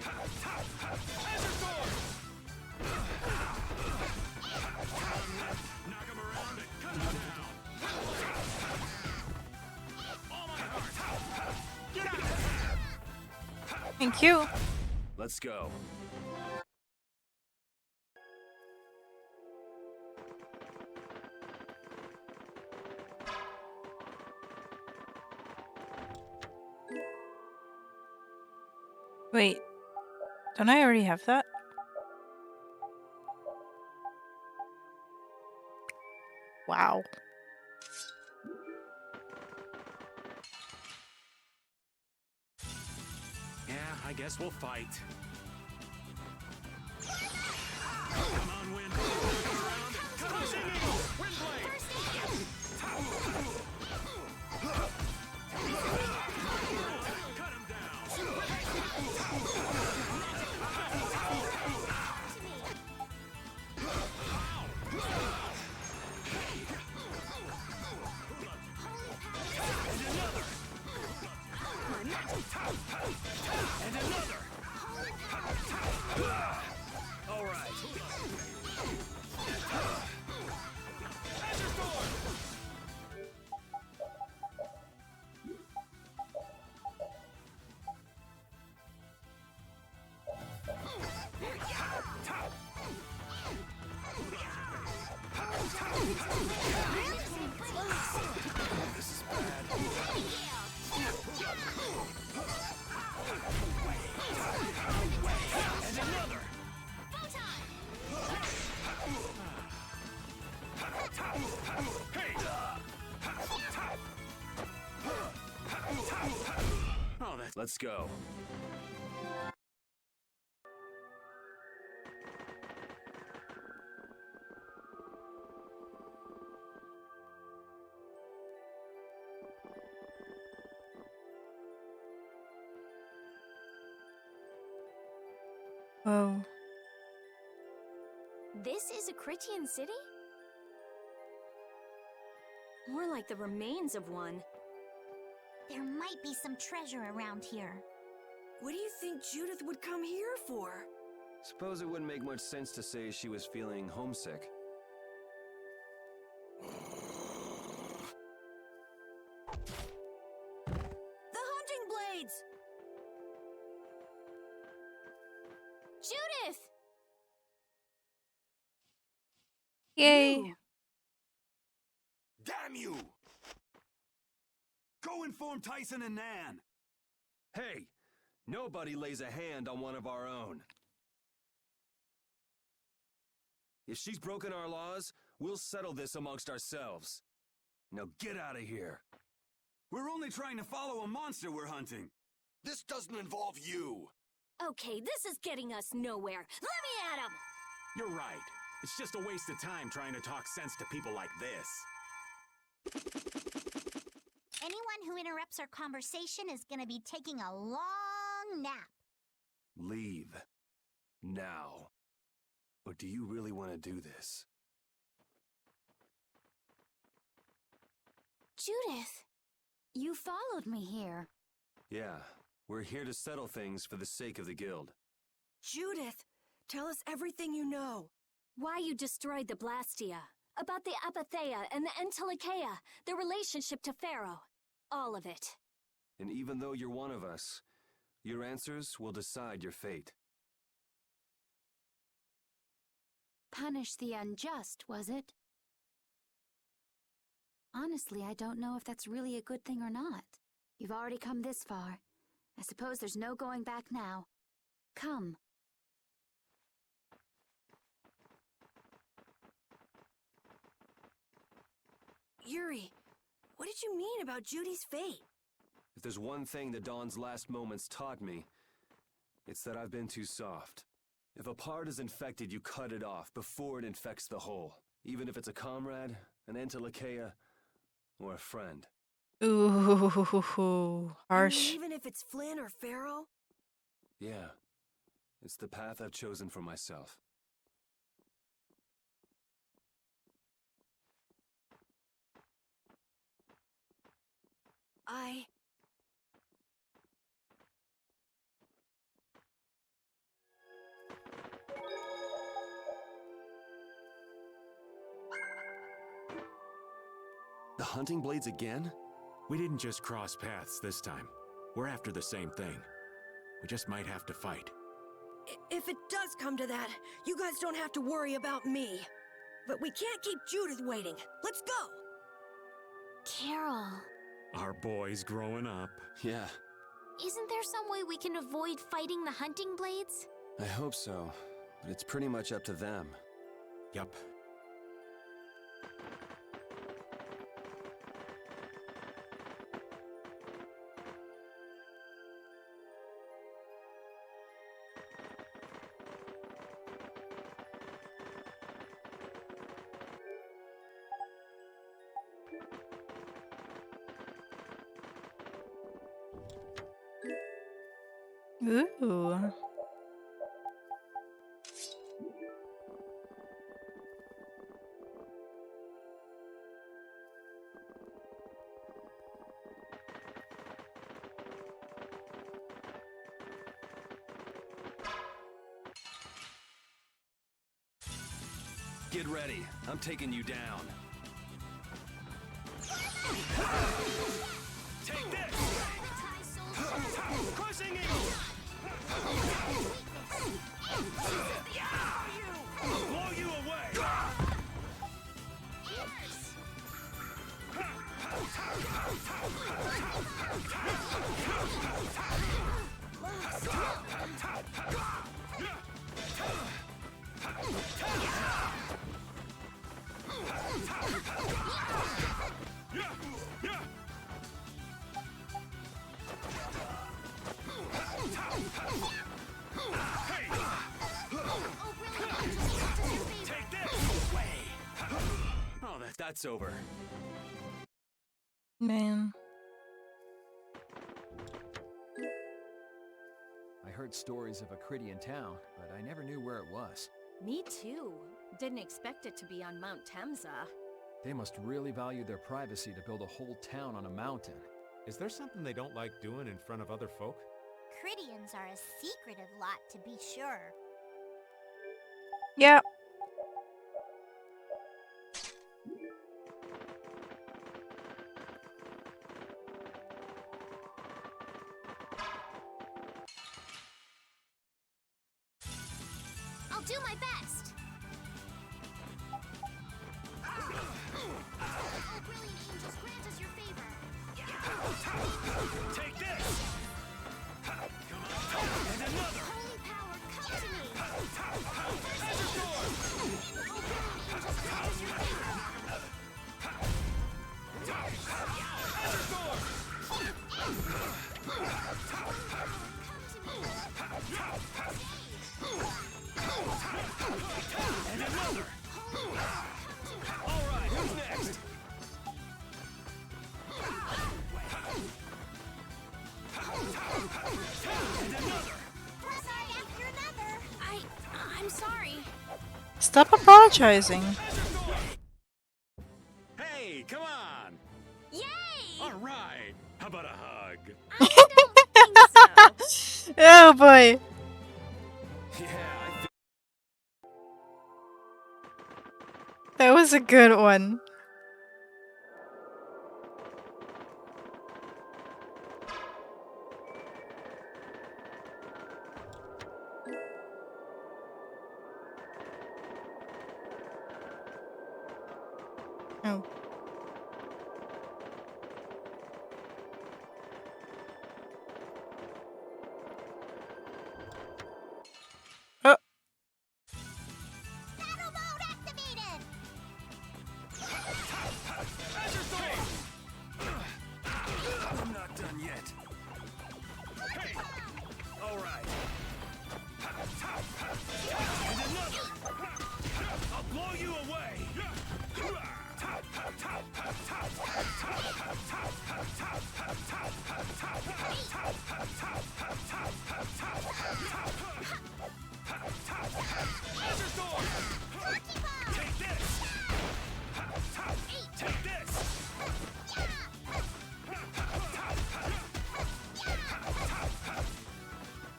Azure Sword! Knock him around and cut him down! All my heart! Get out of here! Thank you. Let's go. Wait, don't I already have that? Wow. Yeah, I guess we'll fight. Come on, Wind! Knock him around and cut him down! Windblade! Cut him down! And another! All right. Azure Sword! Let's go. Oh. This is a Critian city? More like the remains of one. There might be some treasure around here. What do you think Judith would come here for? Suppose it wouldn't make much sense to say she was feeling homesick. The hunting blades! Judith! Yay. You! Damn you! Go inform Tyson and Nan. Hey, nobody lays a hand on one of our own. If she's broken our laws, we'll settle this amongst ourselves. Now get out of here. We're only trying to follow a monster we're hunting. This doesn't involve you. Okay, this is getting us nowhere. Let me at him! You're right. It's just a waste of time trying to talk sense to people like this. Anyone who interrupts our conversation is gonna be taking a long nap. Leave. Now. Or do you really want to do this? Judith, you followed me here. Yeah, we're here to settle things for the sake of the guild. Judith, tell us everything you know. Why you destroyed the Blastia, about the Apatheia and the Entelikeia, their relationship to Pharaoh. All of it. And even though you're one of us, your answers will decide your fate. Punish the unjust, was it? Honestly, I don't know if that's really a good thing or not. You've already come this far. I suppose there's no going back now. Come. Yuri, what did you mean about Judy's fate? If there's one thing the Dawn's last moments taught me, it's that I've been too soft. If a part is infected, you cut it off before it infects the whole. Even if it's a comrade, an Entelikeia, or a friend. Ooh, harsh. Even if it's Flynn or Pharaoh? Yeah, it's the path I've chosen for myself. The hunting blades again? We didn't just cross paths this time. We're after the same thing. We just might have to fight. If it does come to that, you guys don't have to worry about me. But we can't keep Judith waiting. Let's go! Carol. Our boy's growing up. Yeah, Isn't there some way we can avoid fighting the hunting blades? I hope so. But it's pretty much up to them. Yup. Ooh. Get ready. I'm taking you down. Take this! Crushing eagle! Blow you away! Take this! Oh, that's over. Man. I heard stories of a Cridian town, but I never knew where it was. Me too. Didn't expect it to be on Mount Temza. They must really value their privacy to build a whole town on a mountain. Is there something they don't like doing in front of other folk? Cridians are a secretive lot, to be sure. Yeah. I'll do my best. Oh, brilliant angels, grant us your favor. Take this! And another! Holy power, come to me. Azure Sword! Oh, brilliant angels, grant us your favor. Azure Sword! And another! Alright, who's next? And another! One side after another. I'm sorry. Stop apologizing. Hey, come on! Yay! All right. How about a hug? I don't think so. Oh boy. Yeah, That was a good one. Oh. Oh. Battle mode activated. Azure Sword! I'm not done yet. Hey! Alright. And another! I'll blow you away! Azure Sword! Take this! Take this!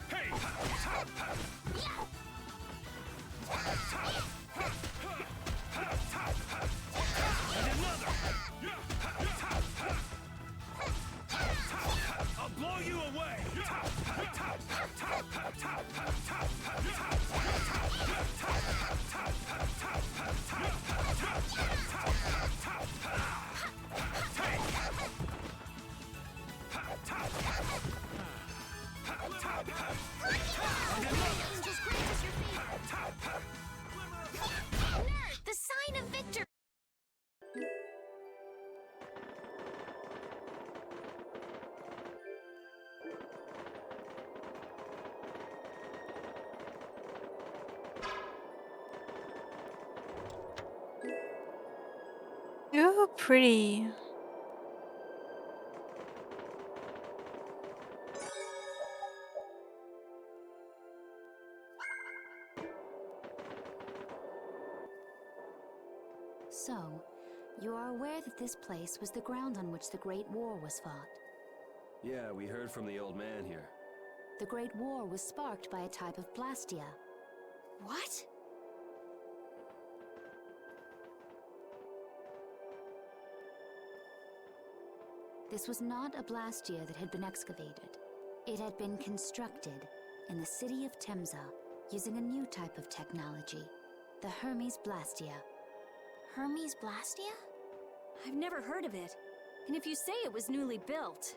Hey! And another! I'll blow you away! Angels, grant us your favor. The sign of victory. You're pretty. So, you are aware that this place was the ground on which the Great War was fought. yeah, we heard from the old man here. The Great War was sparked by a type of blastia. What? This was not a blastia that had been excavated. It had been constructed in the city of Temza using a new type of technology, the Hermes Blastia. Hermes Blastia? I've never heard of it. And if you say it was newly built...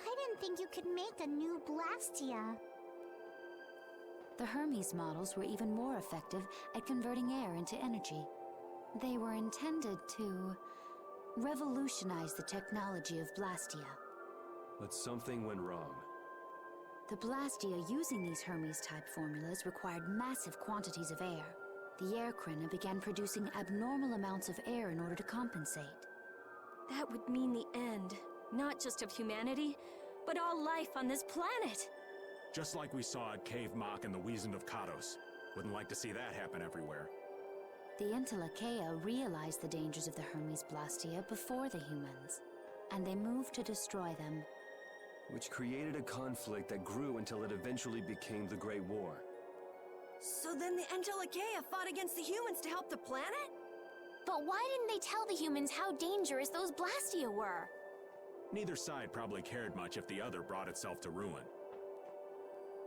I didn't think you could make a new Blastia. The Hermes models were even more effective at converting air into energy. They were intended to revolutionize the technology of Blastia. But something went wrong. The Blastia using these Hermes-type formulas required massive quantities of air. The Airkrina began producing abnormal amounts of air in order to compensate. That would mean the end, not just of humanity, but all life on this planet. Just like we saw at Cave Mach and the Wiesent of Kados. Wouldn't like to see that happen everywhere. The Entelekea realized the dangers of the Hermes Blastia before the humans, and they moved to destroy them. Which created a conflict that grew until it eventually became the Great War. So then the Entelekea fought against the humans to help the planet? But why didn't they tell the humans how dangerous those Blastia were? Neither side probably cared much if the other brought itself to ruin.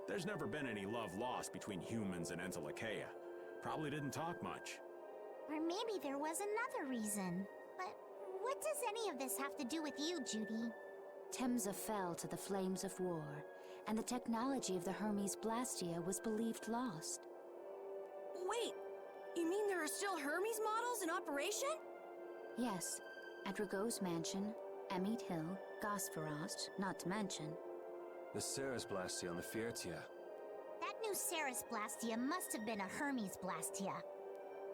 There's never been any love lost between humans and Entelekea. Probably didn't talk much. Or maybe there was another reason. But what does any of this have to do with you, Judy? Temza fell to the flames of war, and the technology of the Hermes Blastia was believed lost. Wait, you mean there are still Hermes models in operation? Yes, at Rago's mansion, Emmeet Hill, Gosferost, not to mention. The Ceres Blastia on the Fiertia. That new Ceres Blastia must have been a Hermes Blastia.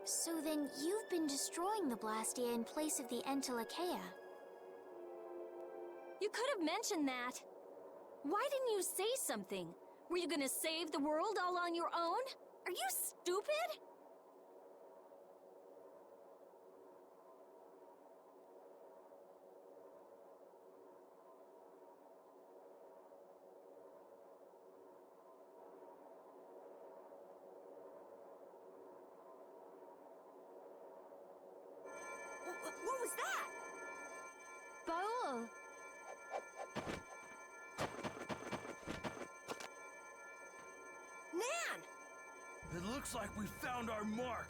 So then you've been destroying the Blastia in place of the Entelekea. You could have mentioned that. Why didn't you say something? Were you gonna save the world all on your own? Are you stupid? What was that? Baul! Nan! It looks like we found our mark.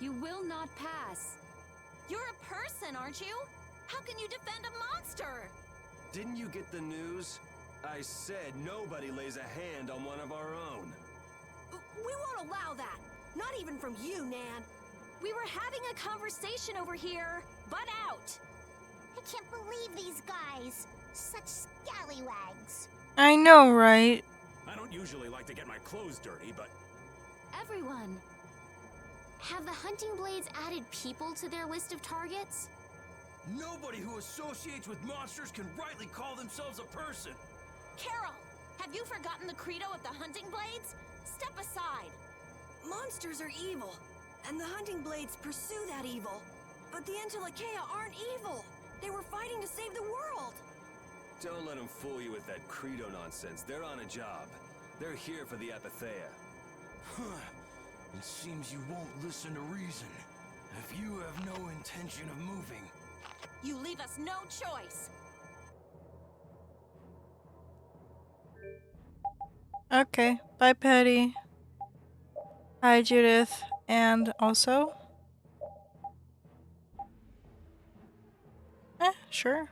You will not pass. You're a person, aren't you? How can you defend a monster? Didn't you get the news? I said nobody lays a hand on one of our own. We won't allow that. Not even from you, Nan. We were having a conversation over here. Butt out! I can't believe these guys. Such scallywags. I know, right? I don't usually like to get my clothes dirty, but... Everyone. Have the hunting blades added people to their list of targets? Nobody who associates with monsters can rightly call themselves a person. Carol, have you forgotten the credo of the hunting blades? Step aside. Monsters are evil, and the hunting blades pursue that evil. But the Entelekea aren't evil. They were fighting to save the world. Don't let them fool you with that credo nonsense. They're on a job. They're here for the Epithea. It seems you won't listen to reason. If you have no intention of moving... You leave us no choice. Okay, bye Patty. Hi Judith, and also? Sure.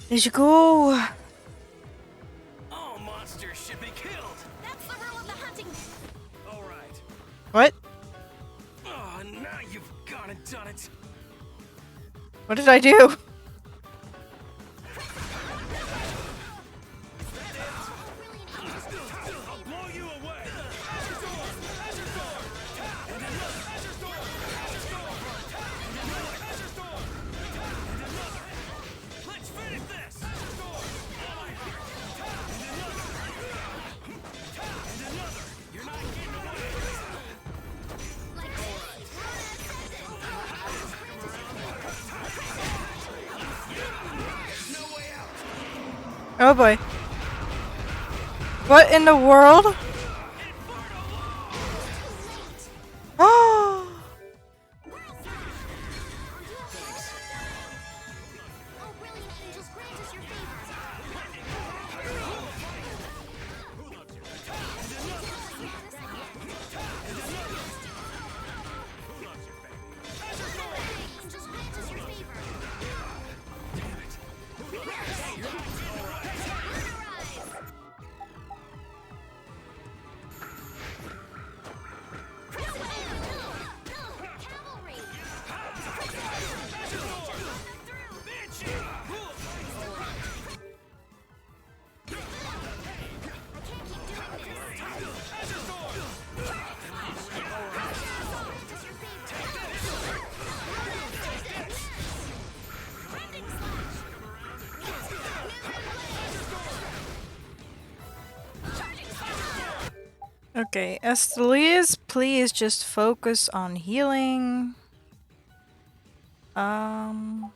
Let's go. All monsters should be killed. That's the rule of the hunting. All right. What? Oh, now you've gone and done it. What did I do? I'll blow you away. Let's finish this. You're not getting away. Oh boy. What in the world? Oh! Okay, Estelias, please just focus on healing. Um...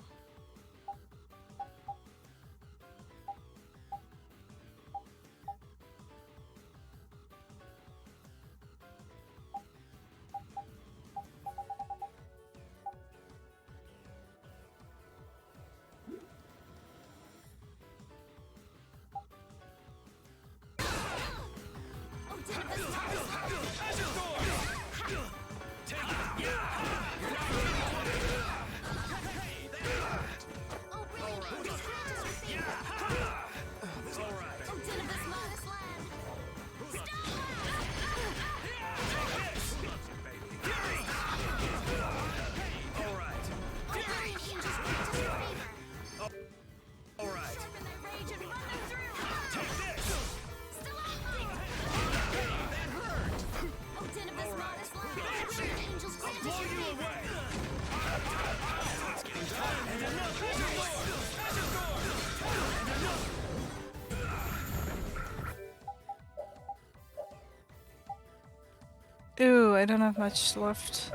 Ooh, I don't have much left.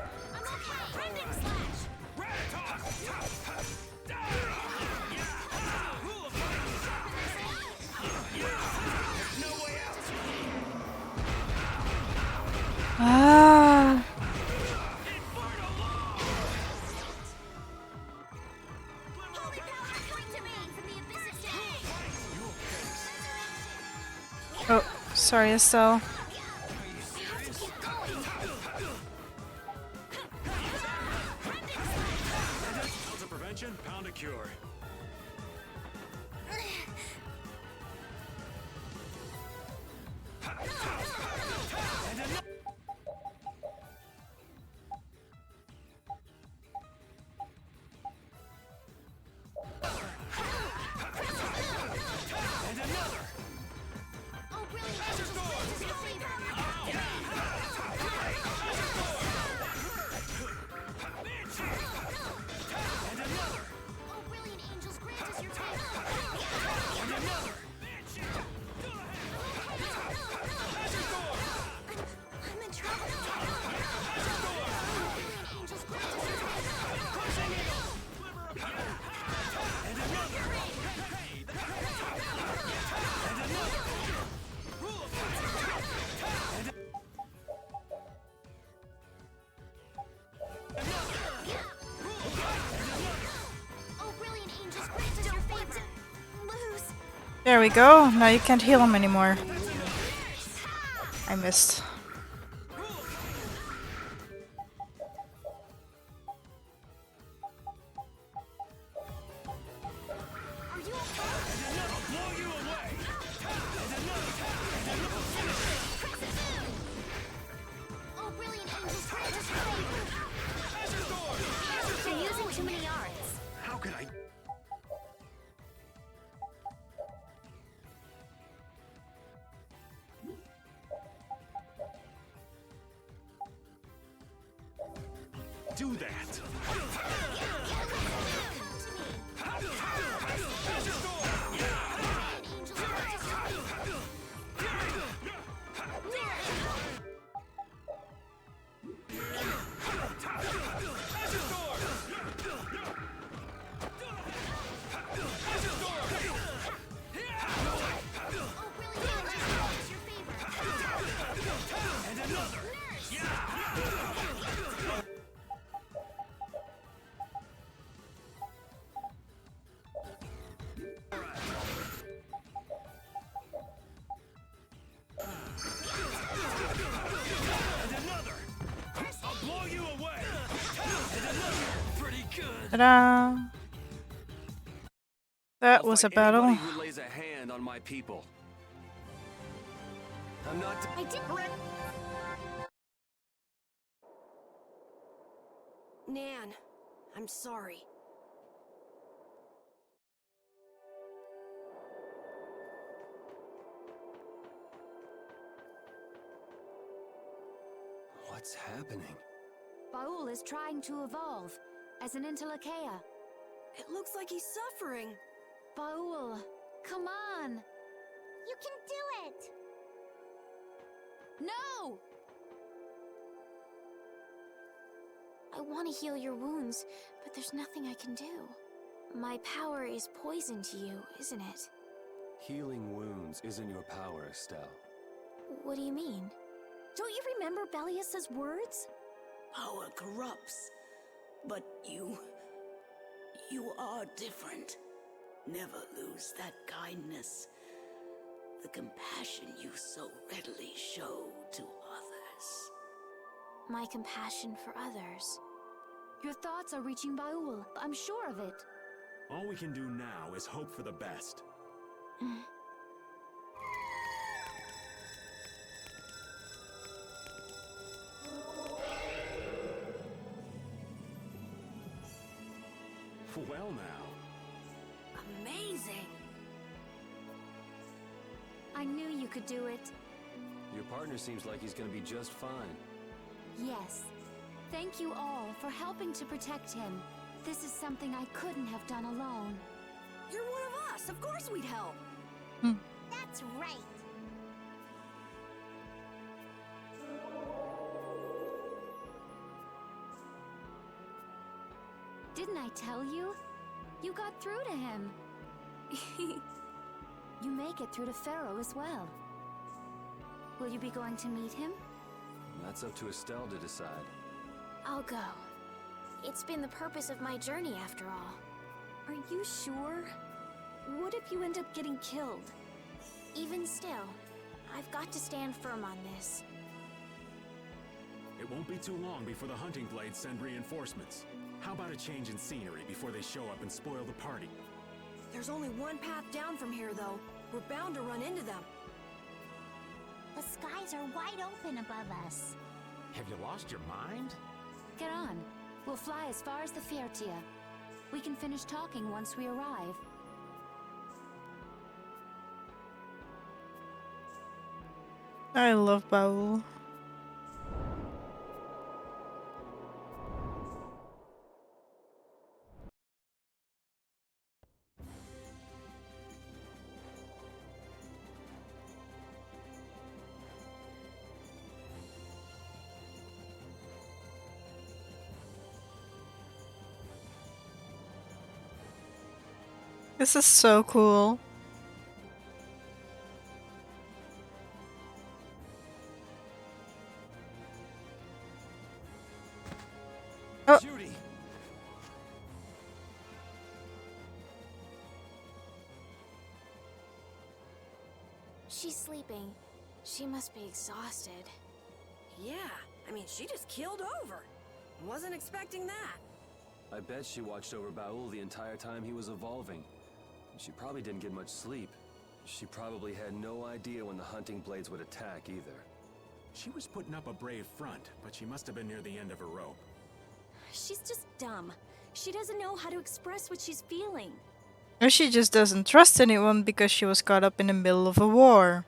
Ah. Oh, sorry, Estelle. Pounds of prevention, pound a cure. There we go. Now you can't heal him anymore. I missed. You're using too many arts. How could I? Do that. Ta-da! That I'll was a fight battle. anybody who lays a hand on my people. I'm not. I did. Nan, I'm sorry. What's happening? Baul is trying to evolve as an Interlakeia. It looks like he's suffering. Baul, come on! You can do it! No! I want to heal your wounds, but there's nothing I can do. My power is poison to you, isn't it? Healing wounds isn't your power, Estelle. What do you mean? Don't you remember Bellius's words? Power corrupts, but you are different. Never lose that kindness, the compassion you so readily show to others. My compassion for others. Your thoughts are reaching Baul. I'm sure of it. All we can do now is hope for the best. Well now. Amazing! I knew you could do it. Your partner seems like he's gonna be just fine. Yes. Thank you all for helping to protect him. This is something I couldn't have done alone. You're one of us! Of course we'd help! That's right. Didn't I tell you? You got through to him. You make it through to Pharaoh as well. Will you be going to meet him? That's up to Estelle to decide. I'll go. It's been the purpose of my journey after all. Are you sure? What if you end up getting killed? Even still, I've got to stand firm on this. It won't be too long before the hunting blades send reinforcements. How about a change in scenery before they show up and spoil the party? There's only one path down from here, though. We're bound to run into them. The skies are wide open above us. Have you lost your mind? Get on. We'll fly as far as the Fiertia. We can finish talking once we arrive. I love Baul. This is so cool. Oh. Judy! She's sleeping. She must be exhausted. Yeah, I mean, she just keeled over. Wasn't expecting that. I bet she watched over Baul the entire time he was evolving. She probably didn't get much sleep. She probably had no idea when the hunting blades would attack either. She was putting up a brave front, but she must have been near the end of her rope. She's just dumb. She doesn't know how to express what she's feeling. Or she just doesn't trust anyone because she was caught up in the middle of a war.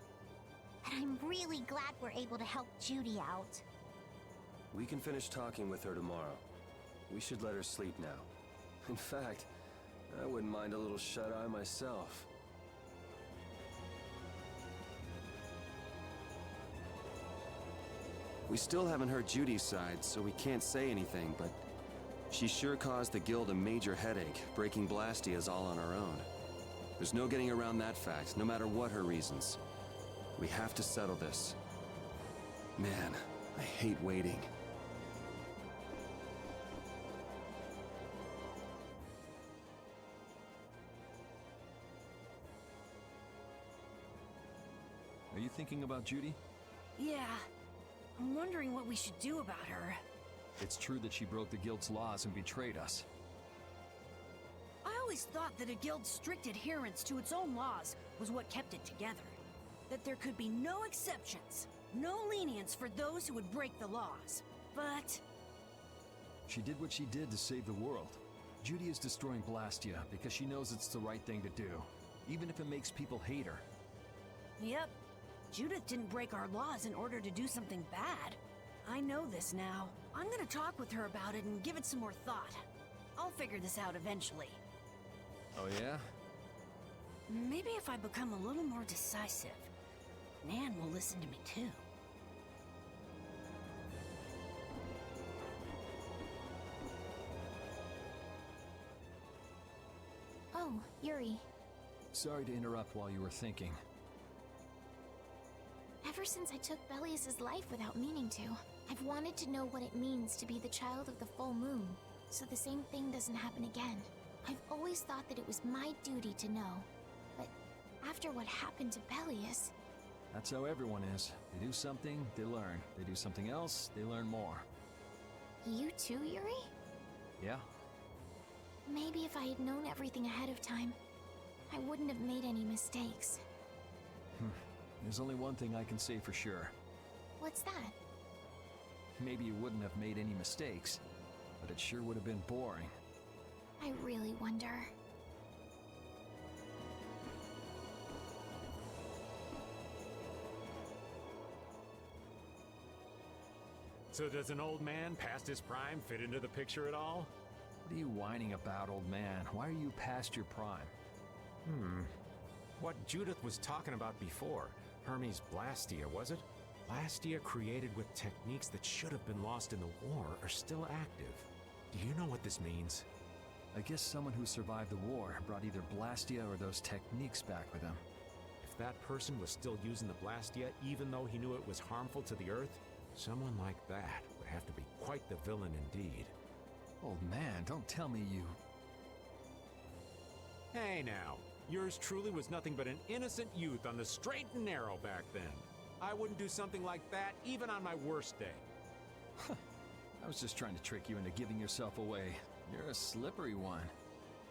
And I'm really glad we're able to help Judy out. We can finish talking with her tomorrow. We should let her sleep now. In fact, I wouldn't mind a little shut-eye myself. We still haven't heard Judy's side, so we can't say anything, but she sure caused the guild a major headache, breaking Blastias all on her own. There's no getting around that fact, no matter what her reasons. We have to settle this. Man, I hate waiting. Are you thinking about Judy? Yeah. I'm wondering what we should do about her. It's true that she broke the guild's laws and betrayed us. I always thought that a guild's strict adherence to its own laws was what kept it together. That there could be no exceptions, no lenience for those who would break the laws. But She did what she did to save the world. Judy is destroying Blastia because she knows it's the right thing to do, even if it makes people hate her. yep, Judith didn't break our laws in order to do something bad. I know this now. I'm gonna talk with her about it and give it some more thought. I'll figure this out eventually. Oh yeah? Maybe if I become a little more decisive, Nan will listen to me too. Oh, Yuri. Sorry to interrupt while you were thinking. Ever since I took Belius's life without meaning to, I've wanted to know what it means to be the child of the full moon, so the same thing doesn't happen again. I've always thought that it was my duty to know, but after what happened to Belius... That's how everyone is. They do something, they learn. They do something else, they learn more. You too, Yuri? Yeah? Maybe if I had known everything ahead of time, I wouldn't have made any mistakes. There's only one thing I can say for sure. What's that? Maybe you wouldn't have made any mistakes, but it sure would have been boring. I really wonder. So does an old man past his prime fit into the picture at all? What are you whining about, old man? Why are you past your prime? What Judith was talking about before. Hermes Blastia, was it? Blastia created with techniques that should have been lost in the war are still active. Do you know what this means? I guess someone who survived the war brought either Blastia or those techniques back with him. If that person was still using the Blastia even though he knew it was harmful to the Earth, someone like that would have to be quite the villain indeed. Old man, don't tell me you... Hey now, yours truly was nothing but an innocent youth on the straight and narrow back then. I wouldn't do something like that even on my worst day. I was just trying to trick you into giving yourself away. You're a slippery one.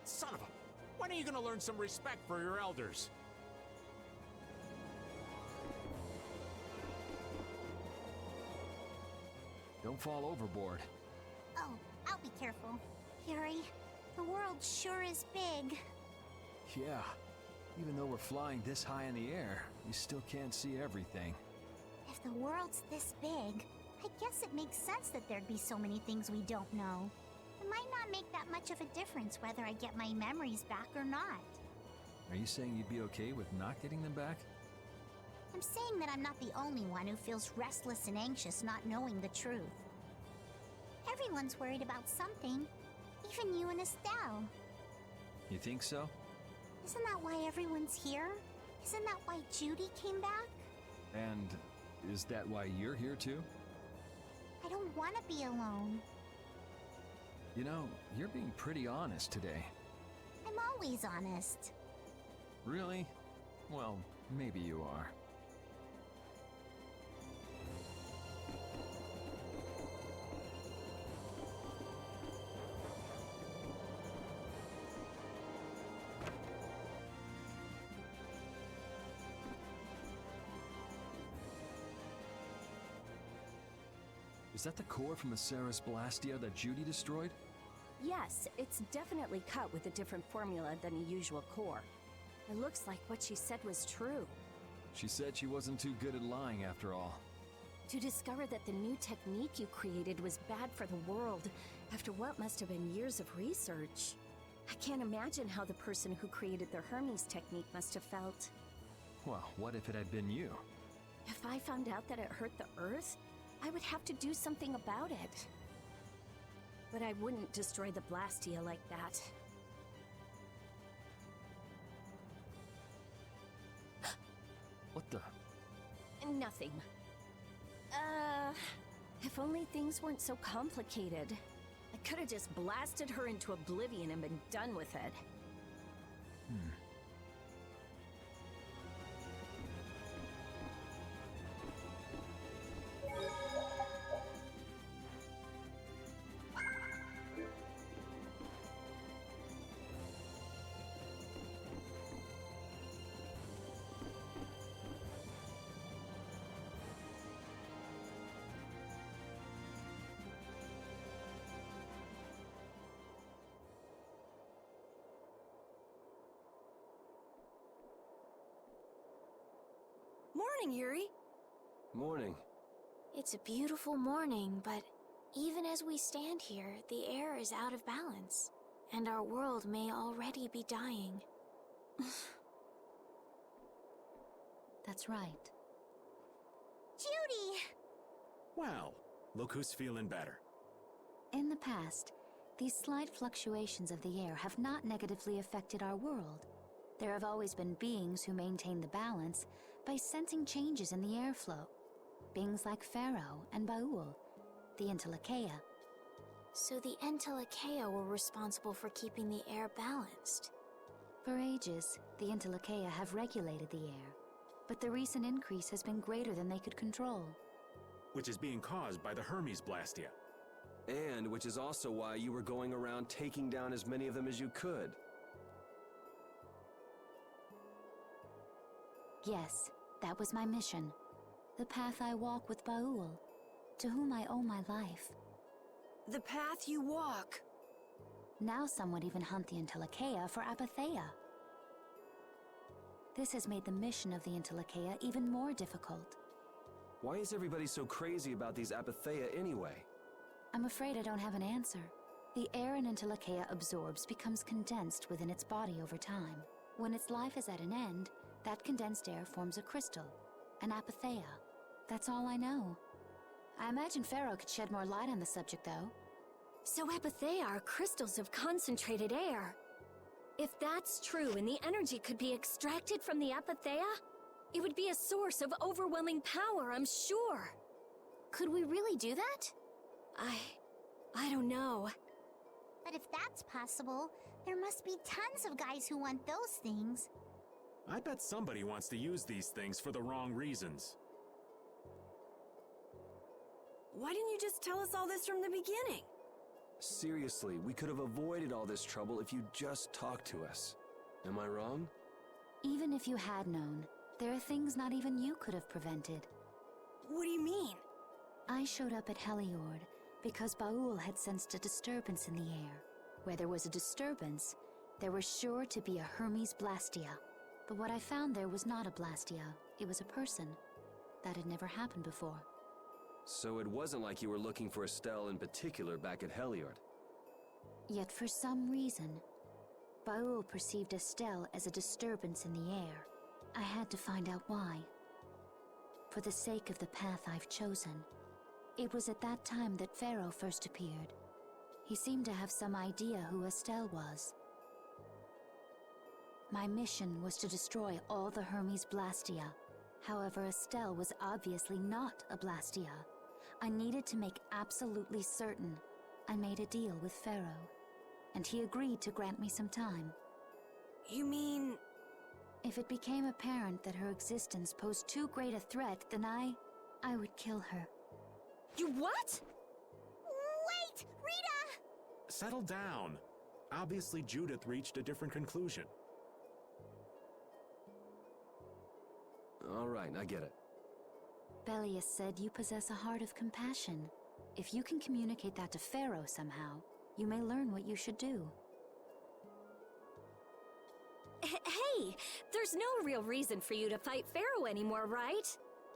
Son of a... When are you gonna learn some respect for your elders? Don't fall overboard. Oh, I'll be careful. Yuri, the world sure is big. Yeah. Even though we're flying this high in the air, we still can't see everything. If the world's this big, I guess it makes sense that there'd be so many things we don't know. It might not make that much of a difference whether I get my memories back or not. Are you saying you'd be okay with not getting them back? I'm saying that I'm not the only one who feels restless and anxious not knowing the truth. Everyone's worried about something, even you and Estelle. You think so? Isn't that why everyone's here? Isn't that why Judy came back? And is that why you're here too? I don't want to be alone. You know, you're being pretty honest today. I'm always honest. Really? Well, maybe you are. Is that the core from the Ceres Blastia that Judy destroyed? Yes, it's definitely cut with a different formula than a usual core. It looks like what she said was true. She said she wasn't too good at lying after all. To discover that the new technique you created was bad for the world after what must have been years of research. I can't imagine how the person who created the Hermes technique must have felt. Well, what if it had been you? If I found out that it hurt the Earth, I would have to do something about it. But I wouldn't destroy the Blastia like that. What the? Nothing. If only things weren't so complicated. I could have just blasted her into oblivion and been done with it. Morning, Yuri. Morning. It's a beautiful morning, but even as we stand here, the air is out of balance, and our world may already be dying. That's right. Judy! Well, look who's feeling better. In the past, These slight fluctuations of the air have not negatively affected our world. There have always been beings who maintain the balance by sensing changes in the airflow. Beings like Pharaoh and Baul, the Entelekea. So the Entelekea were responsible for keeping the air balanced. For ages, the Entelekea have regulated the air, but the recent increase has been greater than they could control. Which is being caused by the Hermes Blastia. And which is also why you were going around taking down as many of them as you could. Yes, that was my mission. The path I walk with Baul, to whom I owe my life. The path you walk. Now some would even hunt the Entelekea for Apatheia. This has made the mission of the Entelekea even more difficult. Why is everybody so crazy about these Apatheia anyway? I'm afraid I don't have an answer. The air an Entelekea absorbs becomes condensed within its body over time. When its life is at an end, that condensed air forms a crystal, an Apatheia. That's all I know. I imagine Pharaoh could shed more light on the subject, though. So Apatheia are crystals of concentrated air. If that's true and the energy could be extracted from the Apatheia, it would be a source of overwhelming power, I'm sure. Could we really do that? I don't know. But if that's possible, there must be tons of guys who want those things. I bet somebody wants to use these things for the wrong reasons. Why didn't you just tell us all this from the beginning? Seriously, we could have avoided all this trouble if you just talked to us. Am I wrong? Even if you had known, there are things not even you could have prevented. What do you mean? I showed up at Heliord because Baul had sensed a disturbance in the air. Where there was a disturbance, there was sure to be a Hermes Blastia. But what I found there was not a Blastia, it was a person. That had never happened before. So it wasn't like you were looking for Estelle in particular back at Heliord. Yet for some reason, Baul perceived Estelle as a disturbance in the air. I had to find out why. For the sake of the path I've chosen. It was at that time that Pharaoh first appeared. He seemed to have some idea who Estelle was. My mission was to destroy all the Hermes Blastia. However, Estelle was obviously not a Blastia. I needed to make absolutely certain. I made a deal with Pharaoh, and he agreed to grant me some time. You mean... If it became apparent that her existence posed too great a threat, then I would kill her. You what? Wait! Rita! Settle down. Obviously, Judith reached a different conclusion. All right, I get it. Belius said you possess a heart of compassion. If you can communicate that to Pharaoh somehow, you may learn what you should do. Hey, there's no real reason for you to fight Pharaoh anymore, right?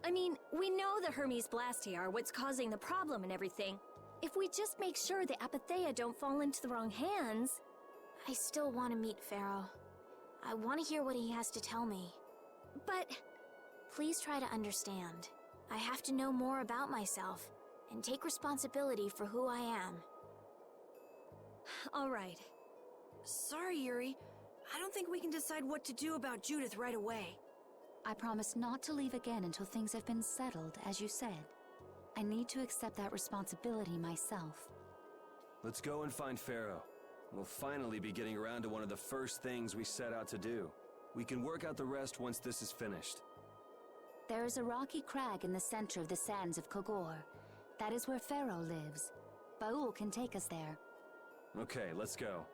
I mean, we know the Hermes Blastia are what's causing the problem and everything. If we just make sure the Apatheia don't fall into the wrong hands... I still want to meet Pharaoh. I want to hear what he has to tell me. But... Please try to understand. I have to know more about myself, and take responsibility for who I am. All right. Sorry, Yuri. I don't think we can decide what to do about Judith right away. I promise not to leave again until things have been settled, as you said. I need to accept that responsibility myself. Let's go and find Pharaoh. We'll finally be getting around to one of the first things we set out to do. We can work out the rest once this is finished. There is a rocky crag in the center of the sands of Kogor. That is where Pharaoh lives. Baul can take us there. Okay, let's go.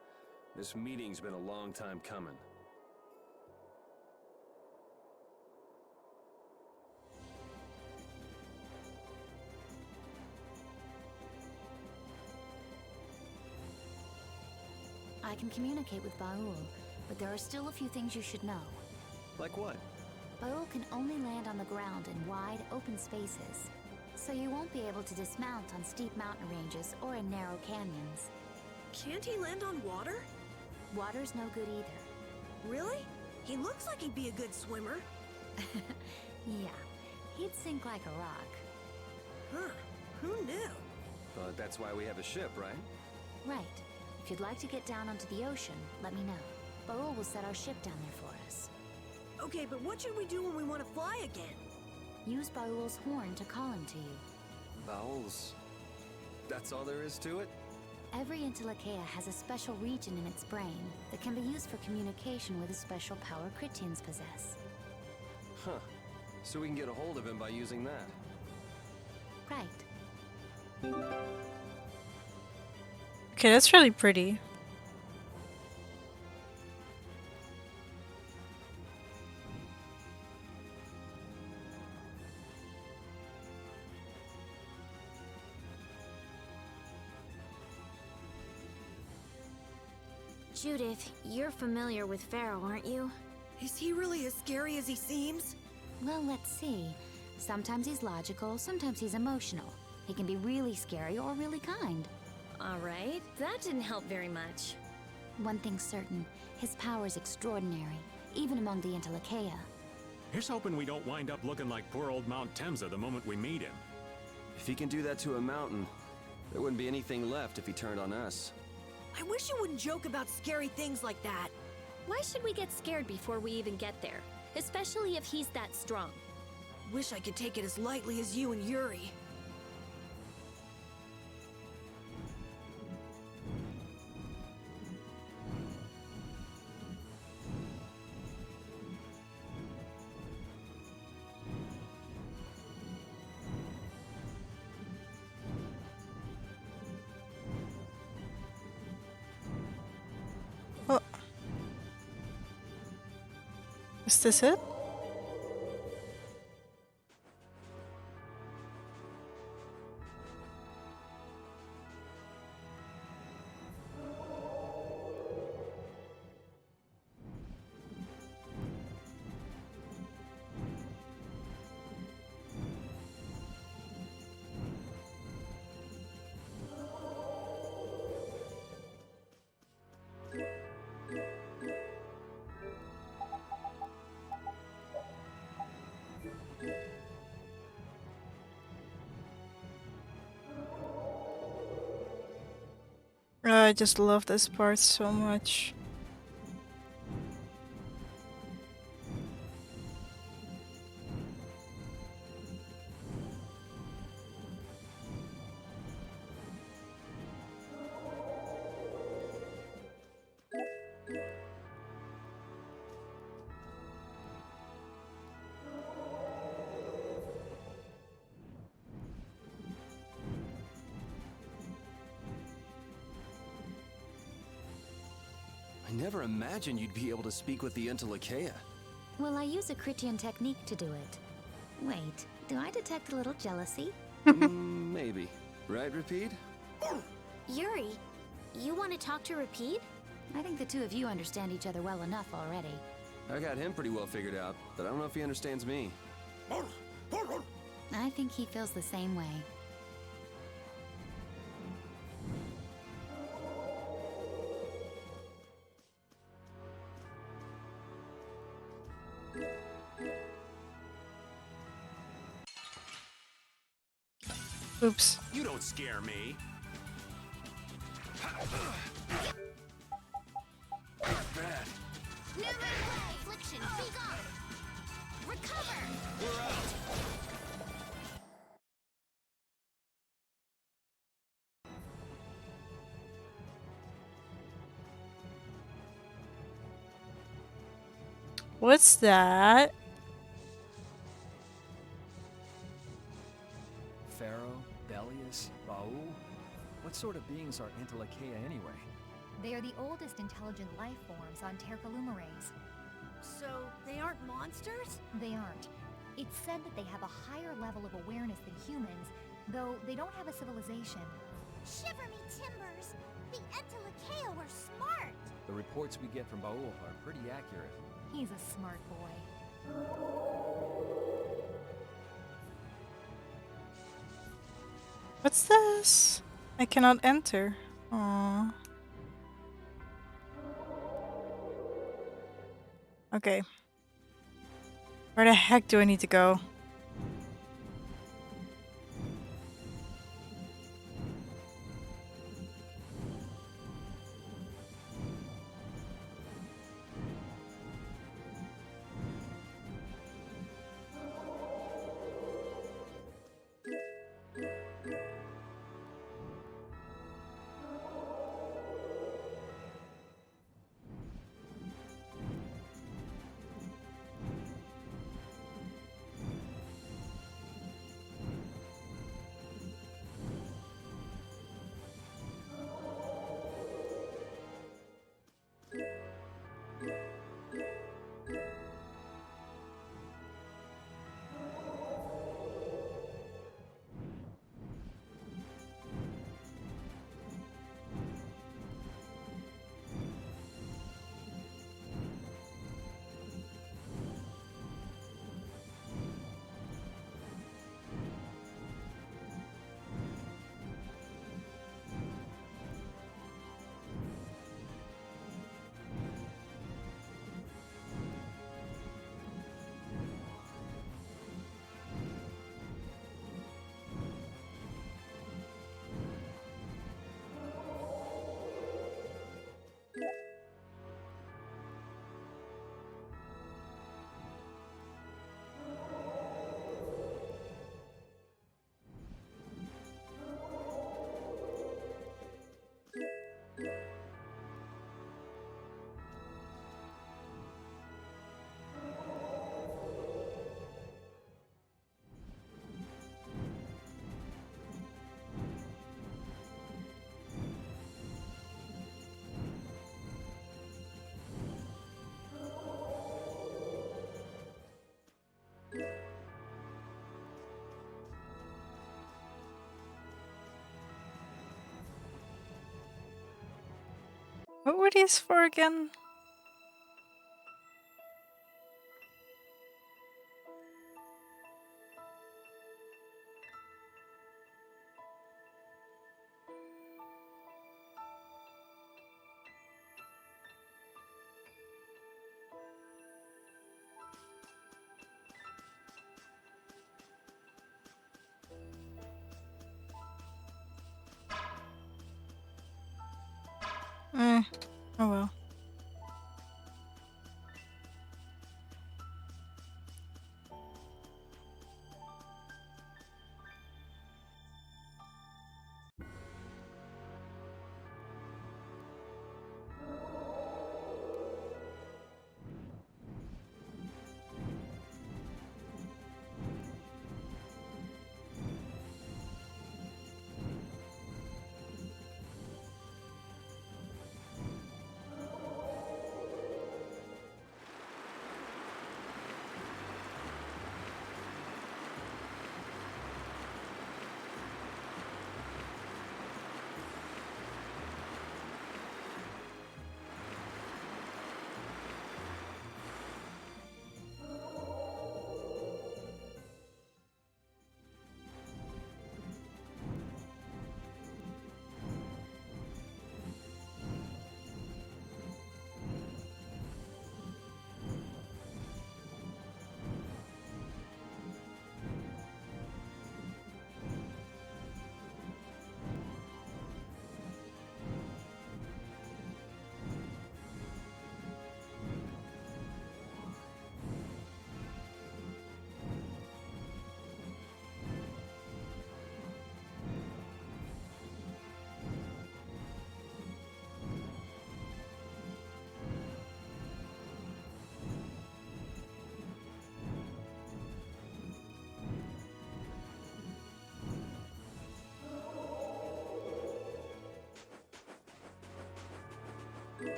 This meeting's been a long time coming. I can communicate with Baul, but there are still a few things you should know. Like what? Baul can only land on the ground in wide, open spaces, so you won't be able to dismount on steep mountain ranges or in narrow canyons. Can't he land on water? Water's no good either. Really? He looks like he'd be a good swimmer. Yeah, he'd sink like a rock. Huh, who knew? But that's why we have a ship, right? Right. If you'd like to get down onto the ocean, let me know. Baul will set our ship down there for us. Okay, but what should we do when we want to fly again? Use Baul's horn to call him to you. Bowels. That's all there is to it? Every Intellicaea has a special region in its brain that can be used for communication with a special power Critians possess. Huh. So we can get a hold of him by using that. Right. Okay, that's really pretty. Judith, you're familiar with Pharaoh, aren't you? Is he really as scary as he seems? Well, let's see. Sometimes he's logical, sometimes he's emotional. He can be really scary or really kind. Alright, that didn't help very much. One thing's certain, his power is extraordinary, even among the Intellicaea. Here's hoping we don't wind up looking like poor old Mount Temza the moment we meet him. If he can do that to a mountain, there wouldn't be anything left if he turned on us. I wish you wouldn't joke about scary things like that. Why should we get scared before we even get there? Especially if he's that strong. Wish I could take it as lightly as you and Yuri. Oh. Is this it? I just love this part so much. I never imagined you'd be able to speak with the Intellicaea. Well, I use a Critian technique to do it. Wait, do I detect a little jealousy? Maybe. Right, Rapide? Yuri, you want to talk to Rapide? I think the two of you understand each other well enough already. I got him pretty well figured out, but I don't know if he understands me. I think he feels the same way. Oops. You don't scare me. Bad. Never play! Affliction, be gone! Recover! We're out. What's that? Pharaoh, Belius, Baul? What sort of beings are Intellicaea anyway? They are the oldest intelligent life forms on Tercalumares. So, they aren't monsters? They aren't. It's said that they have a higher level of awareness than humans, though they don't have a civilization. Shiver me timbers! The Intellicaea were smart! The reports we get from Baul are pretty accurate. He's a smart boy. What's this? I cannot enter. Aww. Okay. Where the heck do I need to go? What were these for again? Oh well.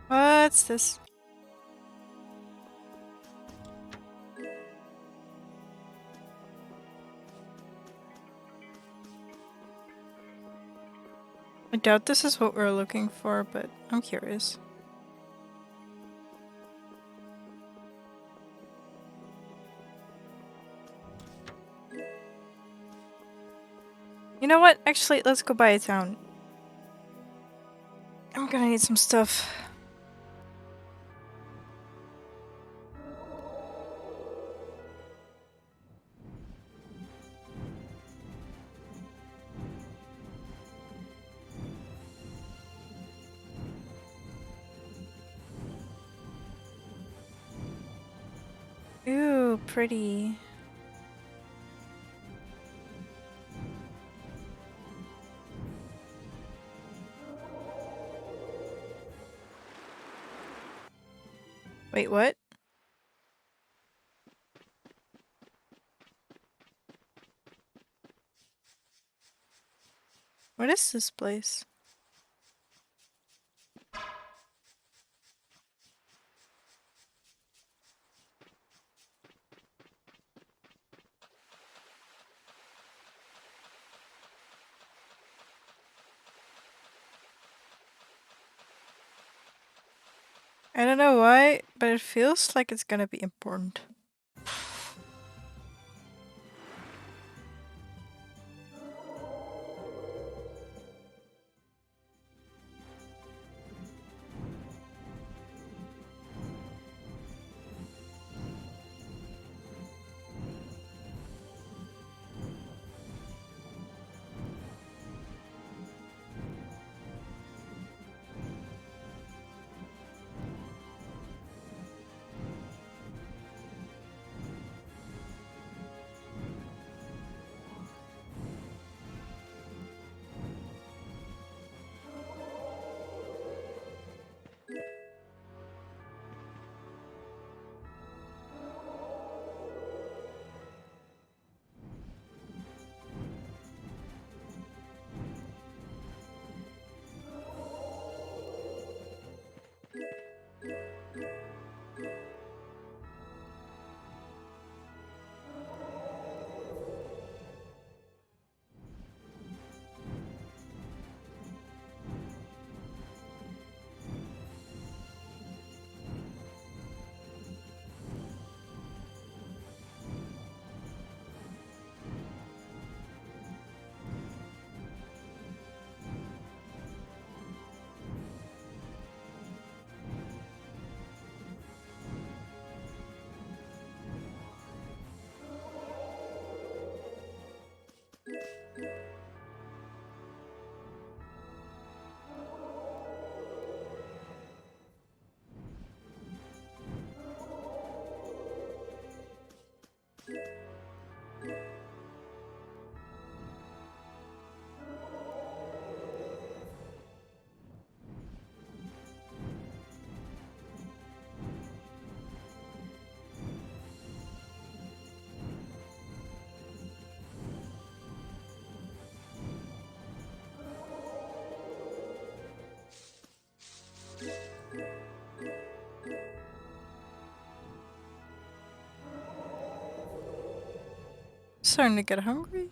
What's this? I doubt this is what we're looking for, but I'm curious. You know what? Actually, let's go buy a town. I'm gonna need some stuff. Ooh, pretty. Wait, what? What is this place? I don't know why, but it feels like it's gonna be important. Starting to get hungry.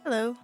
Hello.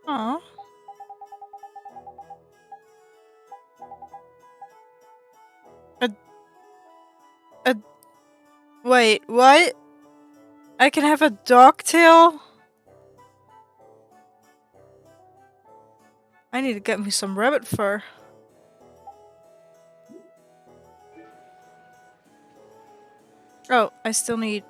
Aw. A wait, what? I can have a dog tail? I need to get me some rabbit fur. Oh, I still need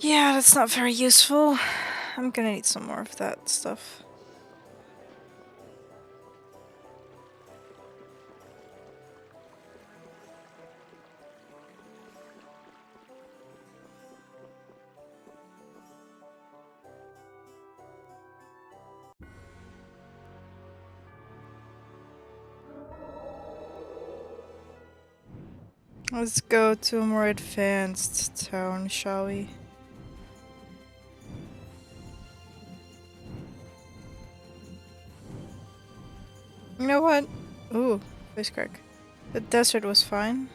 yeah, that's not very useful. I'm gonna need some more of that stuff. Let's go to a more advanced town, shall we? You know what? Ooh, voice crack. The desert was fine.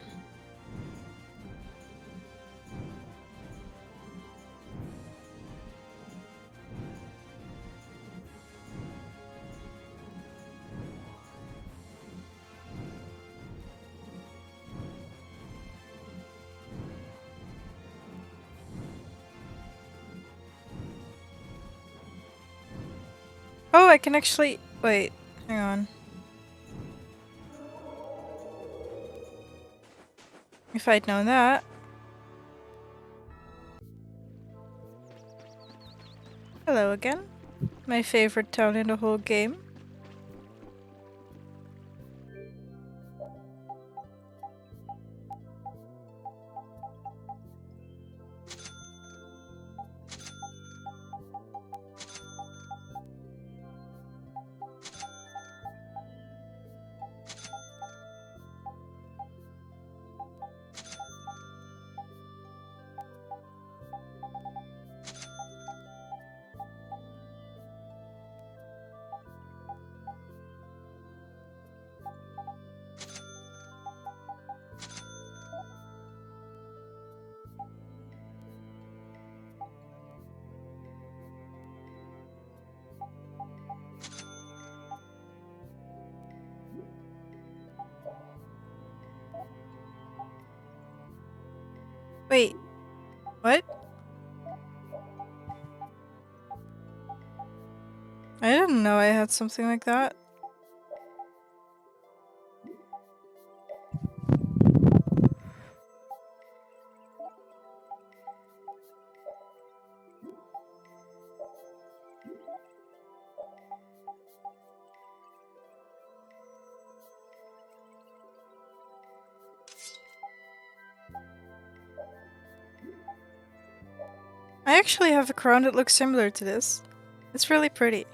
Oh, I can actually wait. Hang on. If I'd known that. Hello again. My favorite town in the whole game. Wait, what? I didn't know I had something like that. I actually have a crown that looks similar to this. It's really pretty.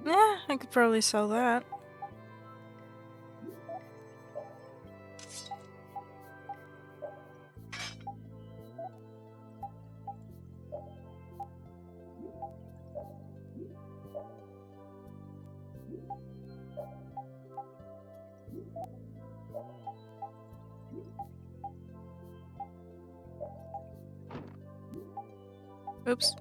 Yeah, I could probably sell that. Oops.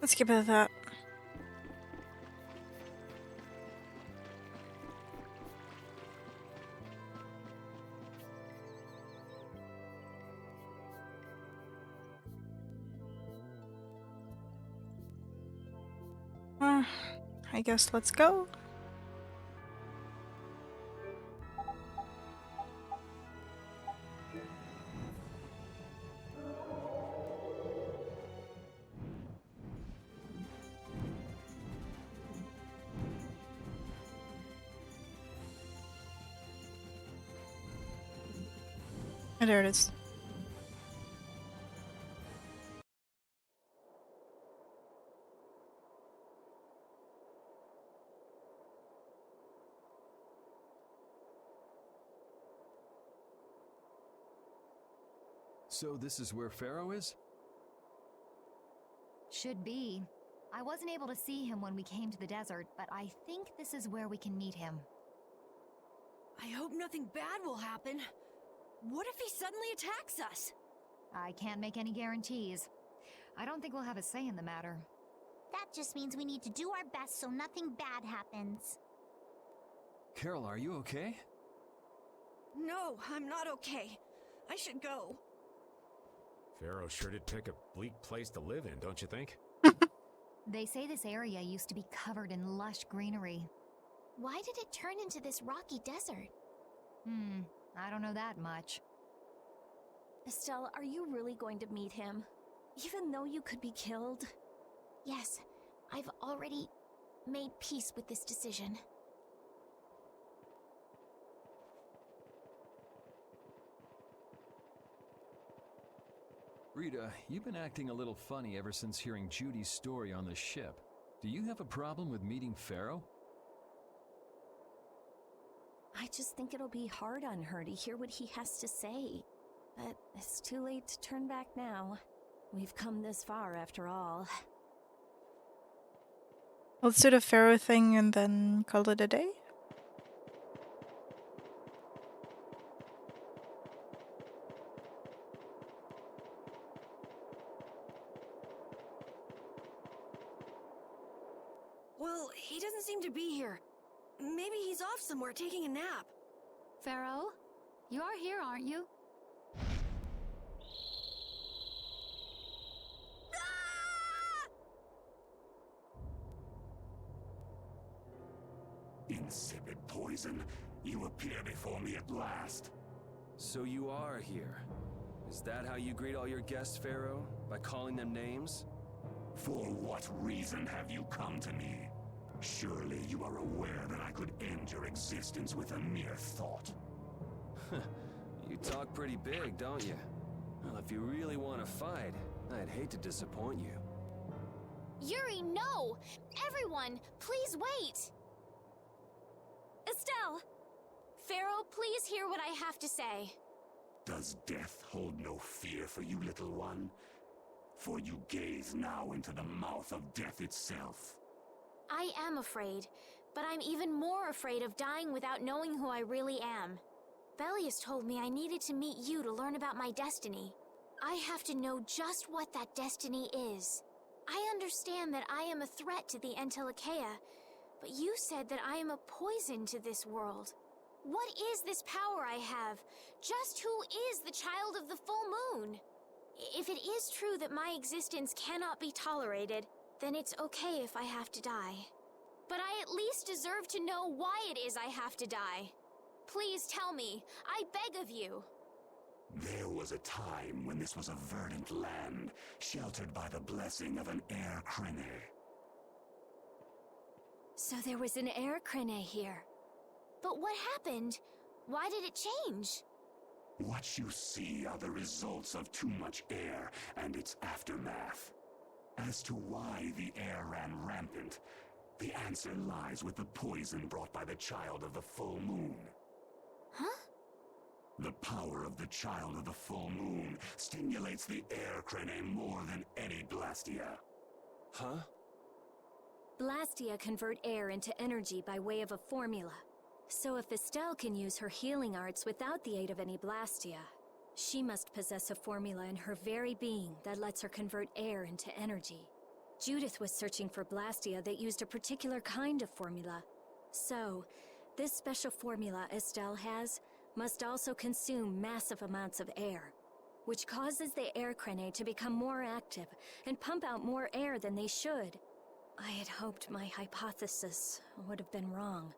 Let's keep it at that. I guess let's go. Oh, there it is. So this is where Pharaoh is? Should be. I wasn't able to see him when we came to the desert, but I think this is where we can meet him. I hope nothing bad will happen. What if he suddenly attacks us? I can't make any guarantees. I don't think we'll have a say in the matter. That just means we need to do our best so nothing bad happens. Carol, are you okay? No, I'm not okay. I should go. Pharaoh sure did pick a bleak place to live in, don't you think? They say this area used to be covered in lush greenery. Why did it turn into this rocky desert? I don't know that much. Estelle, are you really going to meet him? Even though you could be killed? Yes, I've already made peace with this decision. Rita, you've been acting a little funny ever since hearing Judy's story on the ship. Do you have a problem with meeting Pharaoh? I just think it'll be hard on her to hear what he has to say. But it's too late to turn back now. We've come this far after all. Let's do the Pharaoh thing and then call it a day. Well, he doesn't seem to be here. Maybe he's off somewhere taking a nap. Pharaoh, you are here, aren't you? Insipid poison, you appear before me at last. So you are here. Is that how you greet all your guests, Pharaoh? By calling them names? For what reason have you come to me? Surely you are aware that I could end your existence with a mere thought. You talk pretty big, don't you? Well, if you really want to fight, I'd hate to disappoint you. Yuri, no! Everyone, please wait! Estelle! Pharaoh, please hear what I have to say. Does death hold no fear for you, little one? For you gaze now into the mouth of death itself. I am afraid, but I'm even more afraid of dying without knowing who I really am. Belius told me I needed to meet you to learn about my destiny. I have to know just what that destiny is. I understand that I am a threat to the Entelikeia, but you said that I am a poison to this world. What is this power I have? Just who is the child of the full moon? If it is true that my existence cannot be tolerated, then it's okay if I have to die. But I at least deserve to know why it is I have to die. Please tell me, I beg of you. There was a time when this was a verdant land, sheltered by the blessing of an air crene. So there was an air crene here. But what happened? Why did it change? What you see are the results of too much air and its aftermath. As to why the air ran rampant, the answer lies with the poison brought by the child of the full moon. Huh? The power of the child of the full moon stimulates the air crene more than any Blastia. Huh? Blastia convert air into energy by way of a formula. So if Estelle can use her healing arts without the aid of any Blastia, she must possess a formula in her very being that lets her convert air into energy. Judith was searching for Blastia that used a particular kind of formula. So, this special formula Estelle has must also consume massive amounts of air, which causes the air crene to become more active and pump out more air than they should. I had hoped my hypothesis would have been wrong.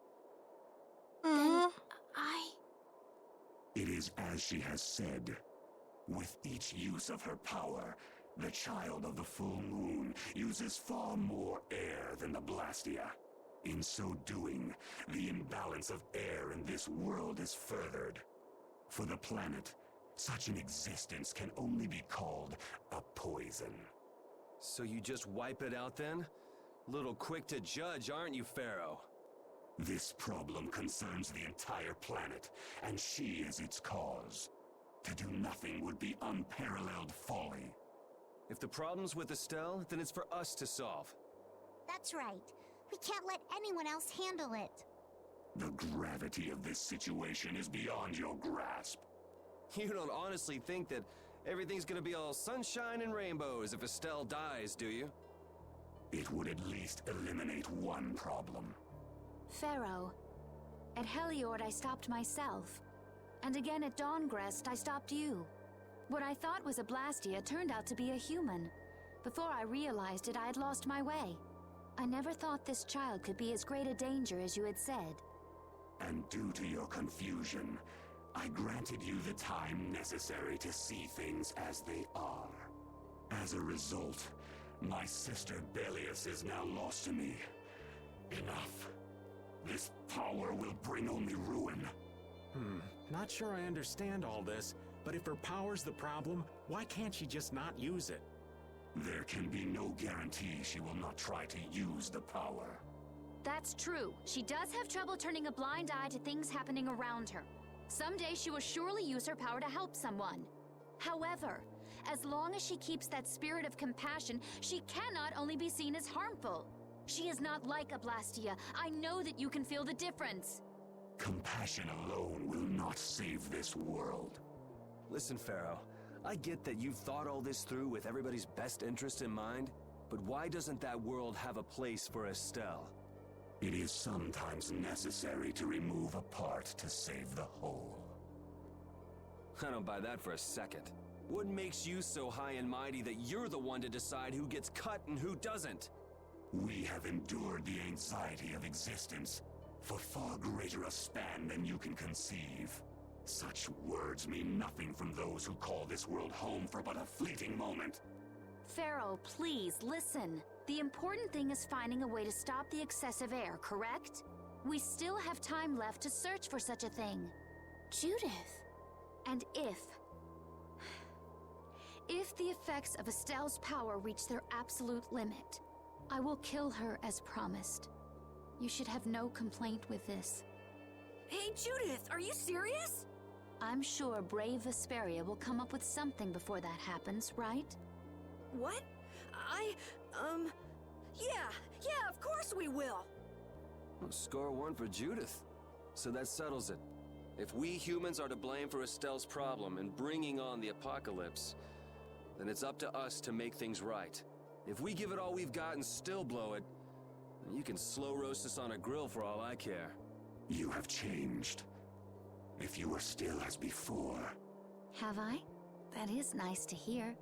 Then It is as she has said. With each use of her power, the child of the full moon uses far more air than the Blastia. In so doing, the imbalance of air in this world is furthered. For the planet, such an existence can only be called a poison. So you just wipe it out then? Little quick to judge, aren't you, Pharaoh? This problem concerns the entire planet, and she is its cause. To do nothing would be unparalleled folly. If the problem's with Estelle, then it's for us to solve. That's right. We can't let anyone else handle it. The gravity of this situation is beyond your grasp. You don't honestly think that everything's gonna be all sunshine and rainbows if Estelle dies, do you? It would at least eliminate one problem. Pharaoh, at Heliord I stopped myself. And again at Dawngrest I stopped you. What I thought was a Blastia turned out to be a human. Before I realized it, I had lost my way. I never thought this child could be as great a danger as you had said. And due to your confusion, I granted you the time necessary to see things as they are. As a result, my sister Belius is now lost to me. Enough. This power will bring only ruin. Not sure I understand all this, but if her power's the problem, why can't she just not use it? There can be no guarantee she will not try to use the power. That's true. She does have trouble turning a blind eye to things happening around her. Someday she will surely use her power to help someone. However, as long as she keeps that spirit of compassion, she cannot only be seen as harmful. She is not like a Blastia. I know that you can feel the difference. Compassion alone will not save this world. Listen, Pharaoh, I get that you've thought all this through with everybody's best interest in mind, but why doesn't that world have a place for Estelle? It is sometimes necessary to remove a part to save the whole. I don't buy that for a second. What makes you so high and mighty that you're the one to decide who gets cut and who doesn't? We have endured the anxiety of existence for far greater a span than you can conceive. Such words mean nothing from those who call this world home for but a fleeting moment. Pharaoh, please, listen. The important thing is finding a way to stop the excessive air, correct? We still have time left to search for such a thing. Judith. And if the effects of Estelle's power reach their absolute limit, I will kill her as promised. You should have no complaint with this. Hey, Judith, are you serious? I'm sure brave Vesperia will come up with something before that happens, right? What? Yeah, of course we will. Well, score one for Judith. So that settles it. If we humans are to blame for Estelle's problem and bringing on the apocalypse, then it's up to us to make things right. If we give it all we've got and still blow it, you can slow roast us on a grill for all I care. You have changed. If you were still as before. Have I? That is nice to hear.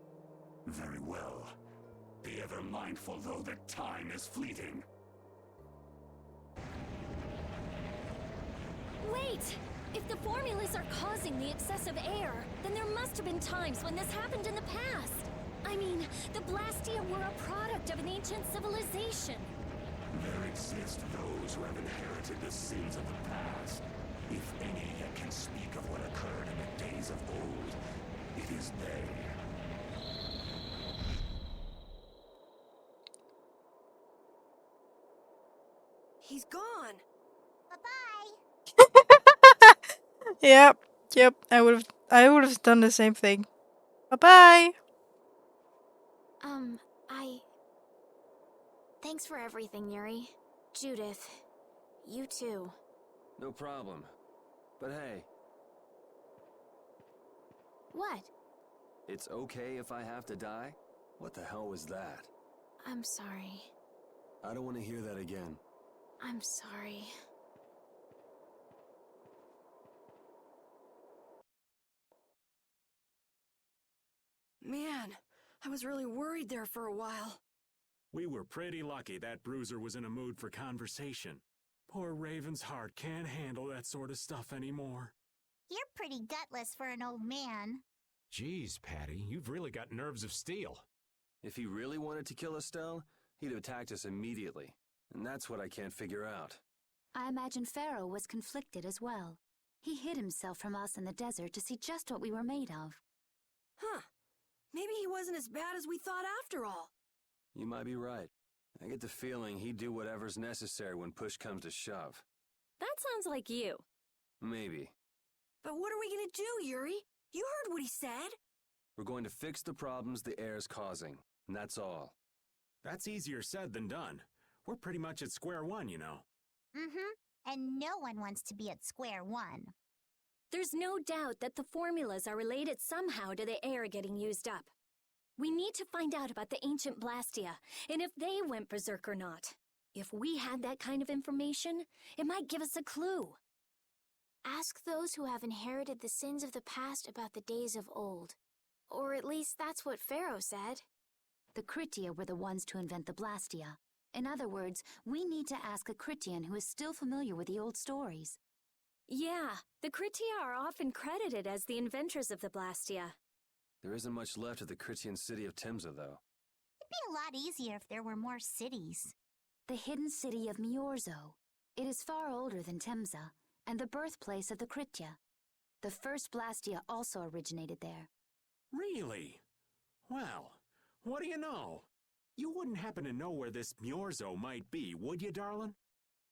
Very well. Be ever mindful, though, that time is fleeting. Wait! If the formulas are causing the excessive air, then there must have been times when this happened in the past. I mean, the Blastia were a product of an ancient civilization. There exist those who have inherited the sins of the past. If any yet can speak of what occurred in the days of old, it is they. He's gone. Bye-bye. Yep. I would have done the same thing. Bye-bye. Thanks for everything, Yuri. Judith, you too. No problem. But hey, What? it's okay if I have to die? What the hell was that? I'm sorry. I don't want to hear that again. I'm sorry. Man, I was really worried there for a while. We were pretty lucky that bruiser was in a mood for conversation. Poor Raven's heart can't handle that sort of stuff anymore. You're pretty gutless for an old man. Geez, Patty, you've really got nerves of steel. If he really wanted to kill Estelle, he'd have attacked us immediately. And that's what I can't figure out. I imagine Pharaoh was conflicted as well. He hid himself from us in the desert to see just what we were made of. Huh. Maybe he wasn't as bad as we thought after all. You might be right. I get the feeling he'd do whatever's necessary when push comes to shove. That sounds like you. Maybe. But what are we gonna do, Yuri? You heard what he said. We're going to fix the problems the air's causing, and that's all. That's easier said than done. We're pretty much at square one, you know. And no one wants to be at square one. There's no doubt that the formulas are related somehow to the air getting used up. We need to find out about the ancient Blastia, and if they went berserk or not. If we had that kind of information, it might give us a clue. Ask those who have inherited the sins of the past about the days of old. Or at least that's what Pharaoh said. The Critia were the ones to invent the Blastia. In other words, we need to ask a Critian who is still familiar with the old stories. Yeah, the Critia are often credited as the inventors of the Blastia. There isn't much left of the Critian city of Temza, though. It'd be a lot easier if there were more cities. The hidden city of Miorzo. It is far older than Temza, and the birthplace of the Critia. The first Blastia also originated there. Really? Well, what do you know? You wouldn't happen to know where this Miorzo might be, would you, darling?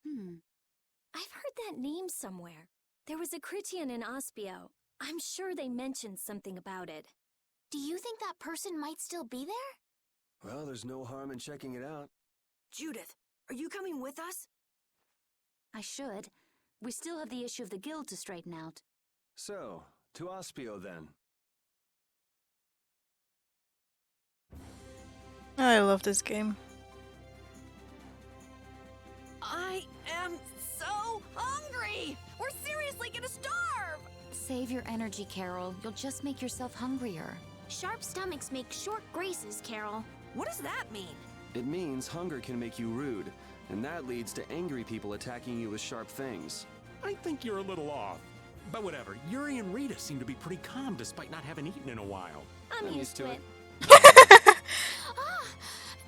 I've heard that name somewhere. There was a Critian in Ospio. I'm sure they mentioned something about it. Do you think that person might still be there? Well, there's no harm in checking it out. Judith, are you coming with us? I should. We still have the issue of the guild to straighten out. So, to Ospio then. I love this game. I am so hungry! We're seriously gonna starve! Save your energy, Carol. You'll just make yourself hungrier. Sharp stomachs make short graces, Carol. What does that mean? It means hunger can make you rude, and that leads to angry people attacking you with sharp things. I think you're a little off. But whatever, Yuri and Rita seem to be pretty calm despite not having eaten in a while. I'm used to it.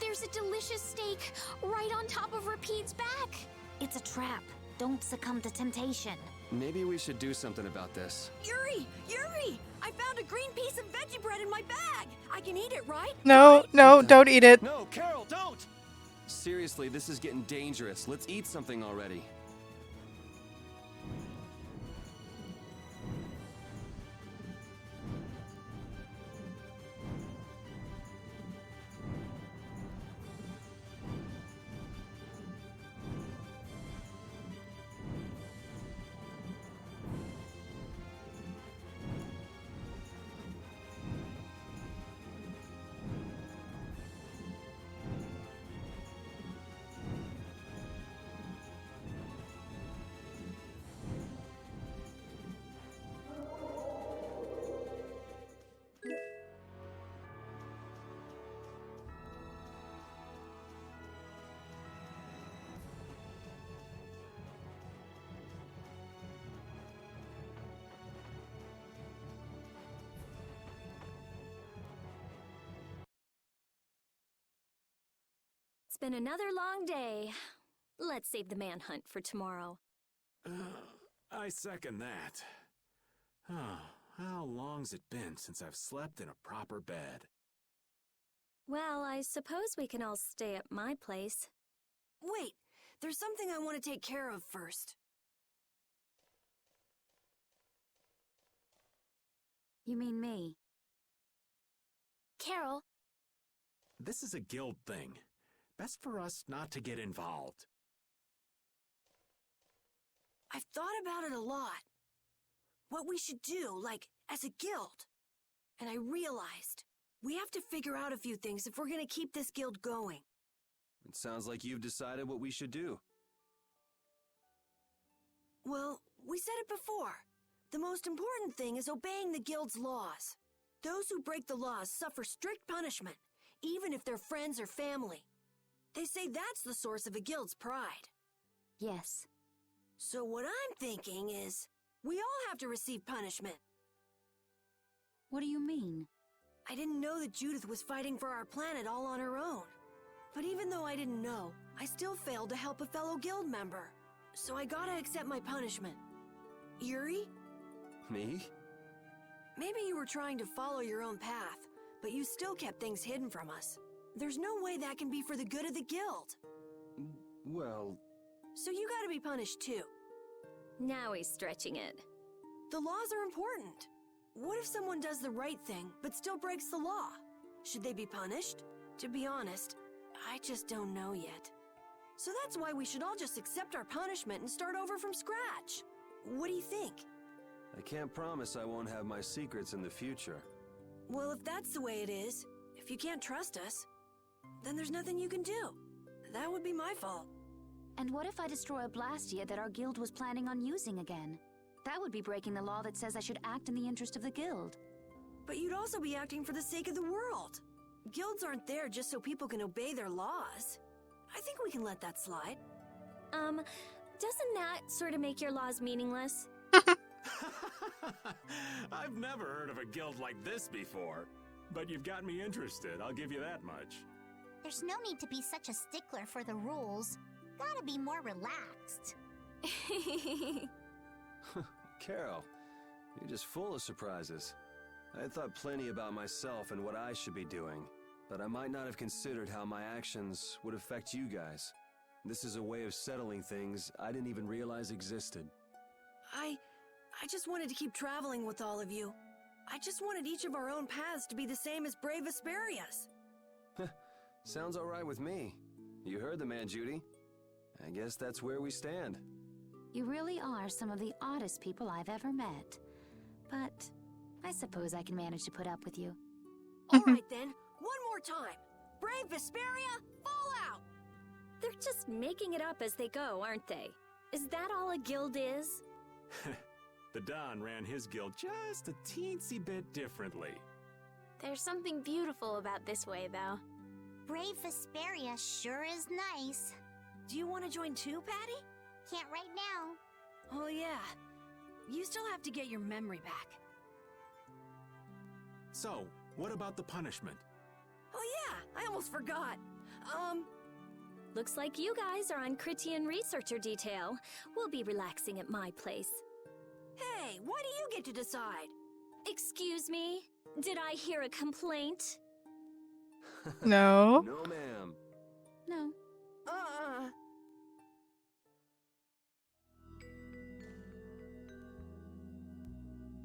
There's a delicious steak right on top of Rapide's back. It's a trap. Don't succumb to temptation. Maybe we should do something about this. Yuri! Yuri! I found a green piece of veggie bread in my bag! I can eat it, right? No, no, don't eat it. No, Carol, don't! Seriously, this is getting dangerous. Let's eat something already. It's been another long day. Let's save the manhunt for tomorrow. I second that. How long's it been since I've slept in a proper bed? Well, I suppose we can all stay at my place. Wait, there's something I want to take care of first. You mean me? Carol. This is a guild thing. Best for us not to get involved. I've thought about it a lot. What we should do, like, as a guild. And I realized we have to figure out a few things if we're gonna keep this guild going. It sounds like you've decided what we should do. Well, we said it before. The most important thing is obeying the guild's laws. Those who break the laws suffer strict punishment, even if they're friends or family. They say that's the source of a guild's pride. Yes. So what I'm thinking is, we all have to receive punishment. What do you mean? I didn't know that Judith was fighting for our planet all on her own. But even though I didn't know, I still failed to help a fellow guild member. So I gotta accept my punishment. Yuri? Me? Maybe you were trying to follow your own path, but you still kept things hidden from us. There's no way that can be for the good of the guild. Well... So you gotta be punished too. Now he's stretching it. The laws are important. What if someone does the right thing, but still breaks the law? Should they be punished? To be honest, I just don't know yet. So that's why we should all just accept our punishment and start over from scratch. What do you think? I can't promise I won't have my secrets in the future. Well, if that's the way it is, if you can't trust us, then there's nothing you can do. That would be my fault. And what if I destroy a Blastia that our guild was planning on using again? That would be breaking the law that says I should act in the interest of the guild. But you'd also be acting for the sake of the world. Guilds aren't there just so people can obey their laws. I think we can let that slide. Doesn't that sort of make your laws meaningless? I've never heard of a guild like this before. But you've got me interested, I'll give you that much. There's no need to be such a stickler for the rules. Gotta be more relaxed. Carol, you're just full of surprises. I had thought plenty about myself and what I should be doing, but I might not have considered how my actions would affect you guys. This is a way of settling things I didn't even realize existed. I just wanted to keep traveling with all of you. I just wanted each of our own paths to be the same as brave Vesperia's. Sounds all right with me. You heard the man, Judy. I guess that's where we stand. You really are some of the oddest people I've ever met. But I suppose I can manage to put up with you. All right then, one more time. Brave Vesperia, fall out! They're just making it up as they go, aren't they? Is that all a guild is? The Don ran his guild just a teensy bit differently. There's something beautiful about this way, though. Brave Vesperia sure is nice. Do you want to join too, Patty? Can't right now. Oh yeah. You still have to get your memory back. So, what about the punishment? Oh yeah, I almost forgot. Looks like you guys are on Critian researcher detail. We'll be relaxing at my place. Hey, why do you get to decide? Excuse me? Did I hear a complaint? No. No, ma'am. No.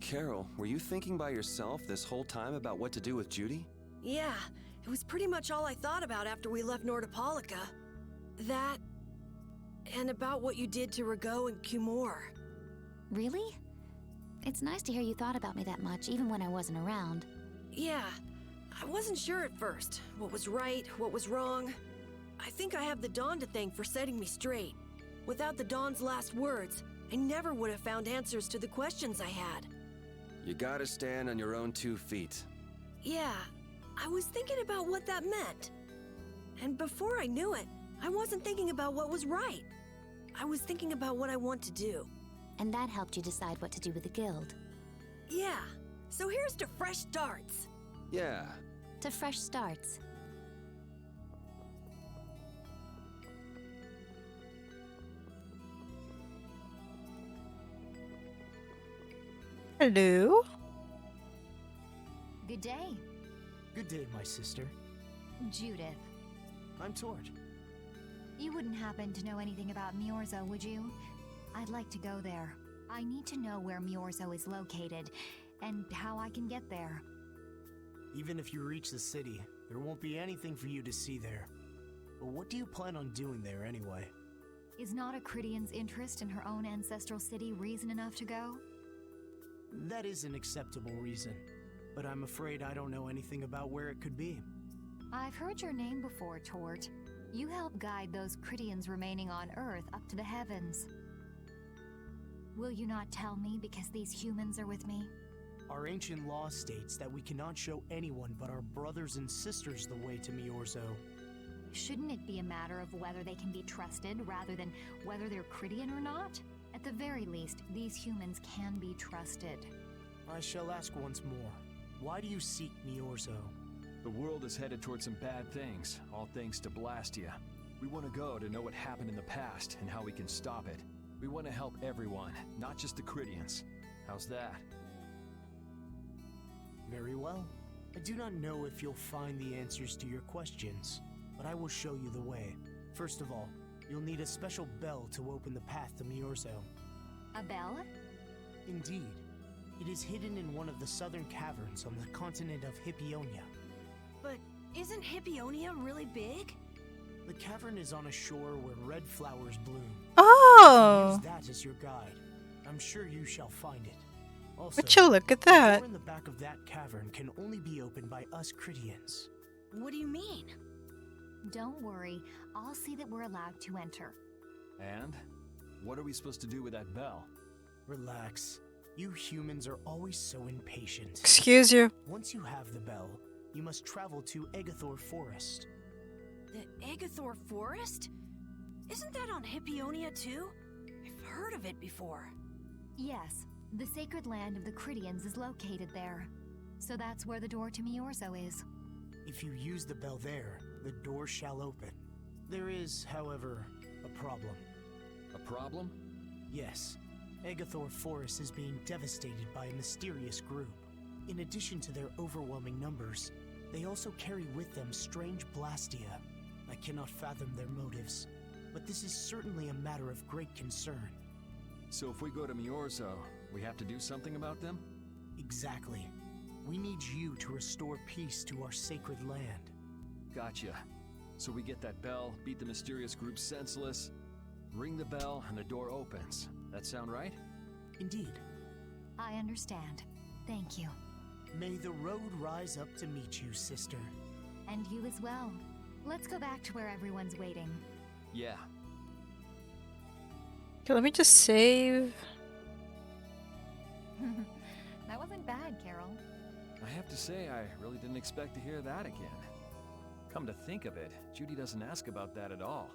Carol, were you thinking by yourself this whole time about what to do with Judy? Yeah, it was pretty much all I thought about after we left Nordopolica. That, and about what you did to Rago and Cumor. Really? It's nice to hear you thought about me that much, even when I wasn't around. Yeah, I wasn't sure at first. What was right, what was wrong. I think I have the Dawn to thank for setting me straight. Without the Dawn's last words, I never would have found answers to the questions I had. You gotta stand on your own 2 feet. Yeah, I was thinking about what that meant. And before I knew it, I wasn't thinking about what was right. I was thinking about what I want to do. And that helped you decide what to do with the guild. Yeah, so here's to fresh starts. Yeah. To fresh starts. Hello? Good day. Good day, my sister. Judith. I'm Tord. You wouldn't happen to know anything about Miorzo, would you? I'd like to go there. I need to know where Miorzo is located, and how I can get there. Even if you reach the city, there won't be anything for you to see there. But what do you plan on doing there anyway? Is not a Critian's interest in her own ancestral city reason enough to go? That is an acceptable reason, but I'm afraid I don't know anything about where it could be. I've heard your name before, Tort. You help guide those Critians remaining on Earth up to the heavens. Will you not tell me because these humans are with me? Our ancient law states that we cannot show anyone but our brothers and sisters the way to Miorzo. Shouldn't it be a matter of whether they can be trusted rather than whether they're Critian or not? At the very least, these humans can be trusted. I shall ask once more. Why do you seek Miorzo? The world is headed towards some bad things, all thanks to Blastia. We want to go to know what happened in the past and how we can stop it. We want to help everyone, not just the Critians. How's that? Very well. I do not know if you'll find the answers to your questions, but I will show you the way. First of all, you'll need a special bell to open the path to Miorzo. A bell? Indeed. It is hidden in one of the southern caverns on the continent of Hippionia. But isn't Hippionia really big? The cavern is on a shore where red flowers bloom. Oh! Use that as your guide. I'm sure you shall find it. Also, Would you look at the that? door in the back of that cavern can only be opened by us Critians. What do you mean? Don't worry, I'll see that we're allowed to enter. And? What are we supposed to do with that bell? Relax. You humans are always so impatient. Excuse you. Once you have the bell, you must travel to Egathor Forest. The Egathor Forest? Isn't that on Hippionia too? I've heard of it before. Yes, the sacred land of the Critians is located there. So that's where the door to Miorzo is. If you use the bell there, the door shall open. There is, however, a problem. A problem? Yes. Egathor Forest is being devastated by a mysterious group. In addition to their overwhelming numbers, they also carry with them strange Blastia. I cannot fathom their motives, but this is certainly a matter of great concern. So if we go to Miorzo, we have to do something about them? Exactly. We need you to restore peace to our sacred land. Gotcha. So we get that bell, beat the mysterious group senseless, ring the bell, and the door opens. That sound right? Indeed. I understand. Thank you. May the road rise up to meet you, sister. And you as well. Let's go back to where everyone's waiting. Yeah. Okay, let me just save. That wasn't bad, Carol. I have to say, I really didn't expect to hear that again. Come to think of it, Judy doesn't ask about that at all.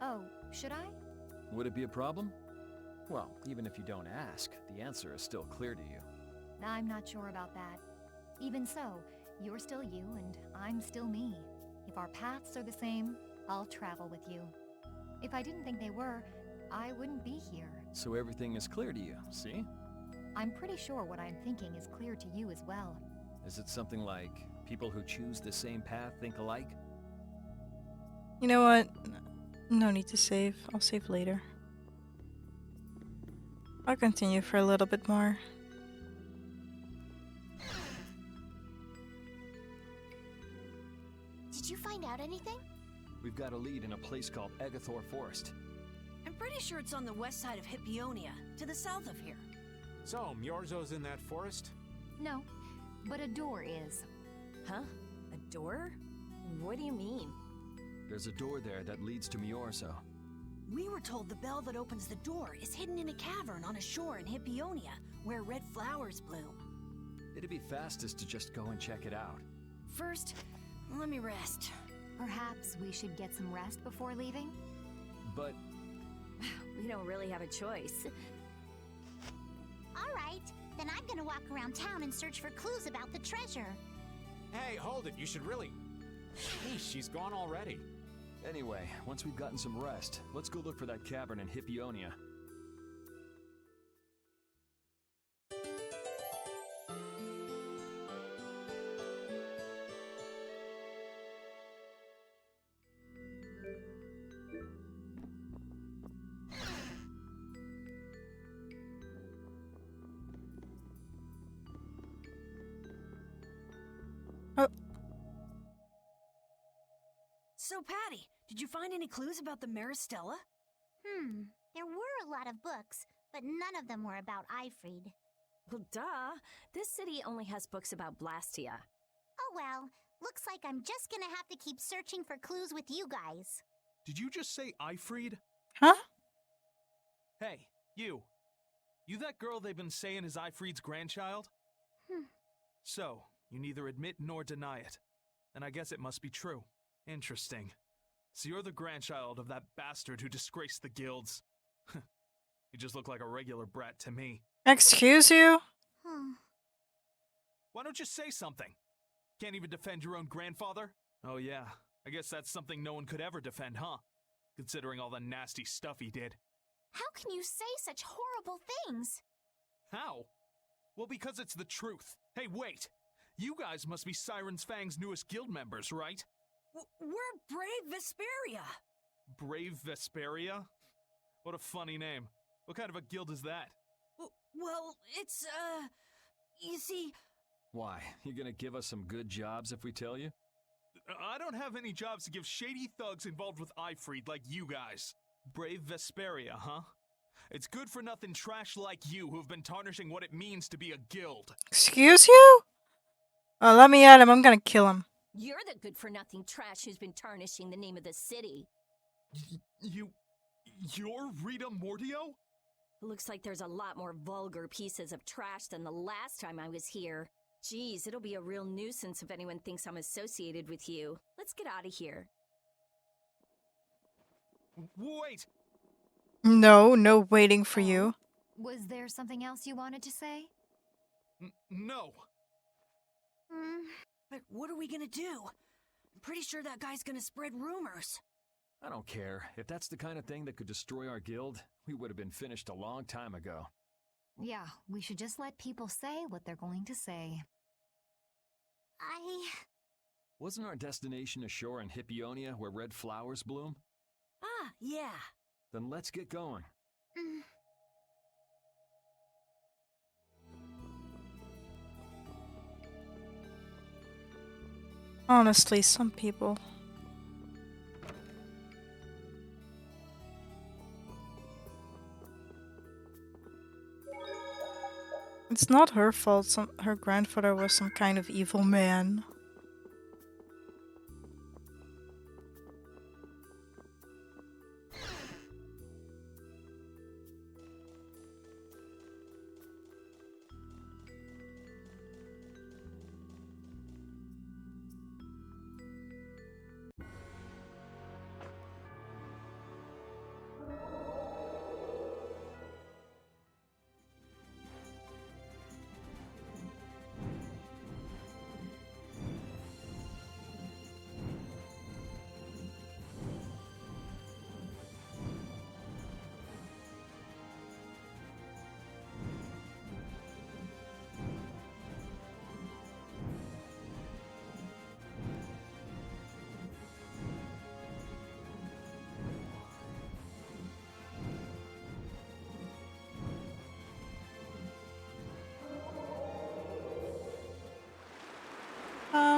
Oh, should I? Would it be a problem? Well, even if you don't ask, the answer is still clear to you. I'm not sure about that. Even so, you're still you and I'm still me. If our paths are the same, I'll travel with you. If I didn't think they were, I wouldn't be here. So everything is clear to you, see? I'm pretty sure what I'm thinking is clear to you as well. Is it something like people who choose the same path think alike? You know what? No need to save. I'll save later. I'll continue for a little bit more. Did you find out anything? We've got a lead in a place called Egathor Forest. I'm pretty sure it's on the west side of Hippionia, to the south of here. So, Myorzo's in that forest? No, but a door is. Huh? A door? What do you mean? There's a door there that leads to Myorzo. We were told the bell that opens the door is hidden in a cavern on a shore in Hippionia, where red flowers bloom. It'd be fastest to just go and check it out. First, let me rest. Perhaps we should get some rest before leaving? But We don't really have a choice. All right, then I'm gonna walk around town and search for clues about the treasure. Hey, hold it, you should really... Sheesh, she's gone already. Anyway, once we've gotten some rest, let's go look for that cavern in Hippionia. So, Patty, did you find any clues about the Maristella? There were a lot of books, but none of them were about Ifrid. Well, duh. This city only has books about Blastia. Oh well, looks like I'm just gonna have to keep searching for clues with you guys. Did you just say Ifrid? Huh? Hey, you. You that girl they've been saying is Ifrid's grandchild? So, you neither admit nor deny it. And I guess it must be true. Interesting. So you're the grandchild of that bastard who disgraced the guilds. You just look like a regular brat to me. Excuse you? Why don't you say something? Can't even defend your own grandfather? Oh yeah, I guess that's something no one could ever defend, huh? Considering all the nasty stuff he did. How can you say such horrible things? How? Well, because it's the truth. Hey, wait! You guys must be Siren's Fang's newest guild members, right? We're Brave Vesperia! Brave Vesperia? What a funny name. What kind of a guild is that? Well, it's, you see... Why, you gonna give us some good jobs if we tell you? I don't have any jobs to give shady thugs involved with Ifrid like you guys. Brave Vesperia, huh? It's good for nothing trash like you who've been tarnishing what it means to be a guild. Excuse you? Oh, let me at him. I'm gonna kill him. You're the good-for-nothing trash who's been tarnishing the name of the city. You're Rita Mordio? Looks like there's a lot more vulgar pieces of trash than the last time I was here. Geez, it'll be a real nuisance if anyone thinks I'm associated with you. Let's get out of here. Wait! No waiting for you. Was there something else you wanted to say? No. But what are we gonna do? I'm pretty sure that guy's gonna spread rumors. I don't care. If that's the kind of thing that could destroy our guild, we would have been finished a long time ago. Yeah, we should just let people say what they're going to say. Wasn't our destination a shore in Hippionia where red flowers bloom? Ah, yeah. Then let's get going. Honestly, some people. It's not her fault her grandfather was some kind of evil man.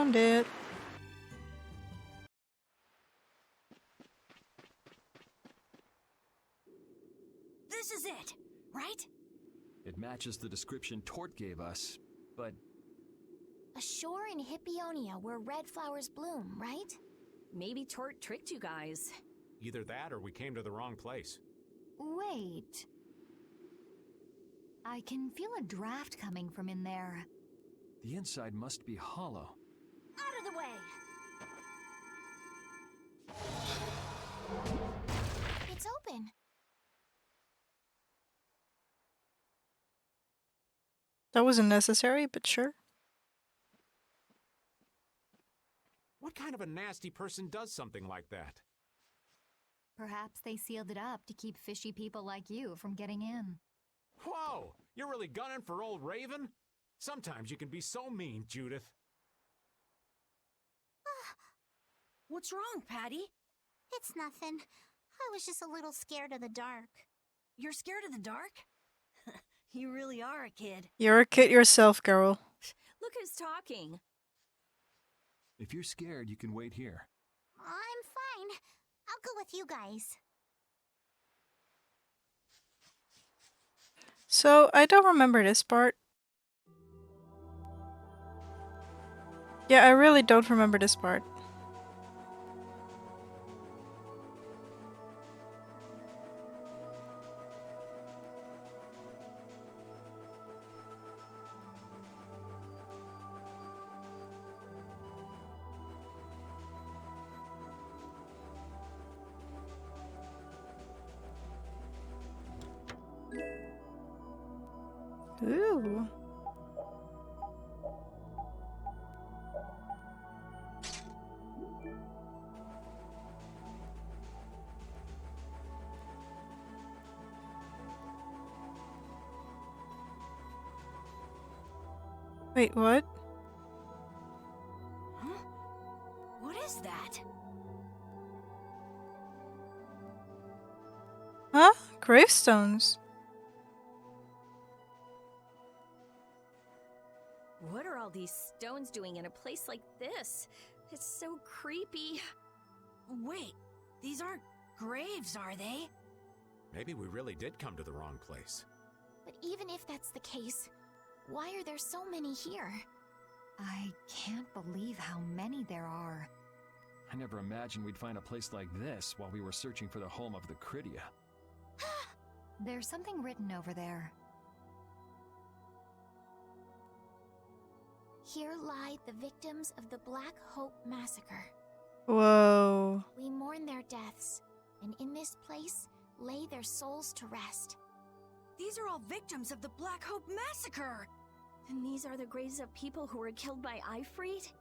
found it. This is it, right? It matches the description Tort gave us, but A shore in Hippionia where red flowers bloom, right? Maybe Tort tricked you guys. Either that or we came to the wrong place. Wait. I can feel a draft coming from in there. the inside must be hollow. Out of the way! It's open. That wasn't necessary, but sure. What kind of a nasty person does something like that? Perhaps they sealed it up to keep fishy people like you from getting in. Whoa! You're really gunning for old Raven? Sometimes you can be so mean, Judith. What's wrong, Patty? It's nothing. I was just a little scared of the dark. You're scared of the dark? You really are a kid. You're a kid yourself, girl. Look who's talking. If you're scared, you can wait here. I'm fine. I'll go with you guys. So, I don't remember this part. Yeah, I really don't remember this part. Ooh. Wait, what? Huh? What is that? Huh? Gravestones. What are all these stones doing in a place like this? It's so creepy. Wait, these aren't graves, are they? Maybe we really did come to the wrong place. But even if that's the case, why are there so many here? I can't believe how many there are. I never imagined we'd find a place like this while we were searching for the home of the Cridia. There's something written over there. Here lie the victims of the Black Hope Massacre. Whoa. We mourn their deaths, and in this place lay their souls to rest. These are all victims of the Black Hope Massacre! And these are the graves of people who were killed by Ifrit?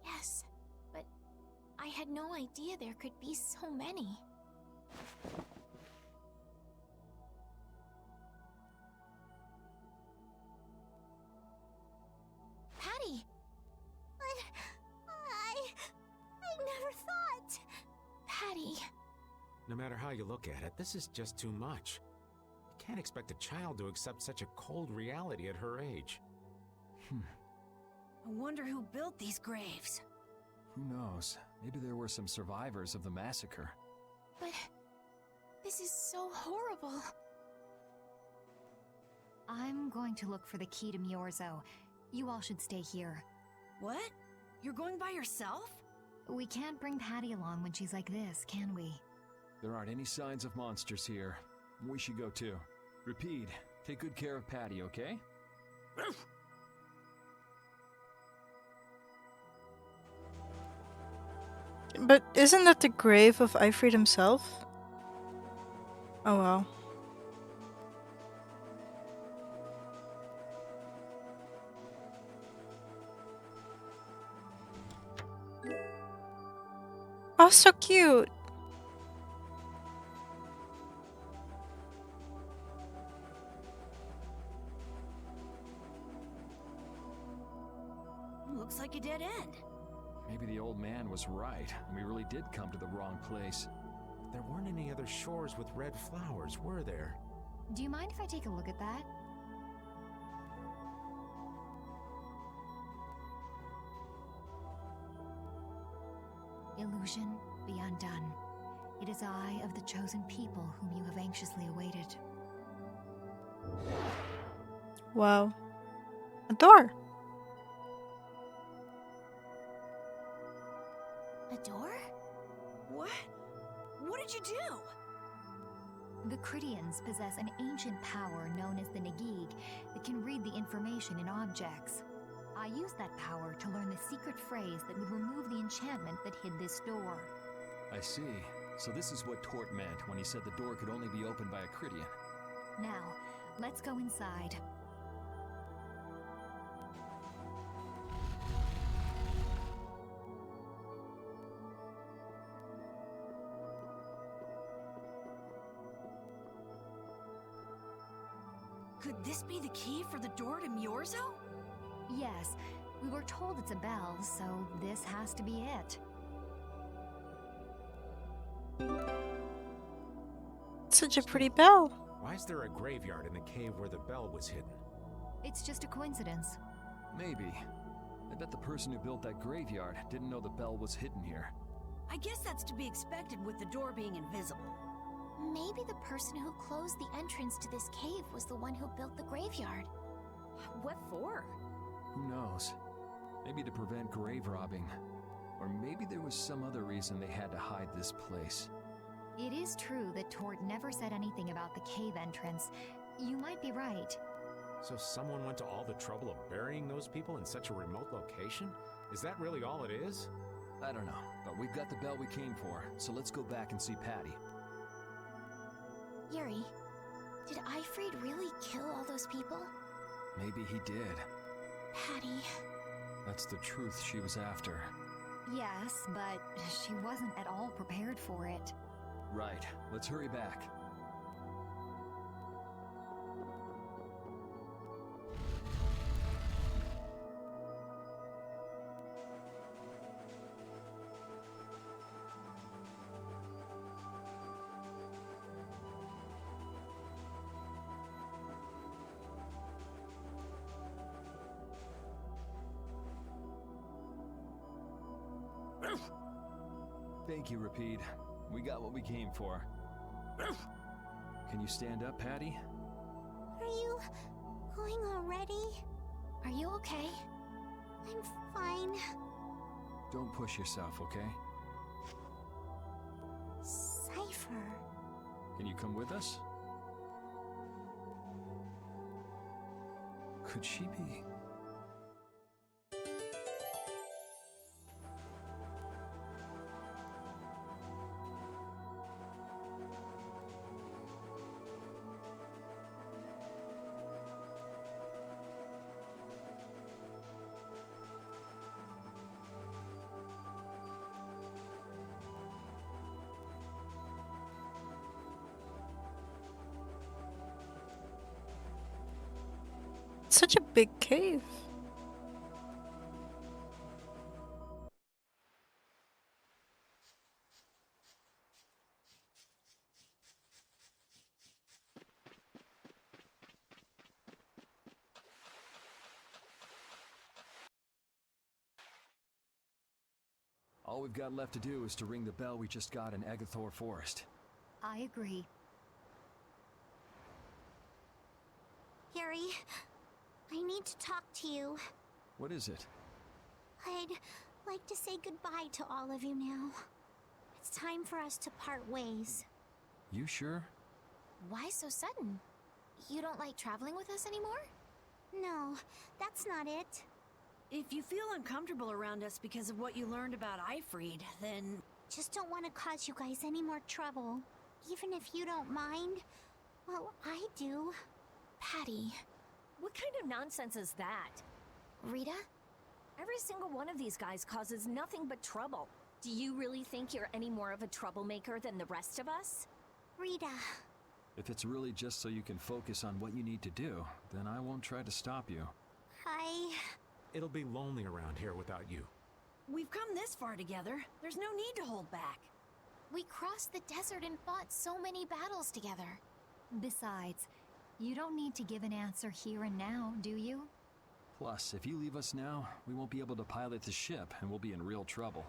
Yes, but I had no idea there could be so many. Patty! I never thought! Patty! No matter how you look at it, this is just too much. You can't expect a child to accept such a cold reality at her age. I wonder who built these graves. Who knows? Maybe there were some survivors of the massacre. But this is so horrible. I'm going to look for the key to Myorzo. You all should stay here. What? You're going by yourself? We can't bring Patty along when she's like this, can we? There aren't any signs of monsters here. We should go too. Repeat, take good care of Patty, okay? But isn't that the grave of Ifrit himself? Oh well. Oh, so cute! Looks like a dead end. Maybe the old man was right, and we really did come to the wrong place. There weren't any other shores with red flowers, were there? Do you mind if I take a look at that? illusion be undone. It is I of the chosen people whom you have anxiously awaited. Wow. A door. A door? What? What did you do? The Cridians possess an ancient power known as the Negig that can read the information in objects. I used that power to learn the secret phrase that would remove the enchantment that hid this door. I see. So this is what Tort meant when he said the door could only be opened by a Cridian. Now, let's go inside. Could this be the key for the door to Myorzo? Yes, we were told it's a bell, so this has to be it. Such a pretty bell. Why is there a graveyard in the cave where the bell was hidden? It's just a coincidence. Maybe. I bet the person who built that graveyard didn't know the bell was hidden here. I guess that's to be expected with the door being invisible. Maybe the person who closed the entrance to this cave was the one who built the graveyard. What for? Who knows? Maybe to prevent grave robbing. Or maybe there was some other reason they had to hide this place. It is true that Tort never said anything about the cave entrance. You might be right. So someone went to all the trouble of burying those people in such a remote location? Is that really all it is? I don't know, but we've got the bell we came for, so let's go back and see Patty. Yuri, did Ifrid really kill all those people? Maybe he did. Patty. That's the truth she was after. Yes, but she wasn't at all prepared for it. Right. Let's hurry back. Thank you, Rapide. We got what we came for. Can you stand up, Patty? Are you going already? Are you okay? I'm fine. Don't push yourself, okay? Cypher. Can you come with us? Could she be? Such a big cave. All we've got left to do is to ring the bell we just got in Agathor Forest. I agree. Yuri, I need to talk to you. What is it? I'd like to say goodbye to all of you now. It's time for us to part ways. You sure? Why so sudden? You don't like traveling with us anymore? No, that's not it. If you feel uncomfortable around us because of what you learned about Ifrid, then... Just don't want to cause you guys any more trouble. Even if you don't mind. Well, I do. Patty, what kind of nonsense is that? Rita? Every single one of these guys causes nothing but trouble. Do you really think you're any more of a troublemaker than the rest of us? Rita. If it's really just so you can focus on what you need to do, then I won't try to stop you. It'll be lonely around here without you. We've come this far together. There's no need to hold back. We crossed the desert and fought so many battles together. Besides, you don't need to give an answer here and now, do you? Plus, if you leave us now, we won't be able to pilot the ship and we'll be in real trouble.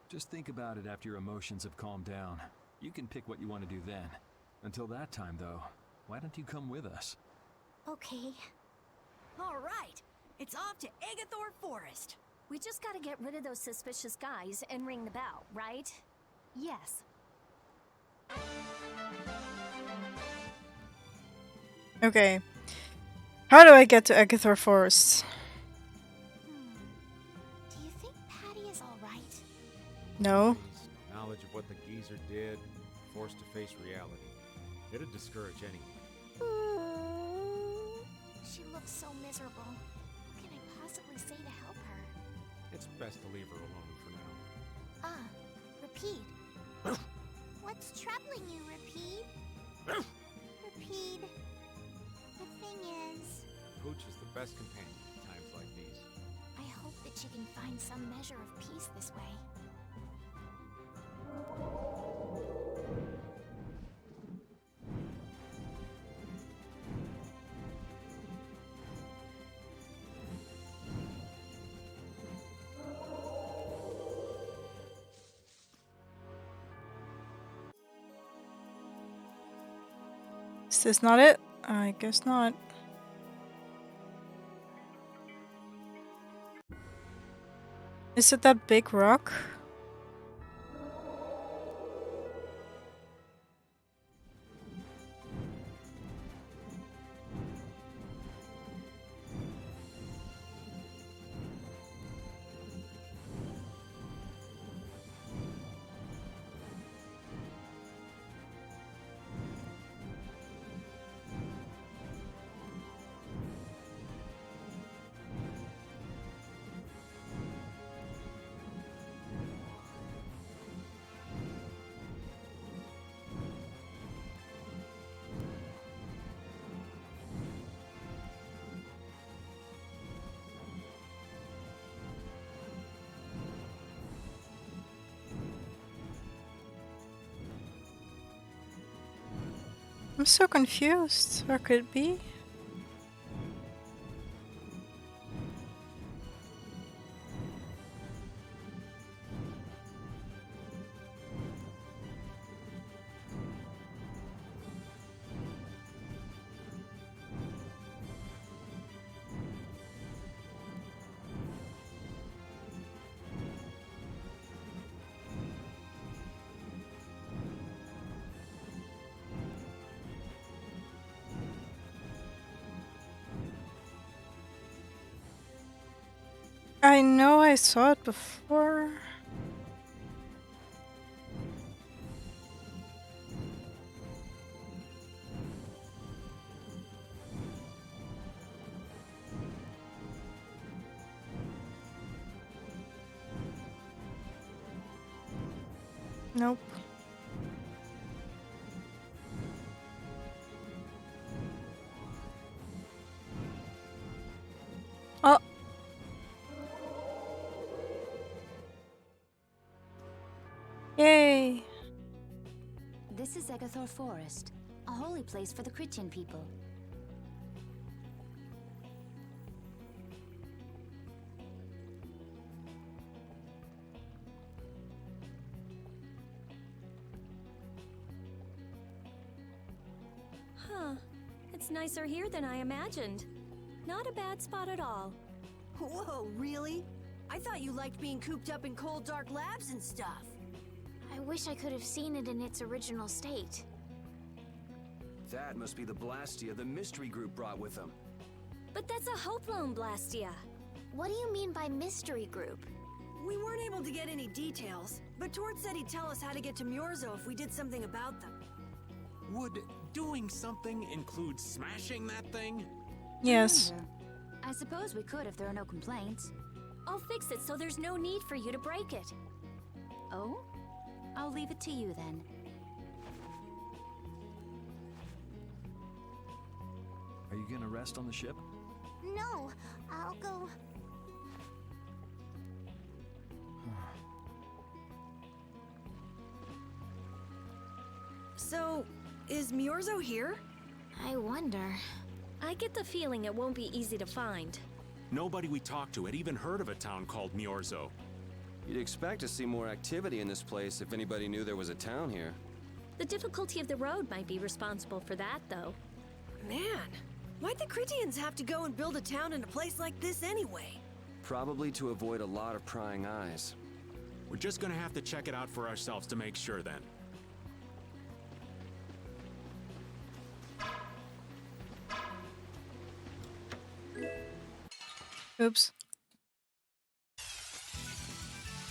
Just think about it after your emotions have calmed down. You can pick what you want to do then. Until that time, though, why don't you come with us? Okay. All right, it's off to Agathor Forest. We just gotta get rid of those suspicious guys and ring the bell, right? Yes. Okay. How do I get to Agathor Forest? Do you think Patty is alright? No. Knowledge of what the geezer did, forced to face reality. It'd discourage anyone. She looks so miserable. What can I possibly say to help her? It's best to leave her alone for now. Rapide. What's troubling you, Rapide? Rapide. The thing is... Pooch is the best companion in times like these. I hope that you can find some measure of peace this way. Is this not it? I guess not. Is it that big rock? I'm so confused. Where could it be? I know I saw it before. Nope. Oh. Yay! This is Agathor Forest, a holy place for the Christian people. Huh. It's nicer here than I imagined. Not a bad spot at all. Whoa, really? I thought you liked being cooped up in cold, dark labs and stuff. I wish I could have seen it in its original state. That must be the Blastia the mystery group brought with them. But that's a Hope Loan Blastia. What do you mean by mystery group? We weren't able to get any details, but Tord said he'd tell us how to get to Myorzo if we did something about them. Would doing something include smashing that thing? Yes. I suppose we could if there are no complaints. I'll fix it so there's no need for you to break it. Oh? I'll leave it to you then. Are you gonna rest on the ship? No, I'll go... So, is Myorzo here? I wonder. I get the feeling it won't be easy to find. Nobody we talked to had even heard of a town called Myorzo. You'd expect to see more activity in this place if anybody knew there was a town here. The difficulty of the road might be responsible for that, though. Man, why'd the Critians have to go and build a town in a place like this anyway? Probably to avoid a lot of prying eyes. We're just gonna have to check it out for ourselves to make sure then. Oops.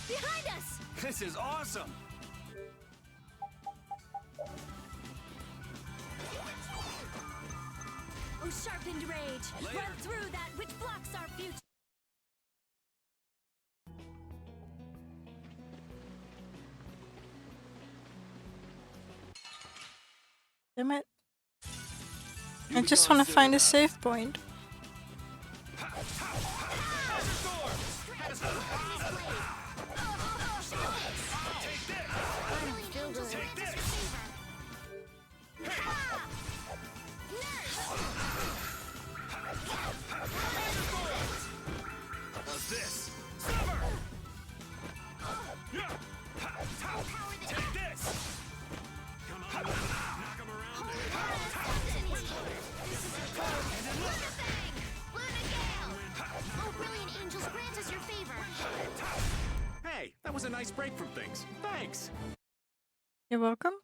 Behind us! This is awesome! Oh, sharpened rage! Run through that which blocks our future! Damn it. I just want to find a save point. What's this? Sever! Yeah! Take this! Come on, knock him around Oh, brilliant angels, grant us your favor. Hey, that was a nice break from things. Thanks! You're welcome.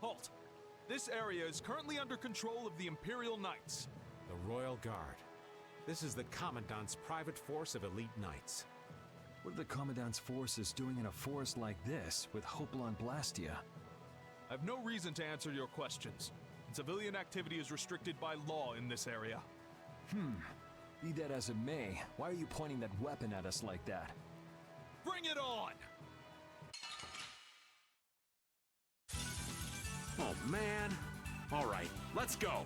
Halt! This area is currently under control of the Imperial Knights. The Royal Guard. This is the Commandant's private force of elite knights. What are the Commandant's forces doing in a forest like this with Hopalon Blastia? I have no reason to answer your questions. Civilian activity is restricted by law in this area. Be that as it may, why are you pointing that weapon at us like that? Bring it on! Oh, man. All right, let's go.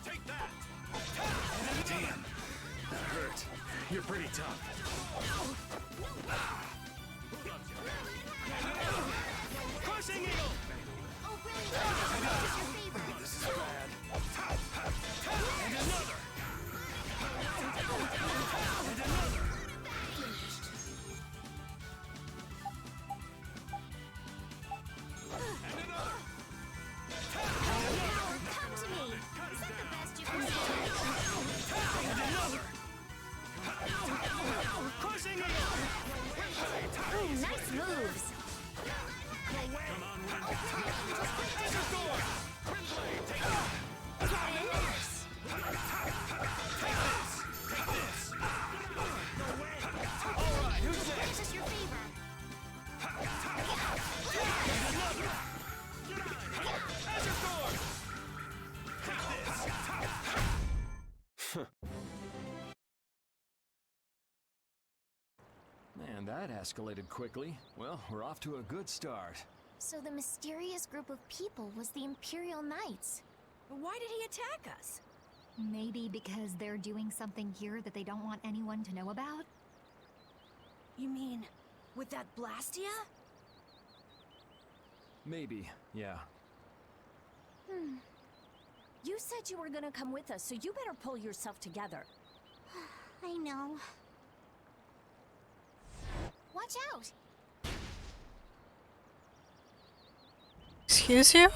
Take that! Damn, that hurt. You're pretty tough. Crushing eagle! Oh, brilliant angels, grant us your favor. This is bad. And another! And another! Come to me. Is that the best you can do? And another! Crushing eagle! Ooh, nice moves! Come on, Wind! Azure Sword! Wind Blade, take that! Take this! No way! All right, who's Grant next? us your favor. And another! Azure Sword! Take this! Man, that escalated quickly. Well, we're off to a good start. So the mysterious group of people was the Imperial Knights. But why did he attack us? Maybe because they're doing something here that they don't want anyone to know about? You mean, with that Blastia? Maybe, yeah. You said you were gonna come with us, so you better pull yourself together. I know. Watch out! Excuse you?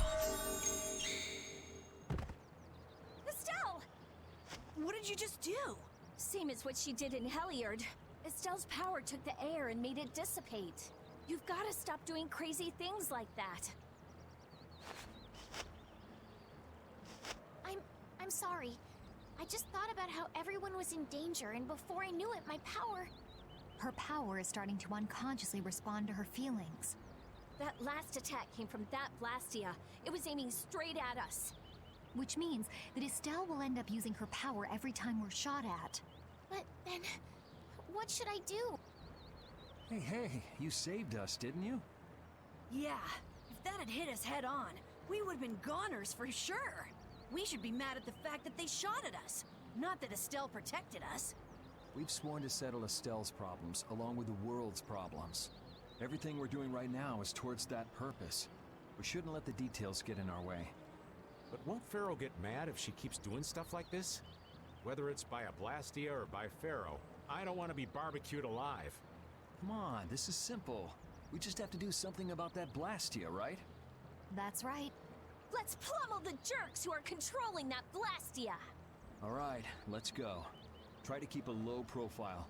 Estelle! What did you just do? Same as what she did in Heliard. Estelle's power took the air and made it dissipate. You've gotta stop doing crazy things like that. I'm sorry. I just thought about how everyone was in danger, and before I knew it, my power... Her power is starting to unconsciously respond to her feelings. That last attack came from that Blastia. It was aiming straight at us. Which means that Estelle will end up using her power every time we're shot at. But then, what should I do? Hey, you saved us, didn't you? Yeah, if that had hit us head on, we would have been goners for sure. We should be mad at the fact that they shot at us, not that Estelle protected us. We've sworn to settle Estelle's problems, along with the world's problems. Everything we're doing right now is towards that purpose. We shouldn't let the details get in our way. But won't Pharaoh get mad if she keeps doing stuff like this? Whether it's by a Blastia or by Pharaoh, I don't want to be barbecued alive. Come on, this is simple. We just have to do something about that Blastia, right? That's right. Let's pummel the jerks who are controlling that Blastia! All right, let's go. Try to keep a low profile.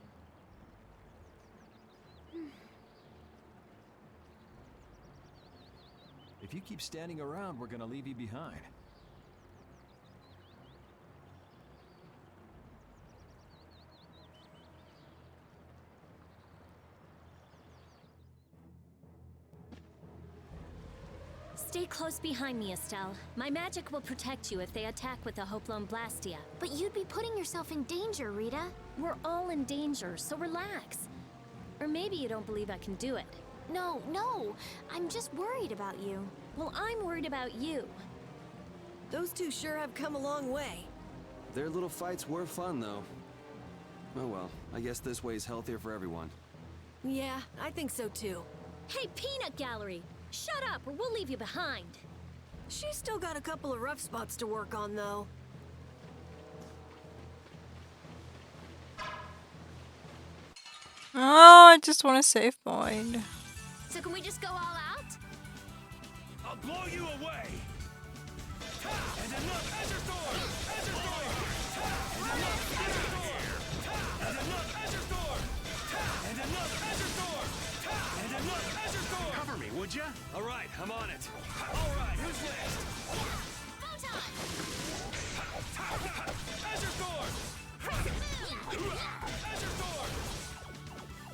If you keep standing around, we're gonna leave you behind. Stay close behind me, Estelle. My magic will protect you if they attack with the Hopelone Blastia. But you'd be putting yourself in danger, Rita. We're all in danger, so relax. Or maybe you don't believe I can do it. No, I'm just worried about you. Well, I'm worried about you. Those two sure have come a long way. Their little fights were fun, though. Oh well, I guess this way's healthier for everyone. Yeah, I think so too. Hey, Peanut Gallery! Shut up, or we'll leave you behind. She's still got a couple of rough spots to work on, though. Oh, I just want a save point. So can we just go all out? I'll blow you away! And another Azure Storm! Azure Storm! And another Azure Storm! And another Azure Storm! And another Azure Storm! And another Azure Storm! Cover me, would ya? All right, I'm on it. All right, who's next? Azure Storm! Azure Storm!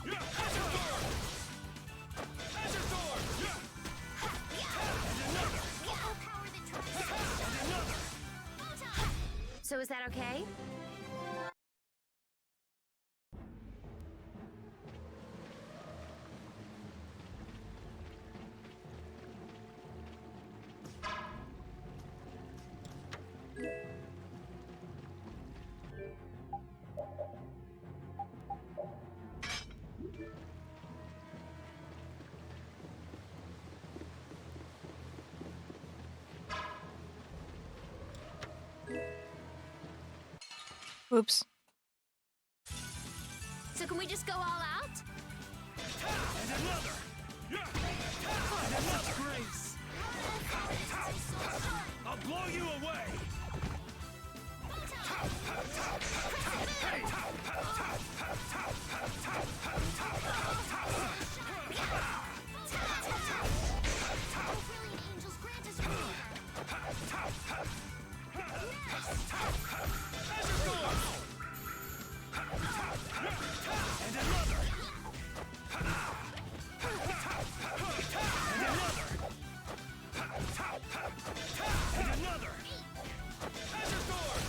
Yeah, Azure Storm! Azure Storm! Yeah! And another! And another! So is that okay? Oops. So can we just go all out? And another! Yeah! And another! Grace! I'll blow you away! And another! And another! Azure Storm!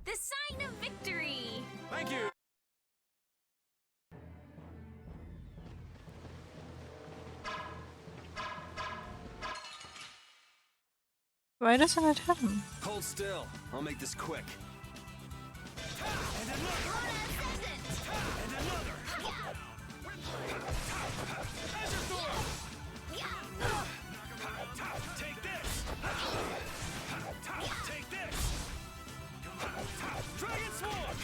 The sign of victory! Thank you! Why doesn't it hit him? Hold still. I'll make this quick. And another! And another! Azure Storm! Take this! Take this! Dragon Swarm!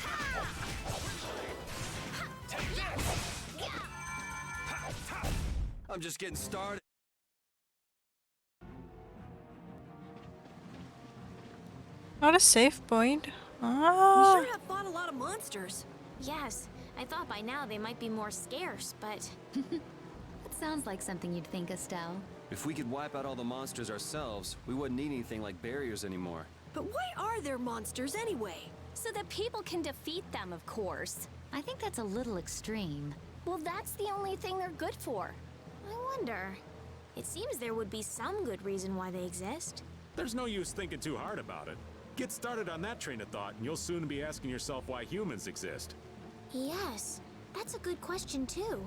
Take this! I'm just getting started. Not a save point. We Ah. sure have fought a lot of monsters. Yes, I thought by now they might be more scarce, but... That sounds like something you'd think, Estelle. If we could wipe out all the monsters ourselves, we wouldn't need anything like barriers anymore. But why are there monsters anyway? So that people can defeat them, of course. I think that's a little extreme. Well, that's the only thing they're good for. I wonder... It seems there would be some good reason why they exist. There's no use thinking too hard about it. Get started on that train of thought, and you'll soon be asking yourself why humans exist. Yes, that's a good question too.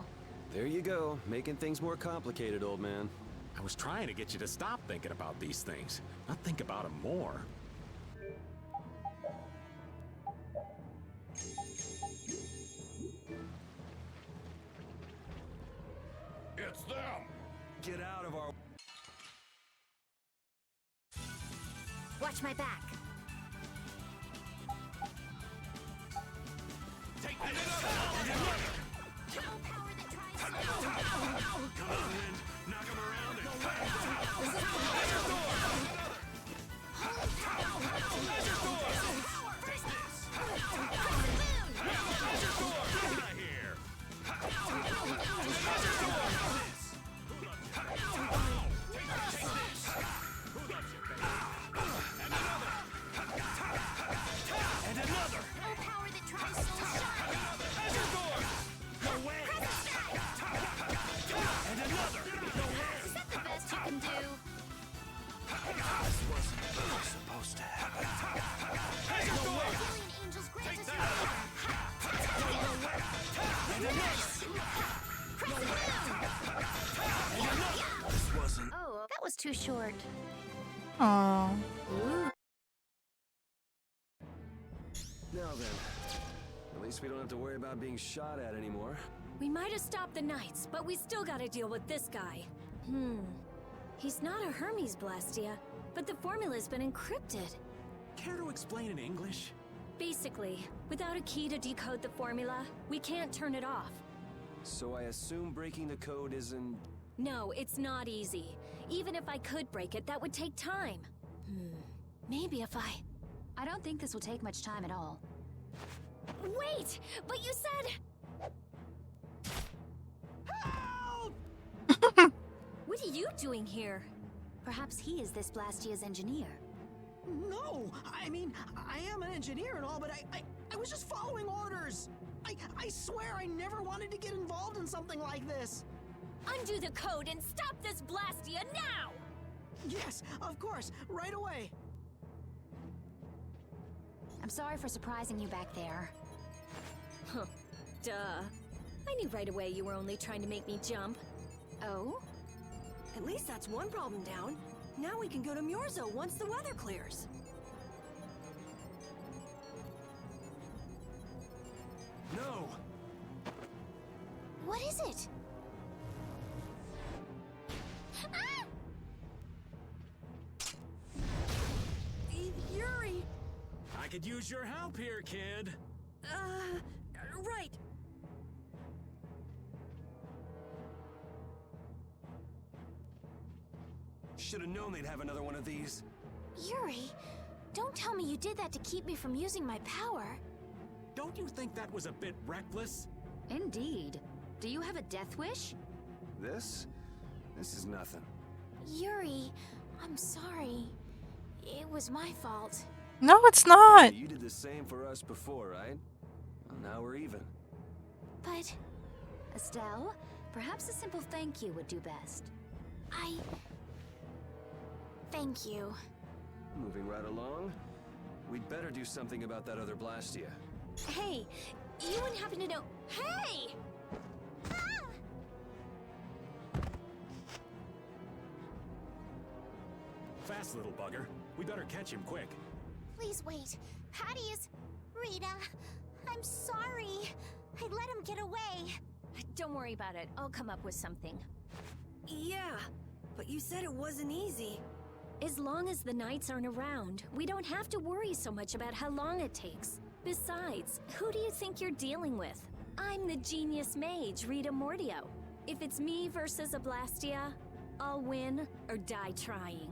There you go, making things more complicated, old man. I was trying to get you to stop thinking about these things, not think about them more. It's them! Get out of our... Watch my back. Take this! Come on, Wind. Knock him around and... Take this! Get out of here! And another! No power that tries so sharp. No way! And another! Is that the best you can do? This wasn't supposed to happen. Billion angels grant us This wasn't... Oh, that was too short. Oh. Now then, at least we don't have to worry about being shot at anymore. We might have stopped the Knights, but we still gotta deal with this guy. He's not a Hermes Blastia, but the formula's been encrypted. Care to explain in English? Basically, without a key to decode the formula, we can't turn it off. So I assume breaking the code isn't... No, it's not easy. Even if I could break it, that would take time. Maybe if I don't think this will take much time at all. Wait! But you said... What are you doing here? Perhaps he is this Blastia's engineer. No! I mean, I am an engineer and all, but I was just following orders! I swear I never wanted to get involved in something like this! Undo the code and stop this Blastia now! Yes, of course, right away! I'm sorry for surprising you back there. Huh. Duh. I knew right away you were only trying to make me jump. Oh? At least that's one problem down. Now we can go to Myorzo once the weather clears. No! What is it? Yuri! I could use your help here, kid. Right. Should have known they'd have another one of these. Yuri, don't tell me you did that to keep me from using my power. Don't you think that was a bit reckless? Indeed. Do you have a death wish? This? This is nothing. Yuri, I'm sorry. It was my fault. No, it's not. You did the same for us before, right? Well, now we're even. But... Estelle, perhaps a simple thank you would do best. Thank you. Moving right along. We'd better do something about that other Blastia. Hey, you wouldn't happen to know... Hey! Fast, little bugger. We better catch him quick. Please wait. Patty's... Rita, I'm sorry. I let him get away. Don't worry about it. I'll come up with something. Yeah, but you said it wasn't easy. As long as the Knights aren't around, we don't have to worry so much about how long it takes. Besides, who do you think you're dealing with? I'm the genius mage, Rita Mordio. If it's me versus a Blastia, I'll win or die trying.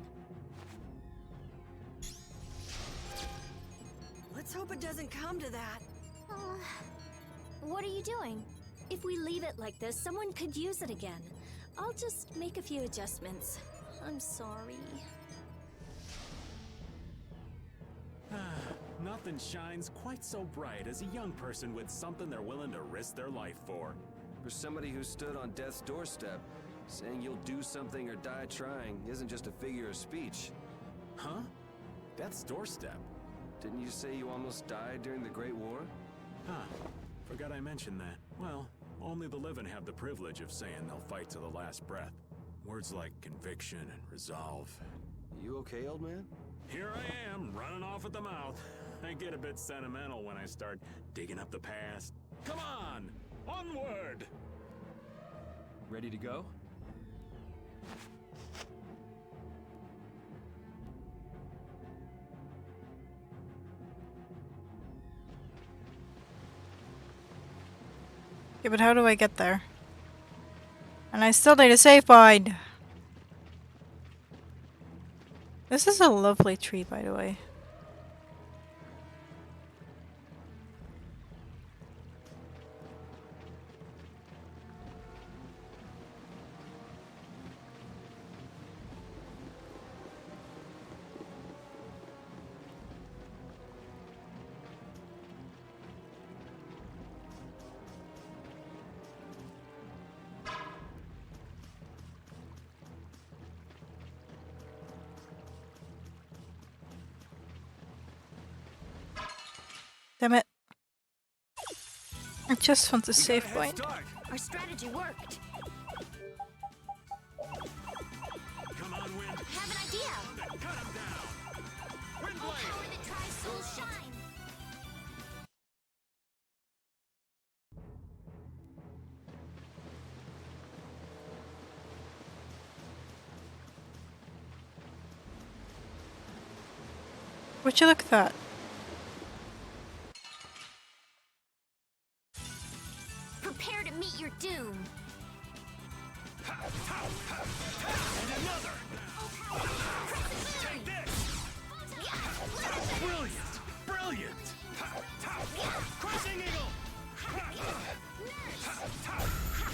Let's hope it doesn't come to that. What are you doing? If we leave it like this, someone could use it again. I'll just make a few adjustments. I'm sorry. Nothing shines quite so bright as a young person with something they're willing to risk their life for. For somebody who stood on death's doorstep, saying you'll do something or die trying isn't just a figure of speech. Huh? Death's doorstep? Didn't you say you almost died during the Great War? Huh. Forgot I mentioned that. Well, Only the living have the privilege of saying they'll fight to the last breath. Words like conviction and resolve. You okay, old man? Here I am, running off at the mouth. I get a bit sentimental when I start digging up the past. Come on! Onward! Ready to go? Yeah, but how do I get there? And I still need a save point. This is a lovely tree, by the way. Damn it. I just want a save point. Our strategy worked. Come on, Wind. I have an idea. Cut him down. Wind Oh, power that tries souls shine. Would you look at that? Prepare to meet your doom. And another. Take this. Brilliant. Brilliant. Crushing Eagle.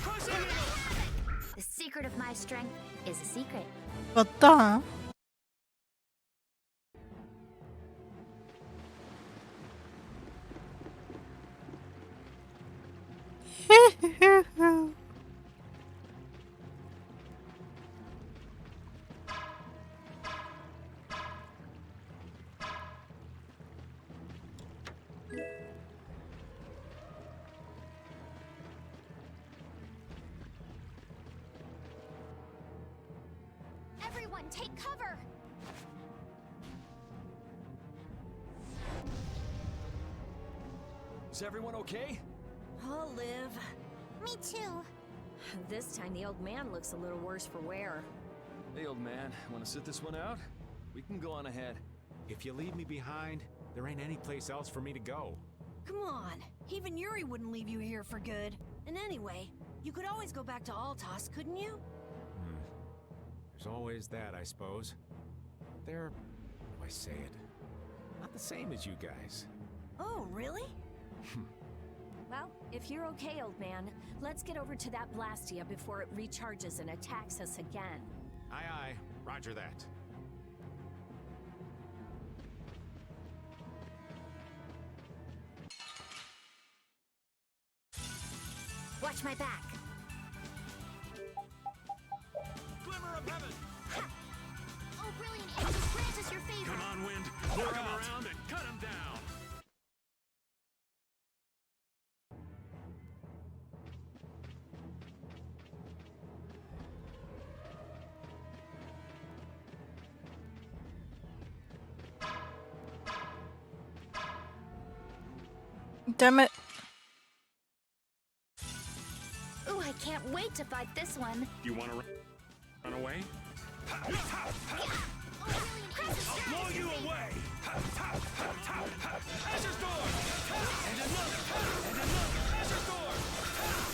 Crushing Eagle. The secret of my strength is a secret. What the? Everyone, take cover. Is everyone okay? I'll live. Me too. This time the old man looks a little worse for wear. Hey, old man, want to sit this one out? We can go on ahead. If you leave me behind, there ain't any place else for me to go. Come on. Even Yuri wouldn't leave you here for good. And anyway, you could always go back to Altos, couldn't you? There's always that, I suppose. They're, how do I say it? Not the same as you guys. Oh, really? Well, if you're okay, old man, let's get over to that Blastia before it recharges and attacks us again. Aye, aye. Roger that. Watch my back. Glimmer of heaven! Oh, brilliant angels, grant us your favor. Come on, Wind. Work him around and cut him down. Damn it. Ooh, I can't wait to fight this one. You want to run away? Oh, I'll blow you away! Azure Storm! And another! And another! Azure Storm!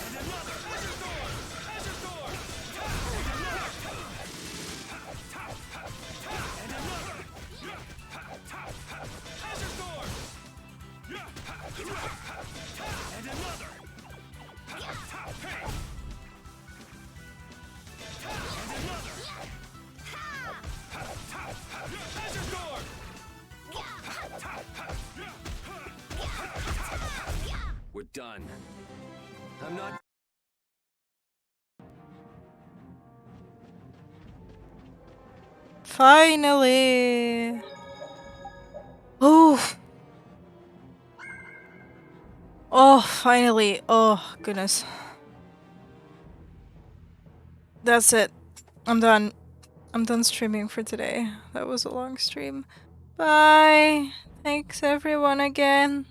And another! Azure Storm! Azure Storm! And another! And another! Azure Storm! And another! Hey! And another! Azure Storm! We're done. I'm not... Finally. Oh. Oh, finally. Oh, goodness. That's it. I'm done. I'm done streaming for today. That was a long stream. Bye. Thanks everyone again.